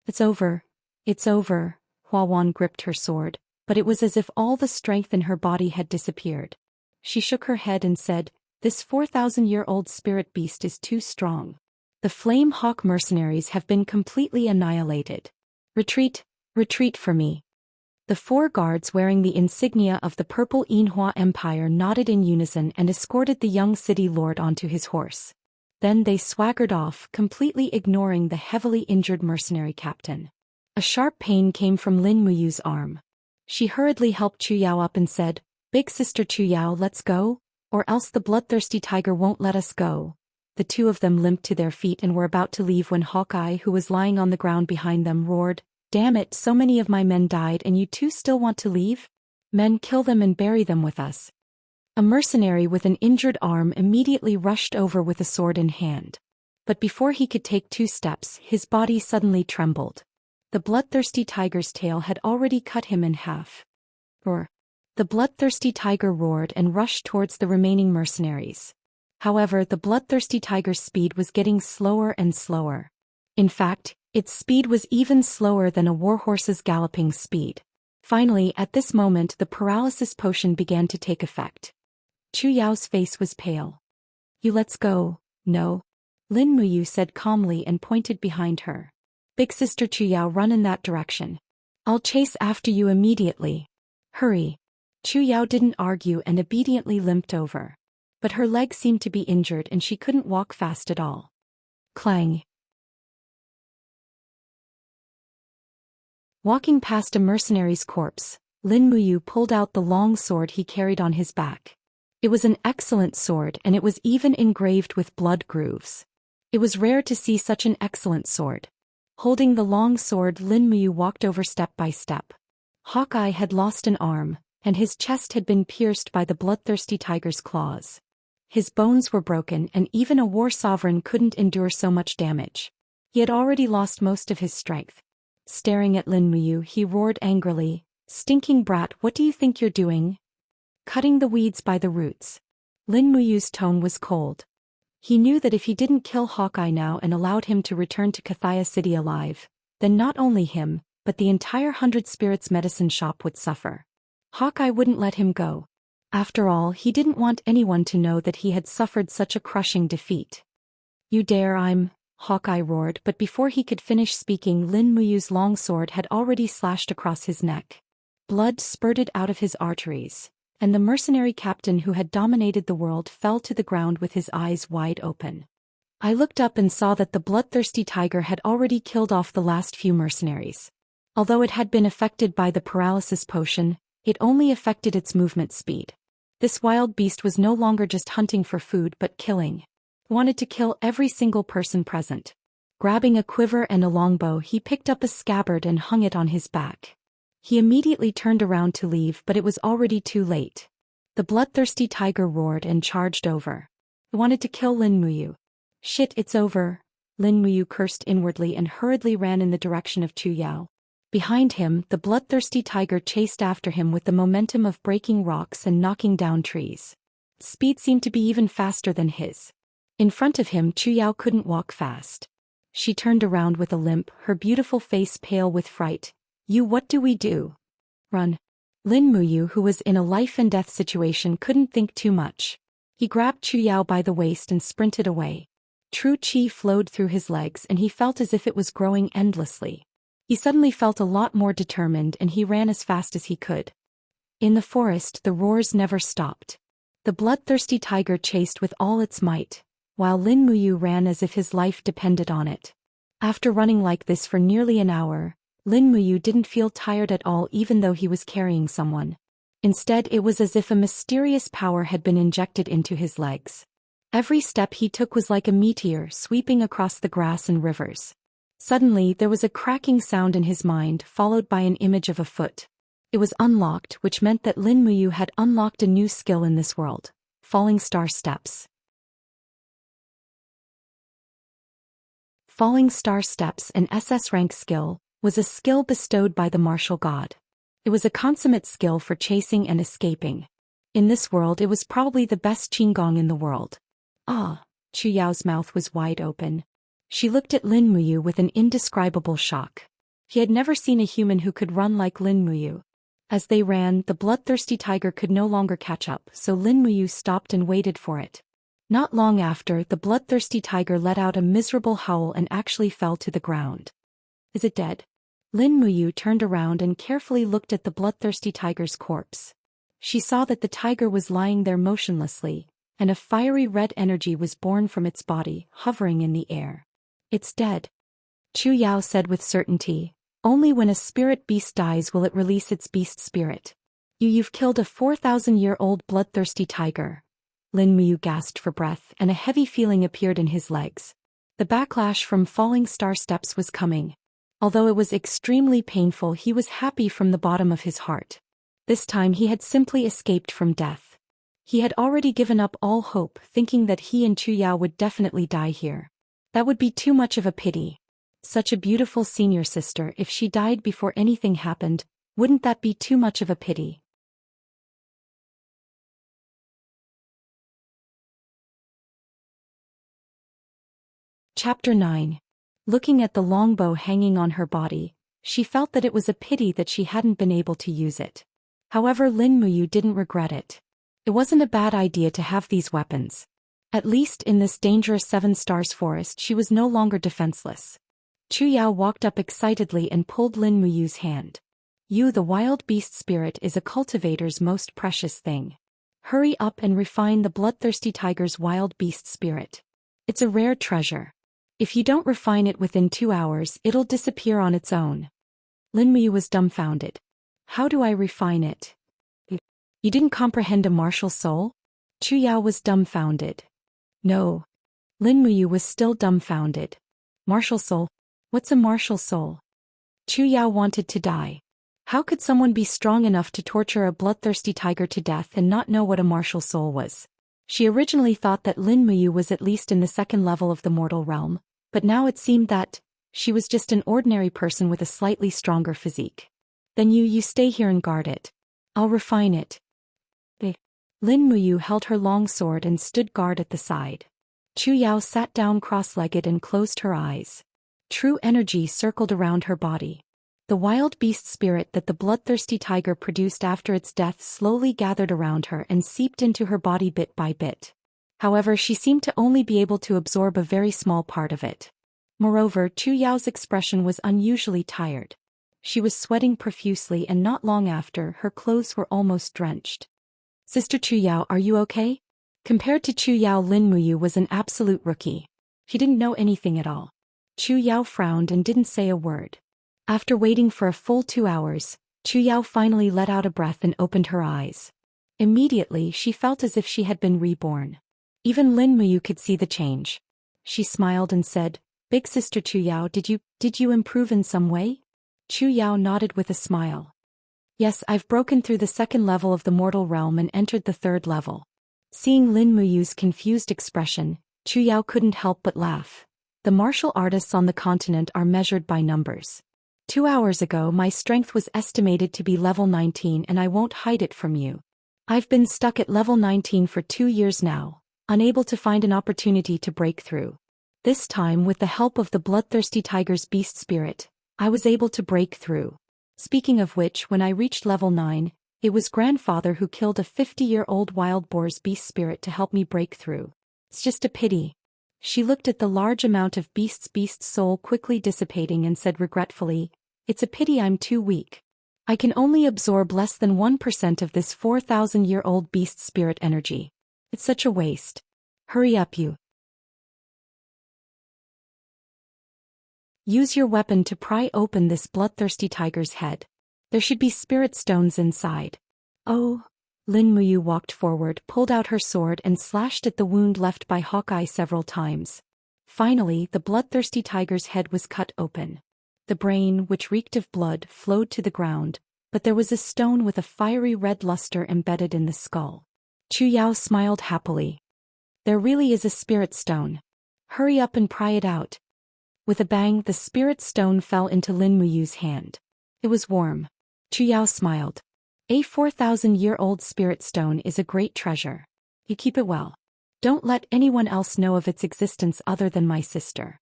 It's over. It's over. Hua Wan gripped her sword, but it was as if all the strength in her body had disappeared. She shook her head and said, "This 4,000-year-old spirit beast is too strong. The Flame Hawk mercenaries have been completely annihilated. Retreat, retreat for me." The 4 guards wearing the insignia of the Purple Yinhua Empire nodded in unison and escorted the young city lord onto his horse. Then they swaggered off, completely ignoring the heavily injured mercenary captain. A sharp pain came from Lin Muyu's arm. She hurriedly helped Chu Yao up and said, "Big sister Chu Yao, let's go, or else the bloodthirsty tiger won't let us go." The two of them limped to their feet and were about to leave when Hawkeye, who was lying on the ground behind them, roared, "Damn it, so many of my men died and you two still want to leave? Men, kill them and bury them with us." A mercenary with an injured arm immediately rushed over with a sword in hand. But before he could take 2 steps, his body suddenly trembled. The bloodthirsty tiger's tail had already cut him in half. Roar! The bloodthirsty tiger roared and rushed towards the remaining mercenaries. However, the bloodthirsty tiger's speed was getting slower and slower. In fact, its speed was even slower than a warhorse's galloping speed. Finally, at this moment, the paralysis potion began to take effect. Chu Yao's face was pale. "You let's go, no?" Lin Muyu said calmly and pointed behind her. "Big sister Chu Yao, run in that direction. I'll chase after you immediately. Hurry." Chu Yao didn't argue and obediently limped over. But her leg seemed to be injured and she couldn't walk fast at all. Clang. Walking past a mercenary's corpse, Lin Muyu pulled out the long sword he carried on his back. It was an excellent sword and it was even engraved with blood grooves. It was rare to see such an excellent sword. Holding the long sword, Lin Muyu walked over step by step. Hawkeye had lost an arm, and his chest had been pierced by the bloodthirsty tiger's claws. His bones were broken and even a war sovereign couldn't endure so much damage. He had already lost most of his strength. Staring at Lin Muyu, he roared angrily, "Stinking brat, what do you think you're doing? Cutting the weeds by the roots." Lin Muyu's tone was cold. He knew that if he didn't kill Hawkeye now and allowed him to return to Cathaya City alive, then not only him, but the entire 100 Spirits medicine shop would suffer. Hawkeye wouldn't let him go. After all, he didn't want anyone to know that he had suffered such a crushing defeat. "You dare, Hawkeye roared, but before he could finish speaking, Lin Muyu's long sword had already slashed across his neck. Blood spurted out of his arteries, and the mercenary captain who had dominated the world fell to the ground with his eyes wide open. I looked up and saw that the bloodthirsty tiger had already killed off the last few mercenaries. Although it had been affected by the paralysis potion, it only affected its movement speed. This wild beast was no longer just hunting for food but killing. Wanted to kill every single person present. Grabbing a quiver and a longbow, he picked up a scabbard and hung it on his back. He immediately turned around to leave, but it was already too late. The bloodthirsty tiger roared and charged over. It wanted to kill Lin Muyu. "Shit, it's over." Lin Muyu cursed inwardly and hurriedly ran in the direction of Chu Yao. Behind him, the bloodthirsty tiger chased after him with the momentum of breaking rocks and knocking down trees. Speed seemed to be even faster than his. In front of him, Chu Yao couldn't walk fast. She turned around with a limp, her beautiful face pale with fright. What do we do?" "Run." Lin Muyu, who was in a life-and-death situation, couldn't think too much. He grabbed Chu Yao by the waist and sprinted away. True chi flowed through his legs and he felt as if it was growing endlessly. He suddenly felt a lot more determined and he ran as fast as he could. In the forest, the roars never stopped. The bloodthirsty tiger chased with all its might, while Lin Muyu ran as if his life depended on it. After running like this for nearly an hour, Lin Muyu didn't feel tired at all even though he was carrying someone. Instead, it was as if a mysterious power had been injected into his legs. Every step he took was like a meteor sweeping across the grass and rivers. Suddenly, there was a cracking sound in his mind, followed by an image of a foot. It was unlocked, which meant that Lin Muyu had unlocked a new skill in this world: falling star steps. Falling star steps, an SS rank skill, was a skill bestowed by the martial god. It was a consummate skill for chasing and escaping. In this world, it was probably the best qigong in the world. Ah! Chu Yao's mouth was wide open. She looked at Lin Muyu with an indescribable shock. He had never seen a human who could run like Lin Muyu. As they ran, the bloodthirsty tiger could no longer catch up, so Lin Muyu stopped and waited for it. Not long after, the bloodthirsty tiger let out a miserable howl and actually fell to the ground. "Is it dead?" Lin Muyu turned around and carefully looked at the bloodthirsty tiger's corpse. She saw that the tiger was lying there motionlessly, and a fiery red energy was born from its body, hovering in the air. "It's dead," Chu Yao said with certainty. "Only when a spirit beast dies will it release its beast spirit. You've killed a 4,000-year-old bloodthirsty tiger." Lin Muyu gasped for breath, and a heavy feeling appeared in his legs. The backlash from falling star steps was coming. Although it was extremely painful, he was happy from the bottom of his heart. This time he had simply escaped from death. He had already given up all hope, thinking that he and Chu Yao would definitely die here. That would be too much of a pity. Such a beautiful senior sister, if she died before anything happened, wouldn't that be too much of a pity? Chapter 9. Looking at the longbow hanging on her body, she felt that it was a pity that she hadn't been able to use it. However, Lin Muyu didn't regret it. It wasn't a bad idea to have these weapons. At least in this dangerous 7 Stars forest she was no longer defenseless. Chu Yao walked up excitedly and pulled Lin Muyu's hand. You, the wild beast spirit, is a cultivator's most precious thing. Hurry up and refine the bloodthirsty tiger's wild beast spirit. It's a rare treasure. If you don't refine it within 2 hours, it'll disappear on its own. Lin Muyu was dumbfounded. How do I refine it? You didn't comprehend a martial soul? Chu Yao was dumbfounded. No. Lin Muyu was still dumbfounded. Martial soul? What's a martial soul? Chu Yao wanted to die. How could someone be strong enough to torture a bloodthirsty tiger to death and not know what a martial soul was? She originally thought that Lin Muyu was at least in the 2nd level of the mortal realm, but now it seemed that she was just an ordinary person with a slightly stronger physique. Then you stay here and guard it. I'll refine it. Lin Muyu held her long sword and stood guard at the side. Chu Yao sat down cross-legged and closed her eyes. True energy circled around her body. The wild beast spirit that the bloodthirsty tiger produced after its death slowly gathered around her and seeped into her body bit by bit. However, she seemed to only be able to absorb a very small part of it. Moreover, Chu Yao's expression was unusually tired. She was sweating profusely, and not long after, her clothes were almost drenched. Sister Chu Yao, are you okay? Compared to Chu Yao, Lin Muyu was an absolute rookie. He didn't know anything at all. Chu Yao frowned and didn't say a word. After waiting for a full 2 hours, Chu Yao finally let out a breath and opened her eyes. Immediately, she felt as if she had been reborn. Even Lin Muyu could see the change. She smiled and said, Big Sister Chu Yao, did you improve in some way? Chu Yao nodded with a smile. Yes, I've broken through the 2nd level of the mortal realm and entered the 3rd level. Seeing Lin Muyu's confused expression, Chu Yao couldn't help but laugh. The martial artists on the continent are measured by numbers. 2 hours ago my strength was estimated to be level 19, and I won't hide it from you. I've been stuck at level 19 for 2 years now, unable to find an opportunity to break through. This time, with the help of the bloodthirsty tiger's beast spirit, I was able to break through. Speaking of which, when I reached level 9, it was grandfather who killed a 50-year-old wild boar's beast spirit to help me break through. It's just a pity. She looked at the large amount of beast soul quickly dissipating and said regretfully, It's a pity I'm too weak. I can only absorb less than 1% of this 4,000-year-old beast spirit energy. It's such a waste. Hurry up, you. Use your weapon to pry open this bloodthirsty tiger's head. There should be spirit stones inside. Oh. Lin Muyu walked forward, pulled out her sword and slashed at the wound left by Hawkeye several times. Finally, the bloodthirsty tiger's head was cut open. The brain, which reeked of blood, flowed to the ground, but there was a stone with a fiery red luster embedded in the skull. Chu Yao smiled happily. There really is a spirit stone. Hurry up and pry it out. With a bang, the spirit stone fell into Lin Muyu's hand. It was warm. Chu Yao smiled. A 4,000-year-old spirit stone is a great treasure. You keep it well. Don't let anyone else know of its existence other than my sister.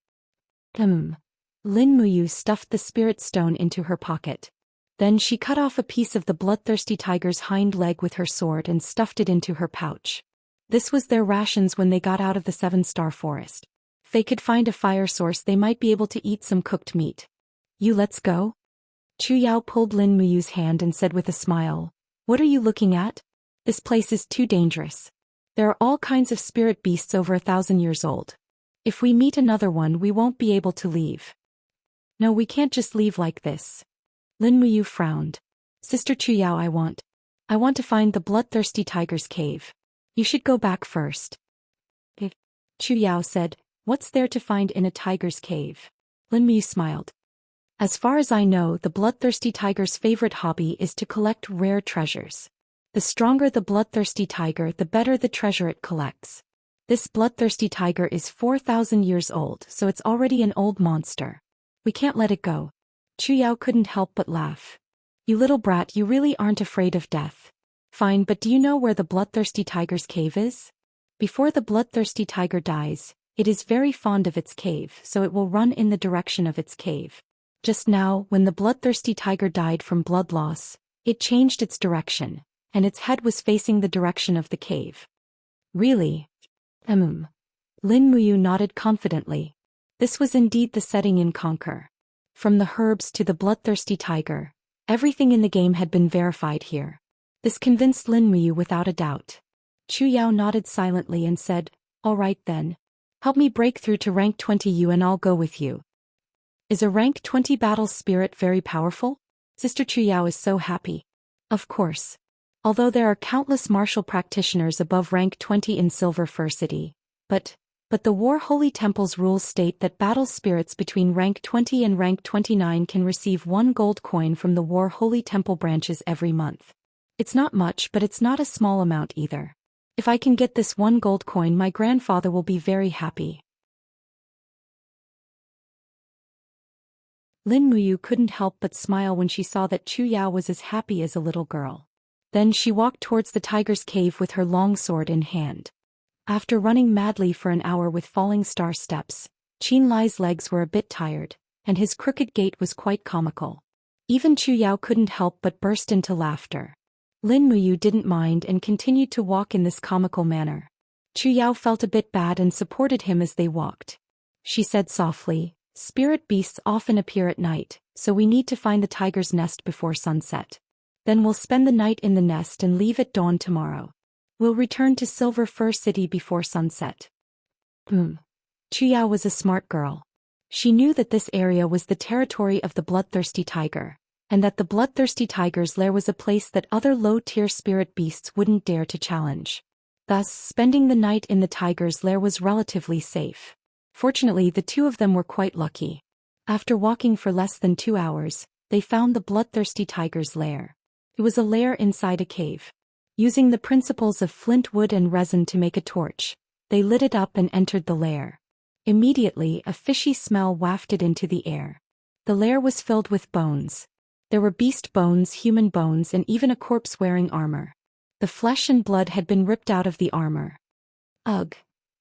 Lin Muyu stuffed the spirit stone into her pocket. Then she cut off a piece of the bloodthirsty tiger's hind leg with her sword and stuffed it into her pouch. This was their rations when they got out of the 7-star forest. If they could find a fire source, they might be able to eat some cooked meat. Let's go? Chu Yao pulled Lin Muyu's hand and said with a smile, What are you looking at? This place is too dangerous. There are all kinds of spirit beasts over 1,000 years old. If we meet another one, we won't be able to leave. No, we can't just leave like this. Lin Muyu frowned. Sister Chu Yao, I want to find the bloodthirsty tiger's cave. You should go back first. Chu Yao said, What's there to find in a tiger's cave? Lin Muyu smiled. As far as I know, the bloodthirsty tiger's favorite hobby is to collect rare treasures. The stronger the bloodthirsty tiger, the better the treasure it collects. This bloodthirsty tiger is 4,000 years old, so it's already an old monster. We can't let it go. Chu Yao couldn't help but laugh. You little brat, you really aren't afraid of death. Fine, but do you know where the bloodthirsty tiger's cave is? Before the bloodthirsty tiger dies, it is very fond of its cave, so it will run in the direction of its cave. Just now, when the bloodthirsty tiger died from blood loss, it changed its direction, and its head was facing the direction of the cave. Really? Lin Muyu nodded confidently. This was indeed the setting in Conquer. From the herbs to the bloodthirsty tiger, everything in the game had been verified here. This convinced Lin Muyu without a doubt. Chu Yao nodded silently and said, "All right then. Help me break through to rank 20 and I'll go with you." Is a rank 20 battle spirit very powerful? Sister Chu Yao is so happy. Of course. Although there are countless martial practitioners above rank 20 in Silver Fir City, but the War Holy Temple's rules state that battle spirits between rank 20 and rank 29 can receive 1 gold coin from the War Holy Temple branches every month. It's not much, but it's not a small amount either. If I can get this 1 gold coin, my grandfather will be very happy. Lin Muyu couldn't help but smile when she saw that Chu Yao was as happy as a little girl. Then she walked towards the tiger's cave with her long sword in hand. After running madly for an hour with falling star steps, Qin Lai's legs were a bit tired, and his crooked gait was quite comical. Even Chu Yao couldn't help but burst into laughter. Lin Muyu didn't mind and continued to walk in this comical manner. Chu Yao felt a bit bad and supported him as they walked. She said softly, "Spirit beasts often appear at night, so we need to find the tiger's nest before sunset. Then we'll spend the night in the nest and leave at dawn tomorrow. We'll return to Silver Fir City before sunset." Chu Yao was a smart girl. She knew that this area was the territory of the bloodthirsty tiger, and that the bloodthirsty tiger's lair was a place that other low-tier spirit beasts wouldn't dare to challenge. Thus, spending the night in the tiger's lair was relatively safe. Fortunately, the two of them were quite lucky. After walking for less than 2 hours, they found the bloodthirsty tiger's lair. It was a lair inside a cave. Using the principles of flint wood and resin to make a torch, they lit it up and entered the lair. Immediately, a fishy smell wafted into the air. The lair was filled with bones. There were beast bones, human bones, and even a corpse wearing armor. The flesh and blood had been ripped out of the armor. Ugh.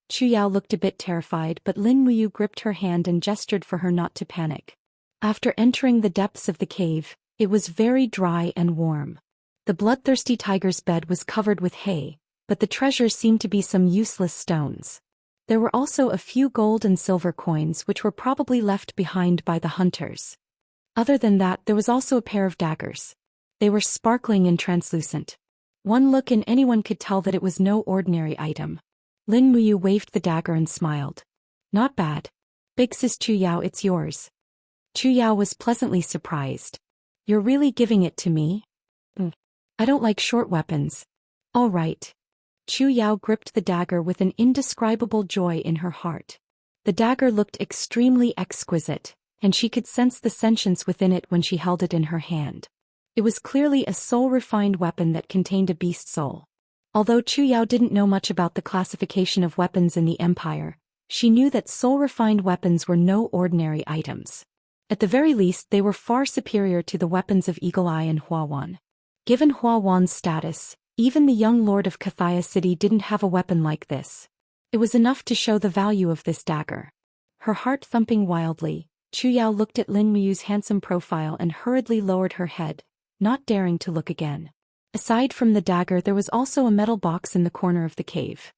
Chu Yao looked a bit terrified, but Lin Muyu gripped her hand and gestured for her not to panic. After entering the depths of the cave, it was very dry and warm. The bloodthirsty tiger's bed was covered with hay, but the treasure seemed to be some useless stones. There were also a few gold and silver coins which were probably left behind by the hunters. Other than that, there was also a pair of daggers. They were sparkling and translucent. One look and anyone could tell that it was no ordinary item. Lin Muyu waved the dagger and smiled. "Not bad. Big sis Chu Yao, it's yours." Chu Yao was pleasantly surprised. "You're really giving it to me?" "I don't like short weapons." "All right." Chu Yao gripped the dagger with an indescribable joy in her heart. The dagger looked extremely exquisite, and she could sense the sentience within it when she held it in her hand. It was clearly a soul-refined weapon that contained a beast soul. Although Chu Yao didn't know much about the classification of weapons in the Empire, she knew that soul-refined weapons were no ordinary items. At the very least, they were far superior to the weapons of Eagle Eye and Hua Wan. Given Hua Wan's status, even the young lord of Kathaya City didn't have a weapon like this. It was enough to show the value of this dagger. Her heart thumping wildly, Chu Yao looked at Lin Muyu's handsome profile and hurriedly lowered her head, not daring to look again. Aside from the dagger, there was also a metal box in the corner of the cave.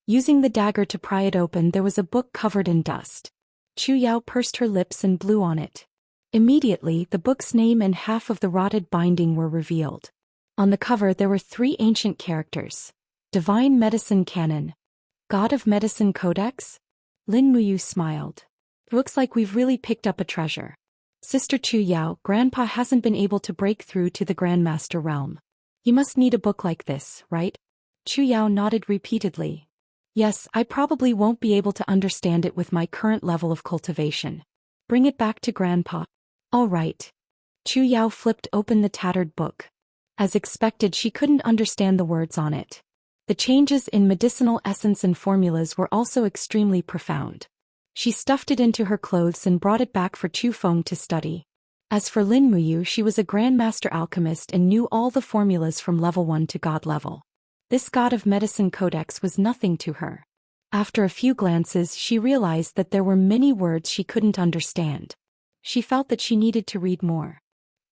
Using the dagger to pry it open, there was a book covered in dust. Chu Yao pursed her lips and blew on it. Immediately, the book's name and half of the rotted binding were revealed. On the cover there were 3 ancient characters. Divine Medicine Canon. God of Medicine Codex? Lin Muyu smiled. Looks like we've really picked up a treasure. Sister Chu Yao, Grandpa hasn't been able to break through to the Grandmaster realm. You must need a book like this, right? Chu Yao nodded repeatedly. Yes, I probably won't be able to understand it with my current level of cultivation. Bring it back to Grandpa. All right. Chu Yao flipped open the tattered book. As expected, she couldn't understand the words on it. The changes in medicinal essence and formulas were also extremely profound. She stuffed it into her clothes and brought it back for Chu Feng to study. As for Lin Muyu, she was a grandmaster alchemist and knew all the formulas from level 1 to god level. This god of medicine codex was nothing to her. After a few glances, she realized that there were many words she couldn't understand. She felt that she needed to read more.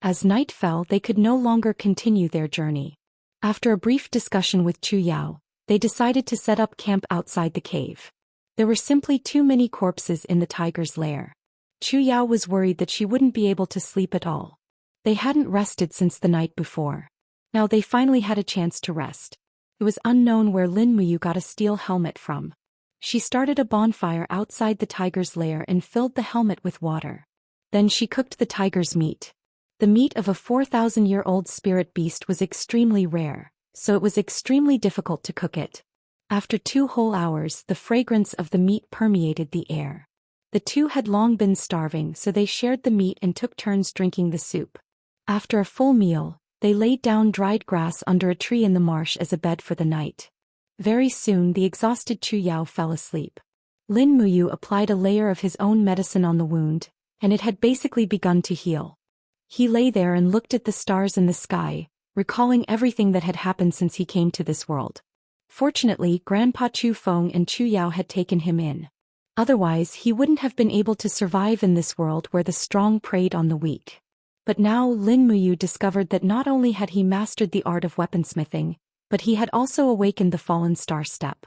As night fell, they could no longer continue their journey. After a brief discussion with Chu Yao, they decided to set up camp outside the cave. There were simply too many corpses in the tiger's lair. Chu Yao was worried that she wouldn't be able to sleep at all. They hadn't rested since the night before. Now they finally had a chance to rest. It was unknown where Lin Muyu got a steel helmet from. She started a bonfire outside the tiger's lair and filled the helmet with water. Then she cooked the tiger's meat. The meat of a 4,000-year-old spirit beast was extremely rare, so it was extremely difficult to cook it. After 2 whole hours, the fragrance of the meat permeated the air. The two had long been starving, so they shared the meat and took turns drinking the soup. After a full meal, they laid down dried grass under a tree in the marsh as a bed for the night. Very soon the exhausted Chu Yao fell asleep. Lin Muyu applied a layer of his own medicine on the wound, and it had basically begun to heal. He lay there and looked at the stars in the sky, recalling everything that had happened since he came to this world. Fortunately, Grandpa Chu Feng and Chu Yao had taken him in. Otherwise, he wouldn't have been able to survive in this world where the strong preyed on the weak. But now Lin Muyu discovered that not only had he mastered the art of weaponsmithing, but he had also awakened the fallen star step.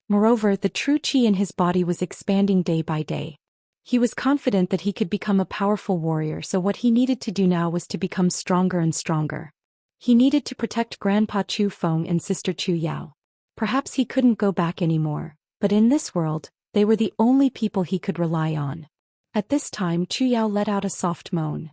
Moreover, the true qi in his body was expanding day by day. He was confident that he could become a powerful warrior, so what he needed to do now was to become stronger and stronger. He needed to protect Grandpa Chu Feng and Sister Chu Yao. Perhaps he couldn't go back anymore, but in this world, they were the only people he could rely on. At this time, Chu Yao let out a soft moan.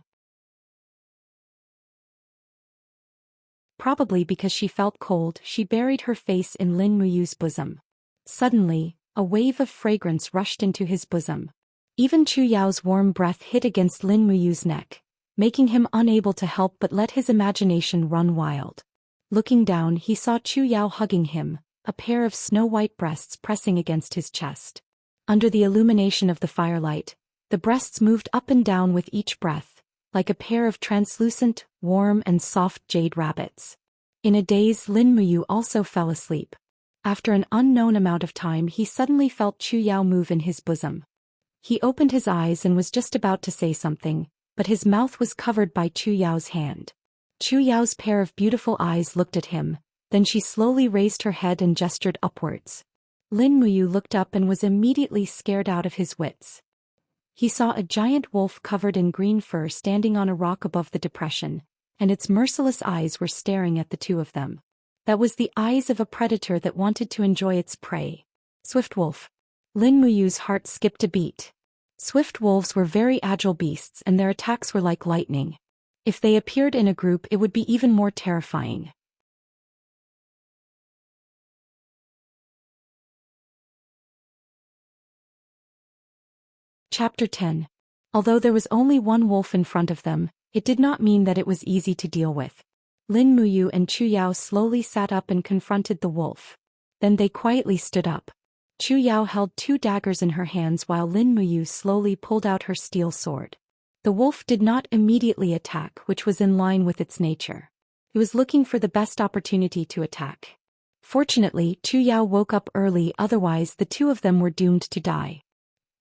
Probably because she felt cold, she buried her face in Lin Muyu's bosom. Suddenly, a wave of fragrance rushed into his bosom. Even Chu Yao's warm breath hit against Lin Muyu's neck, making him unable to help but let his imagination run wild. Looking down, he saw Chu Yao hugging him, a pair of snow-white breasts pressing against his chest. Under the illumination of the firelight, the breasts moved up and down with each breath, like a pair of translucent, warm and soft jade rabbits. In a daze, Lin Muyu also fell asleep. After an unknown amount of time, he suddenly felt Chu Yao move in his bosom. He opened his eyes and was just about to say something, but his mouth was covered by Chu Yao's hand. Chu Yao's pair of beautiful eyes looked at him, then she slowly raised her head and gestured upwards. Lin Muyu looked up and was immediately scared out of his wits. He saw a giant wolf covered in green fur standing on a rock above the depression, and its merciless eyes were staring at the two of them. That was the eyes of a predator that wanted to enjoy its prey. Swift wolf. Lin Muyu's heart skipped a beat. Swift wolves were very agile beasts and their attacks were like lightning. If they appeared in a group, it would be even more terrifying. Chapter 10. Although there was only one wolf in front of them, it did not mean that it was easy to deal with. Lin Muyu and Chu Yao slowly sat up and confronted the wolf. Then they quietly stood up. Chu Yao held 2 daggers in her hands while Lin Muyu slowly pulled out her steel sword. The wolf did not immediately attack, which was in line with its nature. It was looking for the best opportunity to attack. Fortunately, Chu Yao woke up early, otherwise the two of them were doomed to die.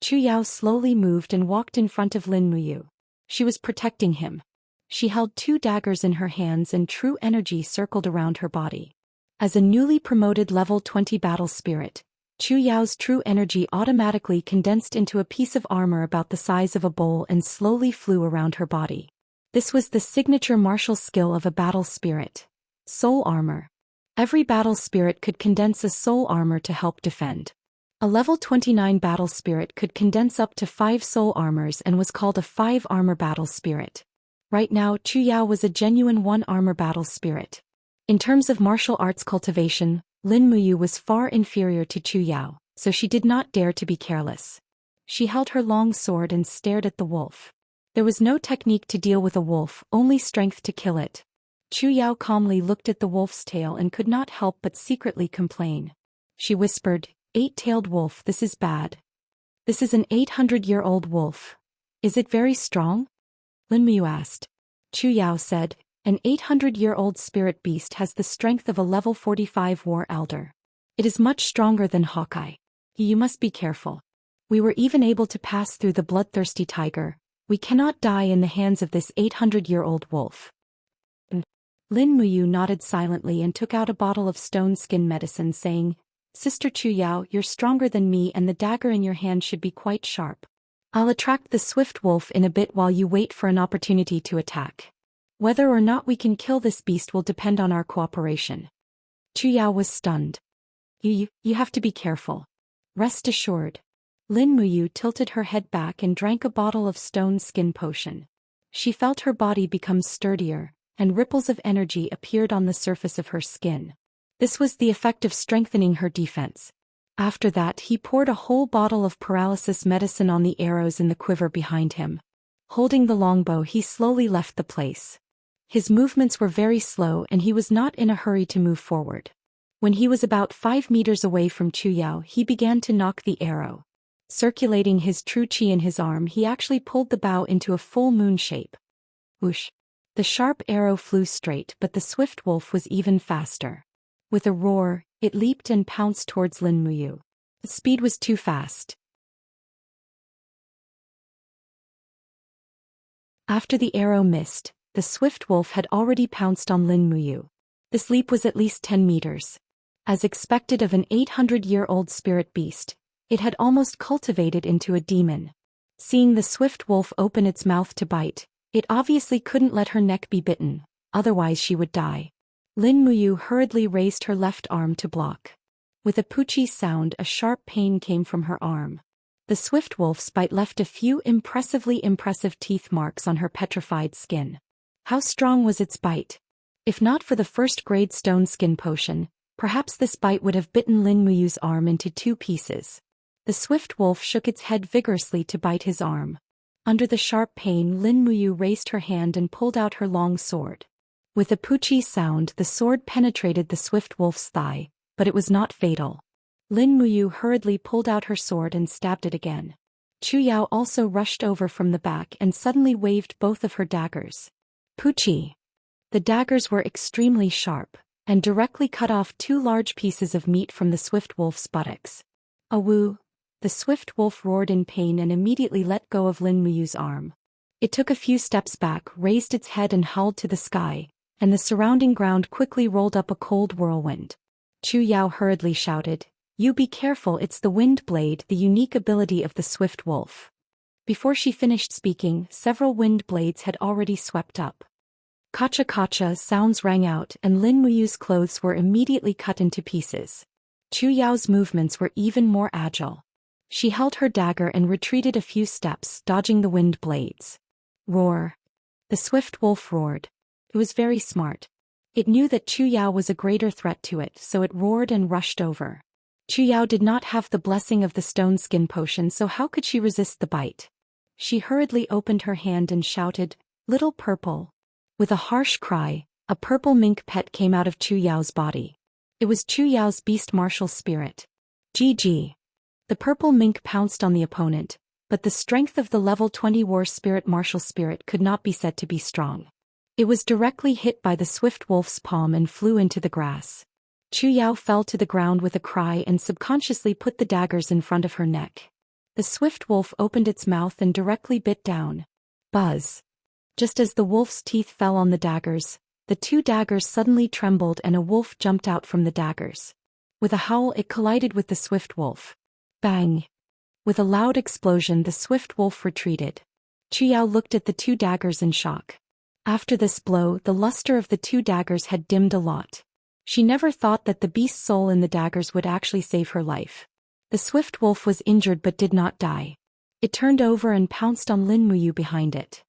Chu Yao slowly moved and walked in front of Lin Muyu. She was protecting him. She held 2 daggers in her hands and true energy circled around her body. As a newly promoted level 20 battle spirit, Chu Yao's true energy automatically condensed into a piece of armor about the size of a bowl and slowly flew around her body. This was the signature martial skill of a battle spirit. Soul armor. Every battle spirit could condense a soul armor to help defend. A level 29 battle spirit could condense up to 5 soul armors and was called a 5 armor battle spirit. Right now, Chu Yao was a genuine 1 armor battle spirit. In terms of martial arts cultivation, Lin Muyu was far inferior to Chu Yao, so she did not dare to be careless. She held her long sword and stared at the wolf. There was no technique to deal with a wolf, only strength to kill it. Chu Yao calmly looked at the wolf's tail and could not help but secretly complain. She whispered, "Eight-tailed wolf, this is bad. This is an 800-year-old wolf. Is it very strong?" Lin Muyu asked. Chu Yao said, "An 800-year-old spirit beast has the strength of a level 45 war elder. It is much stronger than Hawkeye. You must be careful. We were even able to pass through the bloodthirsty tiger. We cannot die in the hands of this 800-year-old wolf." Lin Muyu nodded silently and took out a bottle of stone skin medicine, saying, "Sister Chu Yao, you're stronger than me and the dagger in your hand should be quite sharp. I'll attract the swift wolf in a bit while you wait for an opportunity to attack. Whether or not we can kill this beast will depend on our cooperation." Chu Yao was stunned. You have to be careful. Rest assured." Lin Muyu tilted her head back and drank a bottle of stone skin potion. She felt her body become sturdier, and ripples of energy appeared on the surface of her skin. This was the effect of strengthening her defense. After that, he poured a whole bottle of paralysis medicine on the arrows in the quiver behind him. Holding the longbow, he slowly left the place. His movements were very slow and he was not in a hurry to move forward. When he was about 5 meters away from Chu Yao, he began to knock the arrow. Circulating his true chi in his arm, he actually pulled the bow into a full moon shape. Whoosh! The sharp arrow flew straight, but the swift wolf was even faster. With a roar, it leaped and pounced towards Lin Muyu. The speed was too fast. After the arrow missed, the swift wolf had already pounced on Lin Muyu. This leap was at least 10 meters. As expected of an 800-year-old spirit beast, it had almost cultivated into a demon. Seeing the swift wolf open its mouth to bite, it obviously couldn't let her neck be bitten, otherwise she would die. Lin Muyu hurriedly raised her left arm to block. With a poochie sound, a sharp pain came from her arm. The swift wolf's bite left a few impressive teeth marks on her petrified skin. How strong was its bite? If not for the first-grade stone skin potion, perhaps this bite would have bitten Lin Muyu's arm into 2 pieces. The swift wolf shook its head vigorously to bite his arm. Under the sharp pain, Lin Muyu raised her hand and pulled out her long sword. With a poochie sound, the sword penetrated the swift wolf's thigh, but it was not fatal. Lin Muyu hurriedly pulled out her sword and stabbed it again. Chu Yao also rushed over from the back and suddenly waved both of her daggers. Poochie! The daggers were extremely sharp, and directly cut off 2 large pieces of meat from the swift wolf's buttocks. Awoo! The swift wolf roared in pain and immediately let go of Lin Muyu's arm. It took a few steps back, raised its head and howled to the sky, and the surrounding ground quickly rolled up a cold whirlwind. Chu Yao hurriedly shouted, "You be careful, it's the wind blade, the unique ability of the swift wolf." Before she finished speaking, several wind blades had already swept up. Kacha-kacha sounds rang out and Lin Muyu's clothes were immediately cut into pieces. Chu Yao's movements were even more agile. She held her dagger and retreated a few steps, dodging the wind blades. Roar! The swift wolf roared. It was very smart. It knew that Chu Yao was a greater threat to it, so it roared and rushed over. Chu Yao did not have the blessing of the stone skin potion, so how could she resist the bite? She hurriedly opened her hand and shouted, "Little Purple." With a harsh cry, a purple mink pet came out of Chu Yao's body. It was Chu Yao's beast martial spirit. GG. The purple mink pounced on the opponent, but the strength of the level 20 war spirit martial spirit could not be said to be strong. It was directly hit by the swift wolf's palm and flew into the grass. Chu Yao fell to the ground with a cry and subconsciously put the daggers in front of her neck. The swift wolf opened its mouth and directly bit down. Buzz! Just as the wolf's teeth fell on the daggers, the 2 daggers suddenly trembled and a wolf jumped out from the daggers. With a howl, it collided with the swift wolf. Bang! With a loud explosion, the swift wolf retreated. Chu Yao looked at the 2 daggers in shock. After this blow, the luster of the 2 daggers had dimmed a lot. She never thought that the beast's soul in the daggers would actually save her life. The swift wolf was injured but did not die. It turned over and pounced on Lin Muyu behind it.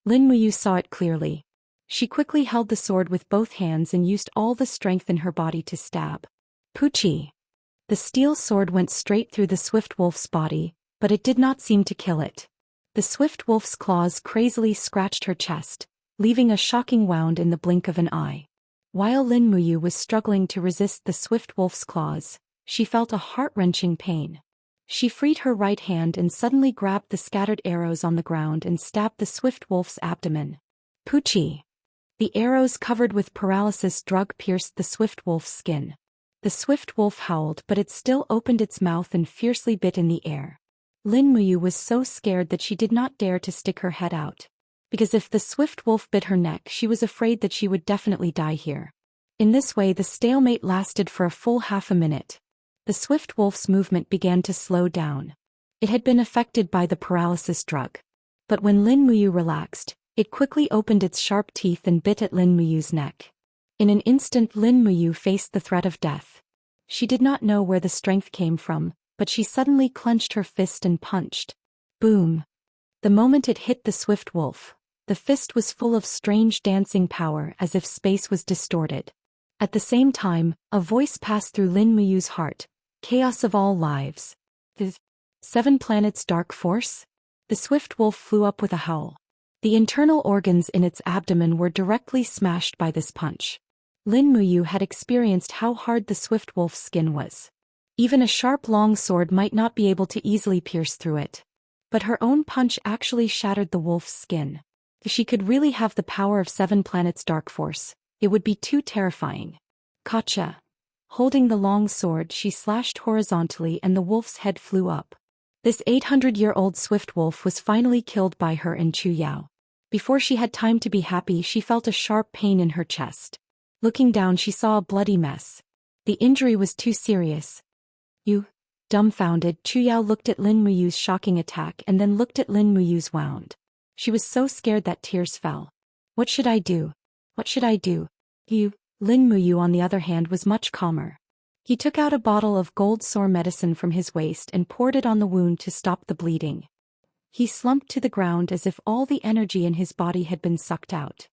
Lin Muyu saw it clearly. She quickly held the sword with both hands and used all the strength in her body to stab. Poochie! The steel sword went straight through the swift wolf's body, but it did not seem to kill it. The swift wolf's claws crazily scratched her chest, leaving a shocking wound in the blink of an eye. While Lin Muyu was struggling to resist the swift wolf's claws, she felt a heart-wrenching pain. She freed her right hand and suddenly grabbed the scattered arrows on the ground and stabbed the swift wolf's abdomen. Poochie! The arrows covered with paralysis drug pierced the swift wolf's skin. The swift wolf howled, but it still opened its mouth and fiercely bit in the air. Lin Muyu was so scared that she did not dare to stick her head out. Because if the swift wolf bit her neck, she was afraid that she would definitely die here. In this way, the stalemate lasted for a full half a minute. The swift wolf's movement began to slow down. It had been affected by the paralysis drug. But when Lin Muyu relaxed, it quickly opened its sharp teeth and bit at Lin Muyu's neck. In an instant, Lin Muyu faced the threat of death. She did not know where the strength came from, but she suddenly clenched her fist and punched. Boom! The moment it hit the swift wolf, the fist was full of strange dancing power, as if space was distorted. At the same time, a voice passed through Lin Muyu's heart. Chaos of all lives. The 7 planets dark force? The swift wolf flew up with a howl. The internal organs in its abdomen were directly smashed by this punch. Lin Muyu had experienced how hard the swift wolf's skin was. Even a sharp long sword might not be able to easily pierce through it. But her own punch actually shattered the wolf's skin. If she could really have the power of 7 planets dark force, it would be too terrifying. Gotcha! Holding the long sword, she slashed horizontally and the wolf's head flew up. This 800-year-old swift wolf was finally killed by her and Chu Yao. Before she had time to be happy, she felt a sharp pain in her chest. Looking down, she saw a bloody mess. The injury was too serious. You, dumbfounded, Chu Yao looked at Lin Muyu's shocking attack and then looked at Lin Muyu's wound. She was so scared that tears fell. What should I do? What should I do? You, Lin Muyu on the other hand was much calmer. He took out a bottle of gold sore medicine from his waist and poured it on the wound to stop the bleeding. He slumped to the ground as if all the energy in his body had been sucked out.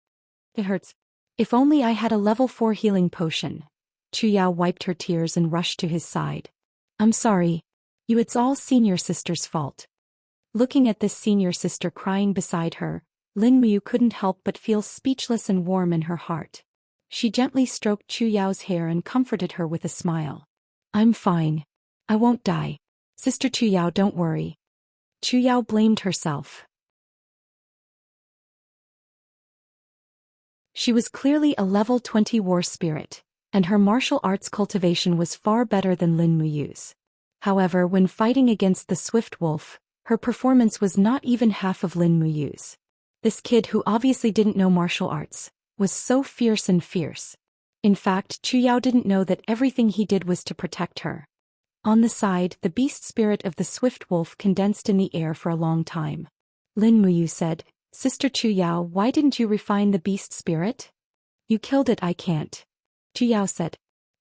It hurts. If only I had a level 4 healing potion. Chu Yao wiped her tears and rushed to his side. I'm sorry. You, it's all senior sister's fault. Looking at this senior sister crying beside her, Lin Muyu couldn't help but feel speechless and warm in her heart. She gently stroked Chu Yao's hair and comforted her with a smile. I'm fine. I won't die. Sister Chu Yao, don't worry. Chu Yao blamed herself. She was clearly a level 20 war spirit, and her martial arts cultivation was far better than Lin Muyu's. However, when fighting against the swift wolf, her performance was not even half of Lin Muyu's. This kid, who obviously didn't know martial arts, was so fierce and fierce. In fact, Chu Yao didn't know that everything he did was to protect her. On the side, the beast spirit of the swift wolf condensed in the air for a long time. Lin Muyu said, Sister Chu Yao, why didn't you refine the beast spirit? You killed it, I can't. Chu Yao said,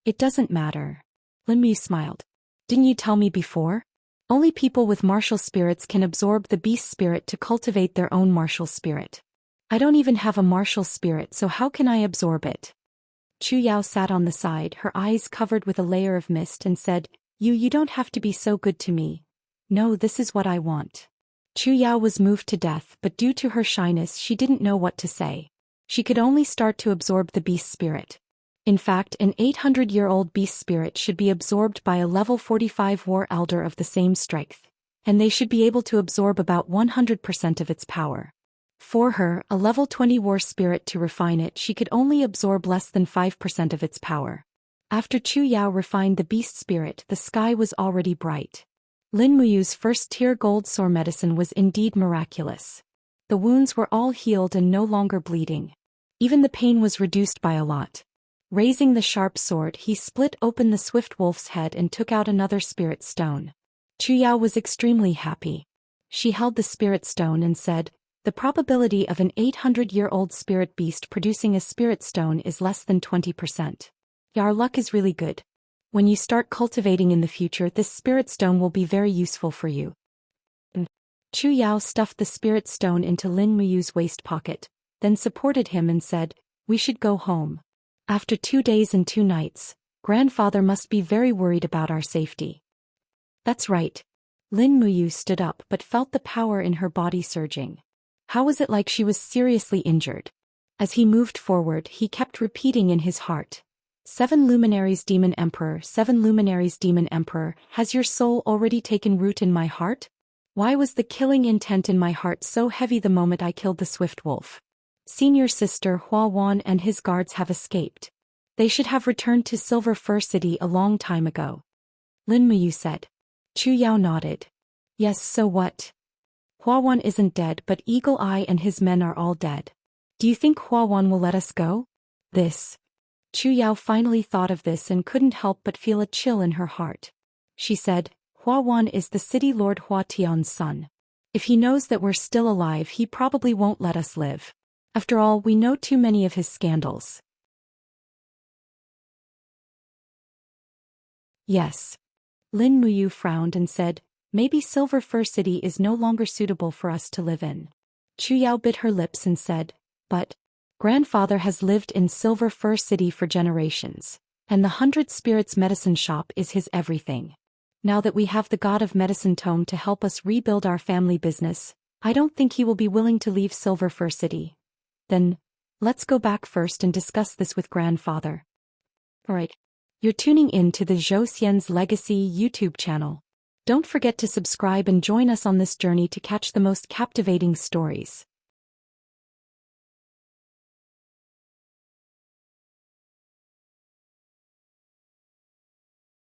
it doesn't matter. Lin Muyu smiled. Didn't you tell me before? Only people with martial spirits can absorb the beast spirit to cultivate their own martial spirit. I don't even have a martial spirit, so how can I absorb it? Chu Yao sat on the side, her eyes covered with a layer of mist, and said, You don't have to be so good to me. No, this is what I want. Chu Yao was moved to death, but due to her shyness she didn't know what to say. She could only start to absorb the beast spirit. In fact, an 800-year-old beast spirit should be absorbed by a level 45 war elder of the same strength, and they should be able to absorb about 100% of its power. For her, a level 20 war spirit, to refine it, she could only absorb less than 5% of its power. After Chu Yao refined the beast spirit, the sky was already bright. Lin Muyu's first-tier gold sore medicine was indeed miraculous. The wounds were all healed and no longer bleeding. Even the pain was reduced by a lot. Raising the sharp sword, he split open the swift wolf's head and took out another spirit stone. Chu Yao was extremely happy. She held the spirit stone and said, The probability of an 800-year-old spirit beast producing a spirit stone is less than 20%. Your luck is really good. When you start cultivating in the future, this spirit stone will be very useful for you. Chu Yao stuffed the spirit stone into Lin Muyu's waist pocket, then supported him and said, We should go home. After 2 days and 2 nights, grandfather must be very worried about our safety. That's right. Lin Muyu stood up but felt the power in her body surging. How was it like she was seriously injured? As he moved forward, he kept repeating in his heart. 7 luminaries Demon Emperor, 7 luminaries Demon Emperor, has your soul already taken root in my heart? Why was the killing intent in my heart so heavy the moment I killed the swift wolf? Senior sister Hua Wan and his guards have escaped. They should have returned to Silver Fir City a long time ago. Lin Muyu said. Chu Yao nodded. Yes, so what? Hua Wan isn't dead, but Eagle Eye and his men are all dead. Do you think Hua Wan will let us go? This. Chu Yao finally thought of this and couldn't help but feel a chill in her heart. She said, Hua Wan is the city lord Hua Tian's son. If he knows that we're still alive, he probably won't let us live. After all, we know too many of his scandals. Yes. Lin Muyu frowned and said, maybe Silver Fir City is no longer suitable for us to live in. Chu Yao bit her lips and said, but grandfather has lived in Silver Fir City for generations, and the 100 Spirits medicine shop is his everything. Now that we have the God of Medicine Tome to help us rebuild our family business, I don't think he will be willing to leave Silver Fir City. Then, let's go back first and discuss this with grandfather. Alright. You're tuning in to the Zhou Xian's Legacy YouTube channel. Don't forget to subscribe and join us on this journey to catch the most captivating stories.